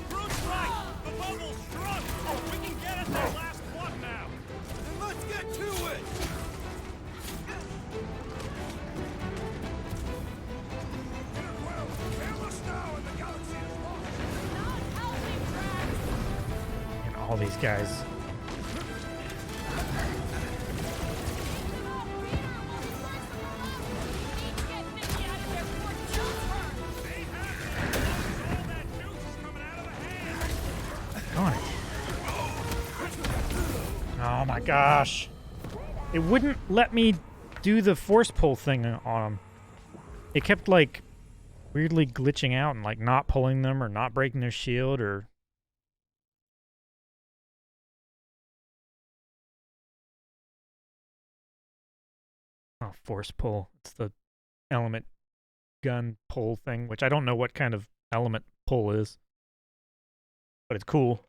Groot's right! The bubble's struck! We can get at that last one now! Then let's get to it! Peter Quill, fail us now and the galaxy is lost! Not helping, Drax! And all these guys. Oh my gosh. It wouldn't let me do the force pull thing on them. It kept, like, weirdly glitching out and, like, not pulling them or not breaking their shield or... Oh, force pull. It's the element gun pull thing, which I don't know what kind of element pull is. But it's cool.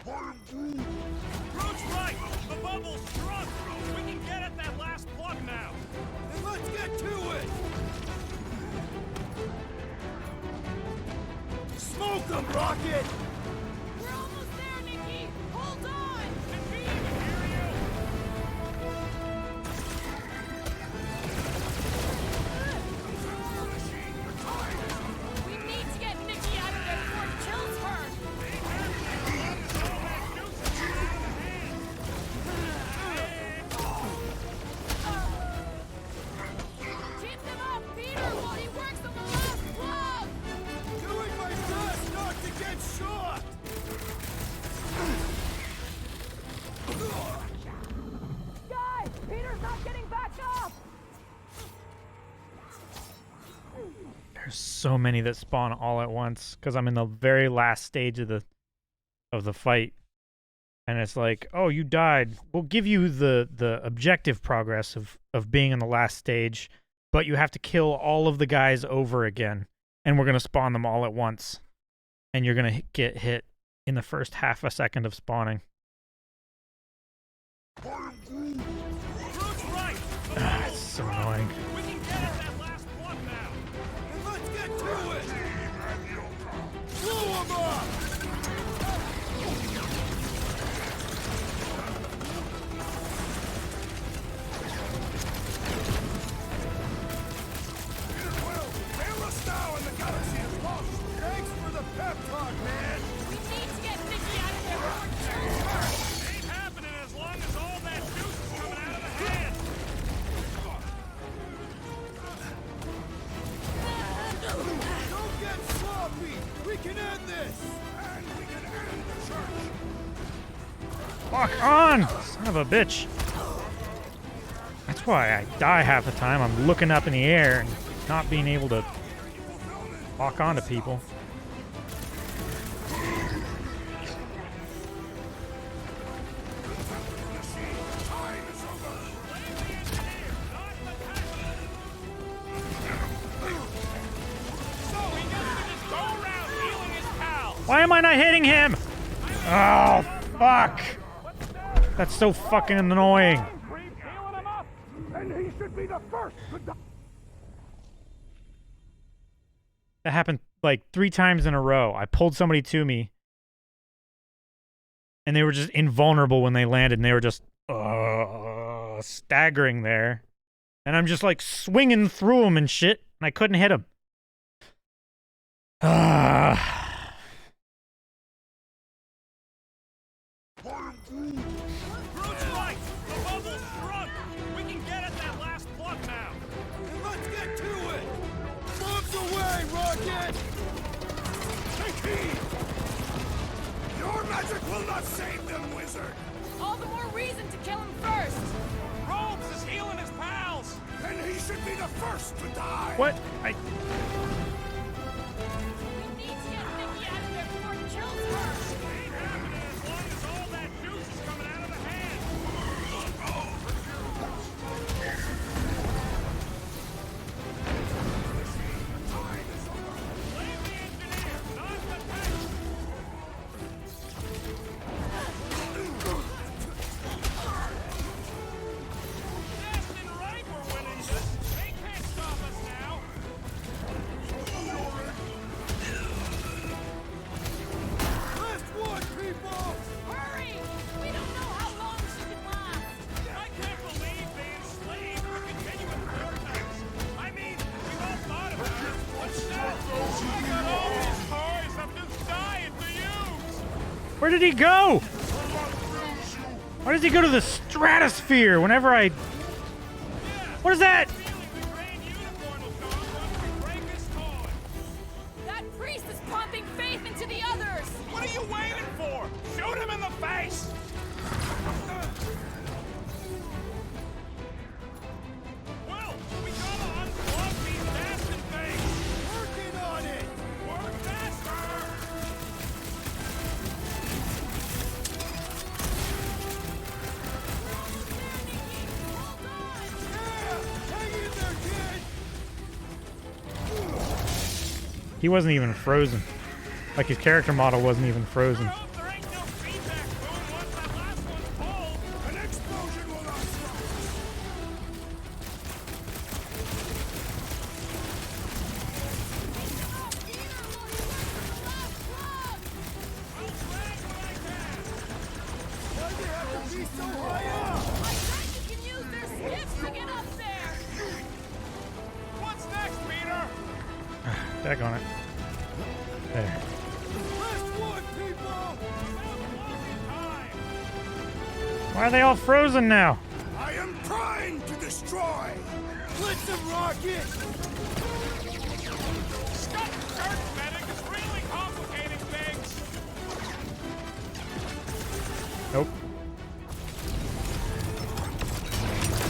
Roach right! The bubble's struck! We can get at that last plug now! Then let's get to it! Smoke them, Rocket! We're almost there, Nikki! Hold on! Did we even hear you? We need to get Nikki out of there before it kills her! Keep them up, Peter, while he works on the last plug! Doing my best not to get shot! Guys, Peter's not getting back up! There's so many that spawn all at once because I'm in the very last stage of the fight. And it's like, oh, you died. We'll give you the objective progress of being in the last stage, but you have to kill all of the guys over again. And we're going to spawn them all at once. And you're going to get hit in the first half a second of spawning. Roach right! It's so annoying. We can get at that last plug now! Then let's get to it! Blow them up! Hail us now and the galaxy is lost! Thanks for the pep talk, man! We need to get Nikki out of there before it kills her! Ain't happening as long as all that juice is coming out of the head! Don't get sloppy! We can end this! And we can end the church! Fuck on! Son of a bitch. That's why I die half the time. I'm looking up in the air and not being able to walk onto people. Why am I not hitting him? Oh, fuck. That's so fucking annoying. And he should be the first to die. That happened like 3 times in a row. I pulled somebody to me, and they were just invulnerable when they landed, and they were just staggering there. And I'm just like swinging through them and shit, and I couldn't hit them. Roach right! The bubble's struck! We can get at that last plug now! Then let's get to it! Bombs away, Rocket! Take heed! Your magic will not save them, wizard! All the more reason to kill him first! Robes is healing his pals! Then he should be the first to die! What? We need to get Nikki out of there before it kills her! Ain't happening as long as all that juice is coming out of the head! Blame the engineer, not the tank! Left and right we're winning this! They can't stop us now! Last one, people! Hurry! We don't know how long she can last! I can't believe they enslaved the continuous vortex! I mean, we've all thought about it, but still, I got all these toys I'm just dying to use! Where did he go? Why does he go to the stratosphere whenever I... What is that? That priest is pumping faith into the others! What are you waiting for? Shoot him He wasn't even frozen. Like his character model wasn't even frozen. An explosion will not stop. Why do you have to be so high up? I bet you can use their skiffs to get up there! What's next, Peter? Back on it. There. Last one, people! Why are they all frozen now? I am trying to destroy! Blitz and rocket! Scott Church medic is really complicating things. Nope.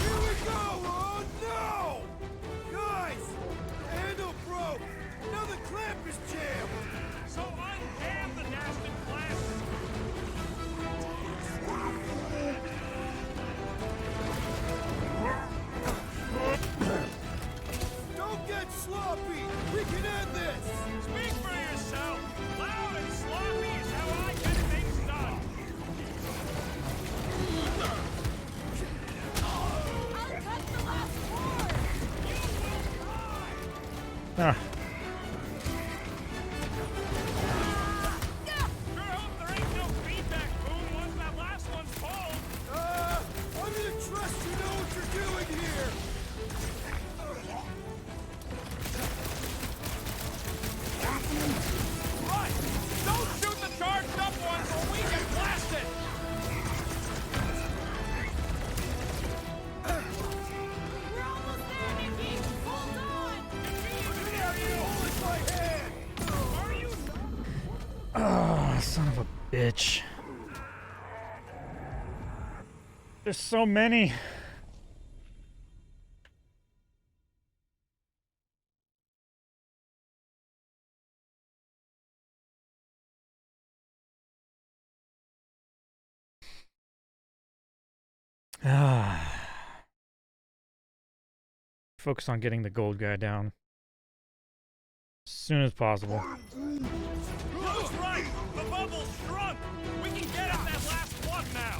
Here we go! Oh no! Guys! The handle broke! Now the clamp is jammed! So unjam the Daston class. Don't get sloppy! We can end this! Speak for yourself. Loud and sloppy is how I get things done. I'll cut the last cord! Ah. Sure hope there ain't no feedback boom once that last one's pulled. I'm gonna trust you know what you're doing here! Right! Don't shoot the charged up ones or we get blasted! We're almost there, Nikki! Hold on! Hold my hand! Are you? Oh, son of a bitch. There's so many. Ah. Focus on getting the gold guy down as soon as possible. That's right! The bubble's shrunk! We can get at that last one now!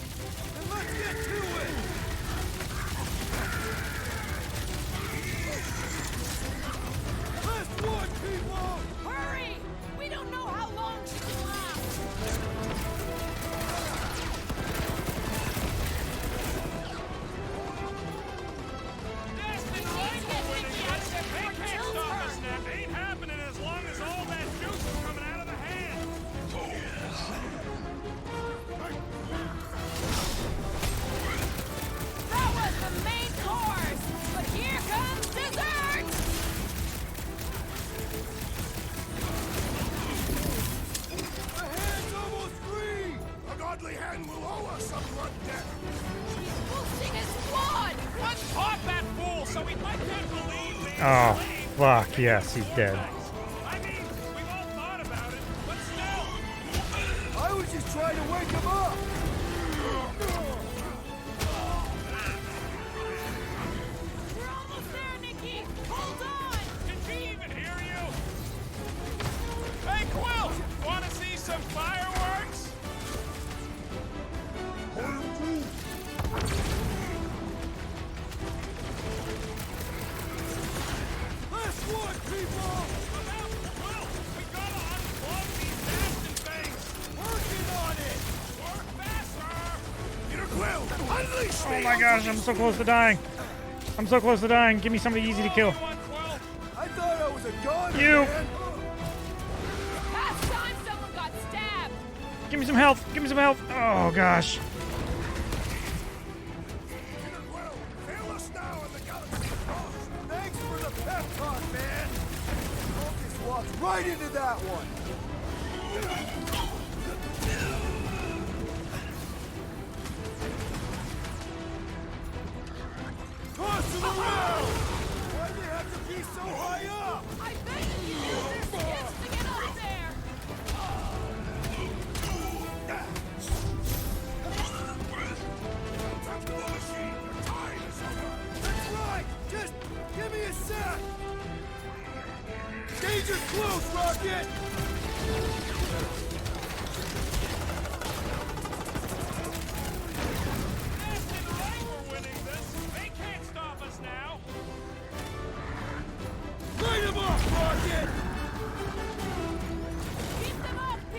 Then let's get to it! Last one, people! Hurry! We don't know how long she can last! Daston rifle winning! They can't stop us now! Ain't happening as long as all that juice is coming out of the hand! That was the main course! But here comes dessert! The hand's almost free! A godly hand will owe us some blood debt! We'll sing his blood! Let's pop that fool so he might not believe the Oh, fuck. Yes, he's dead. I mean, we've all thought about it, but still! I was just trying to wake him up! We're almost there, Nikki! Hold on! Did she even hear you? Hey, Quill! Wanna see some fireworks? Last one, people! About Quill! We gotta unplug these Daston things! Working on it! Work faster! Peter Quill, unleash Oh me! my gosh, I'm so close to dying. I'm so close to dying. Give me somebody easy to kill. I thought I was a god You. man! Last time someone got stabbed! Give me some health. Give me some health. Oh gosh. Peter Quill, fail us now in the galaxy! Thanks for the pep talk, man! Focus walks right into that one! Toss him around! Why do you have to be so high up? I bet you can use their skiffs to get up there! That's right! Just give me a sec! Danger close! Thanos rocket!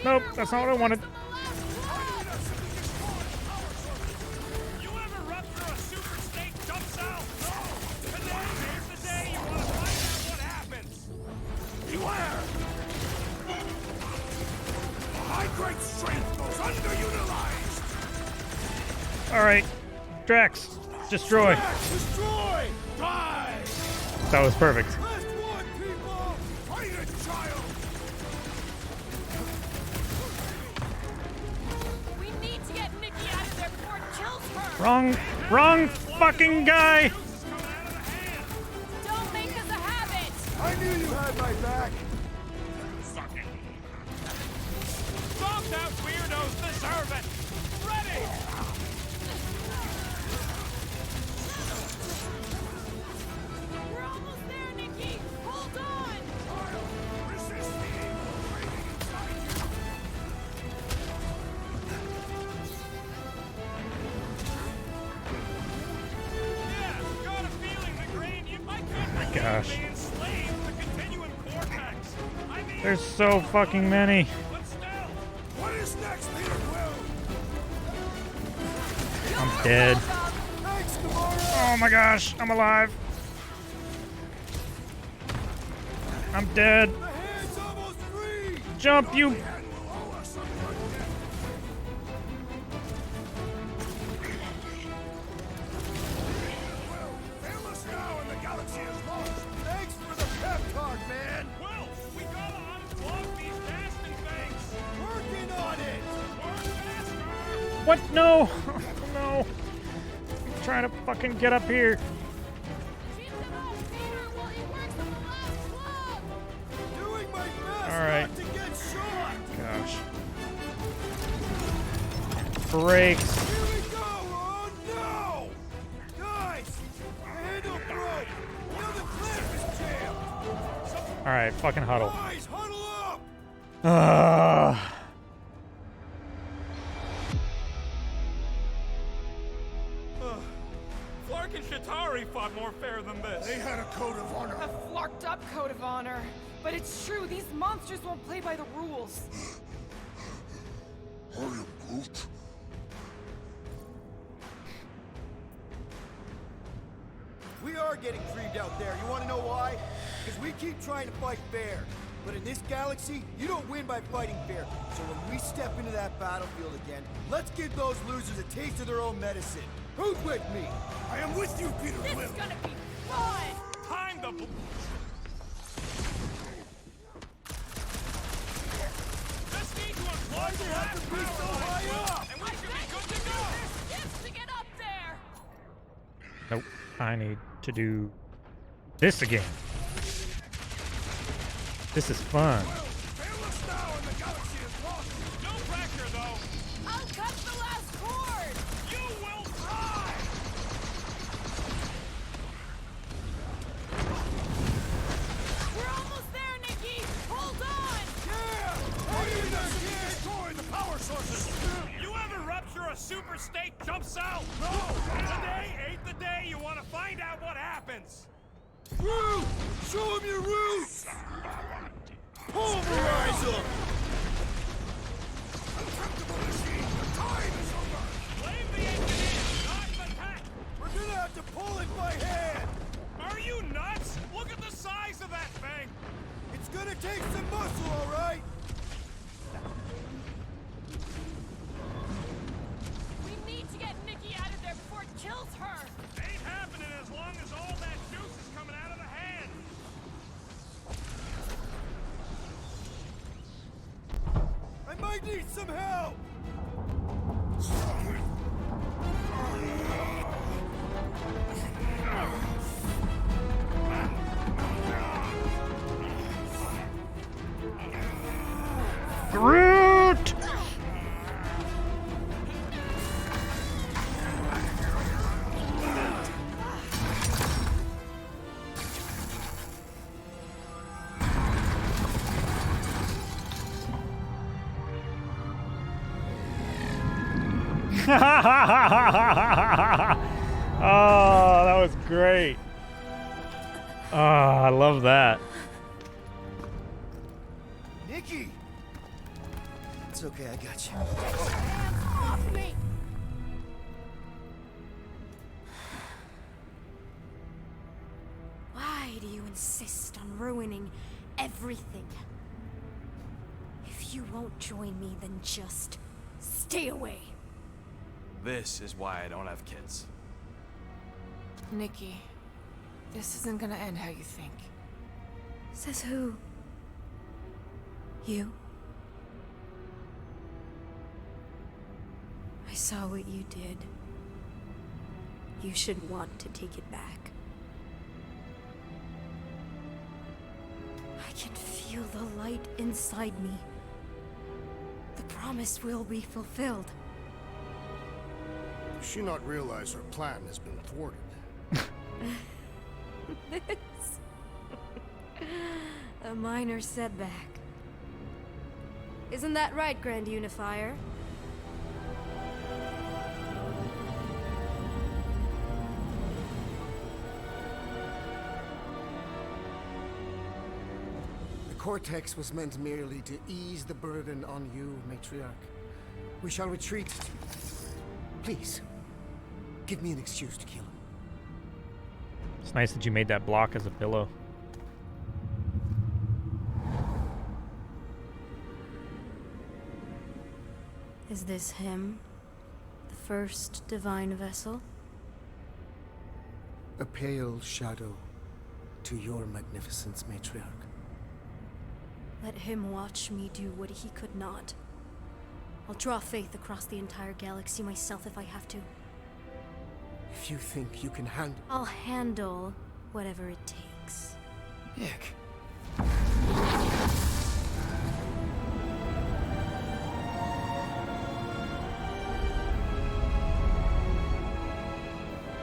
Nope, that's not what I wanted. You ever rupture a super snake jump cell? No! Today is the day you want to find out what happens! Beware! My great strength goes underutilized! Alright. Drax, destroy. Drax, destroy! Die! That was perfect. Last one, people! Fight it, child! We need to get Nikki out of there before it kills her. Wrong fucking guy. Don't make us a habit. I knew you had my back! Stomped out weirdos deserve it! Ready! We're almost there, Nikki. Hold on. Resist the evil waiting inside you! Yeah, got a feeling the grain you might be Gosh. enslaved the continuum cortex. I mean, There's so fucking many. but still, what is next, Peter Quill? I'm dead. Thanks, Gamora! Oh my gosh, I'm alive. I'm dead. The hand's almost free! Jump, you. And will owe us some good debt. Well, fail us now and the galaxy is lost. Thanks for the pep talk, man. Well, we gotta unplug these nasty things. Working on it. Work faster. What? No. No. I'm trying to fucking get up here. Keep them off, Peter, while he works on the last plug. Doing my best All right. not to get shot. Gosh. Brakes. Here we go! Oh no! Guys! The handle broke! The other clamp is jammed! Alright, fucking huddle. Guys, huddle up! Flark and Shatari fought more fair than this. They had a code of honor. A flarked up code of honor. But it's true, these monsters won't play by the rules. I am Groot. We are getting creamed out there. You want to know why? Because we keep trying to fight fair. But in this galaxy, you don't win by fighting fair. So when we step into that battlefield again, let's give those losers a taste of their own medicine. Who's with me? I am with you, Peter This Quill. is gonna be fun! Time to just need to unplug the last power line, and we should be good to go! Yes, to get up there! Nope. I need to do this again. This is fun. Fail us now and the galaxy is lost! No pressure, though! I'll cut the last cord! You will try! We're almost there, Nikki! Hold on! Yeah! Hurry, destroy the power sources! You ever rupture a super snake jump cell? No! Today ain't the day you want to find out what happens! Groot! Show him your roots! Pulverize him! Uncomfortable machine! The time is over! Blame the engineer, not the tech! We're gonna have to pull it by hand! Are you nuts? Look at the size of that thing! It's gonna take some muscle, all right? We need to get Nikki out of there before it kills her! Ain't happening as long as all that juice is coming out of the hand! I might need some help! Groot! Oh, that was great. Oh, I love that. Nikki! It's okay, I got you. Hands off me! Why do you insist on ruining everything? If you won't join me, then just stay away. This is why I don't have kids. Nikki, this isn't gonna end how you think. Says who? You? I saw what you did. You should want to take it back. I can feel the light inside me. The promise will be fulfilled. Does she not realize her plan has been thwarted? This... a minor setback. Isn't that right, Grand Unifier? The Cortex was meant merely to ease the burden on you, Matriarch. We shall retreat. Please, give me an excuse to kill him. It's nice that you made that block as a pillow. Is this him? The first divine vessel? A pale shadow to your magnificence, Matriarch. Let him watch me do what he could not. I'll draw faith across the entire galaxy myself if I have to. If you think you can handle... I'll handle whatever it takes. Nick.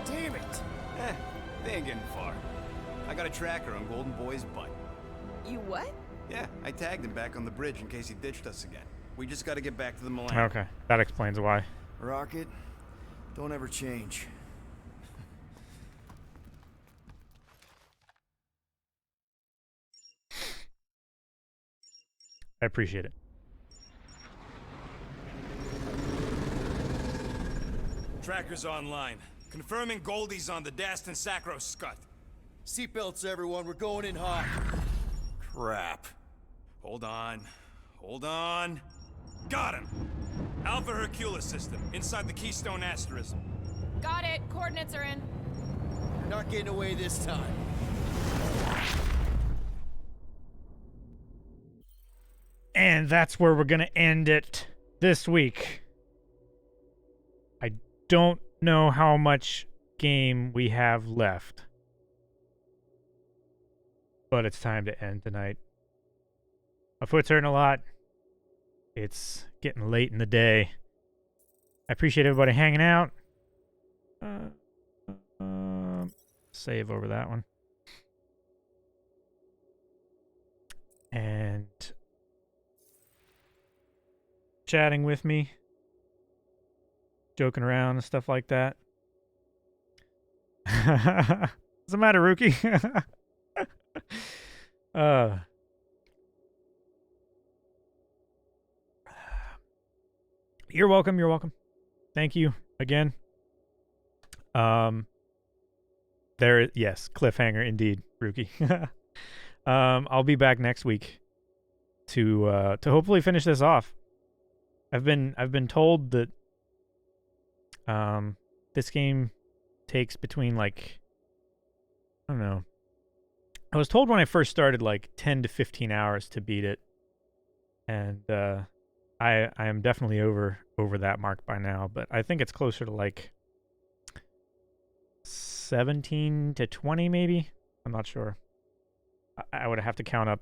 Damn it! They ain't getting far. I got a tracker on Golden Boy's butt. You what? Yeah, I tagged him back on the bridge in case he ditched us again. We just gotta get back to the Millennium. Okay, that explains why. Rocket, don't ever change. I appreciate it. Tracker's online. Confirming Goldie's on the Dastan Sacro Scut. Seatbelts, everyone. We're going in hot. Crap. Hold on. Hold on. Got him! Alpha Hercules system, inside the Keystone Asterism. Got it. Coordinates are in. You're not getting away this time. And that's where we're going to end it this week. I don't know how much game we have left. But it's time to end tonight. My foot's hurting a lot. It's getting late in the day. I appreciate everybody hanging out. Save over that one. And chatting with me. Joking around and stuff like that. What's the matter, Rookie? You're welcome. You're welcome. Thank you again. Yes, cliffhanger indeed, Rookie. I'll be back next week to hopefully finish this off. I've been told that this game takes between like, I don't know. I was told when I first started like 10 to 15 hours to beat it. And I am definitely over that mark by now, but I think it's closer to like 17 to 20 maybe. I'm not sure. I would have to count up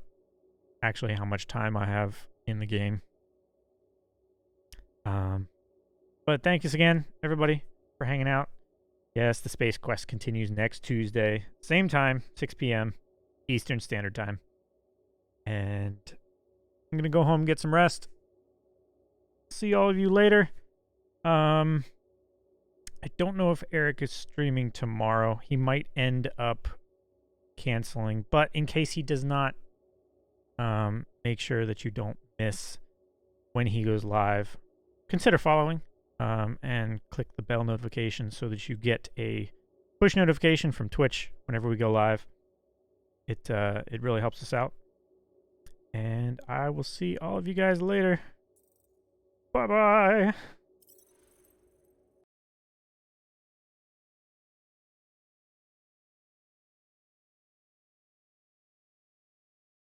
actually how much time I have in the game. But thank you again, everybody, for hanging out. Yes, the Space Quest continues next Tuesday, same time, 6 p.m. Eastern Standard Time. And I'm going to go home and get some rest. See all of you later. I don't know if Eric is streaming tomorrow. He might end up canceling, but in case he does not, make sure that you don't miss when he goes live. Consider following, and click the bell notification so that you get a push notification from Twitch whenever we go live. It really helps us out. And I will see all of you guys later. Bye-bye.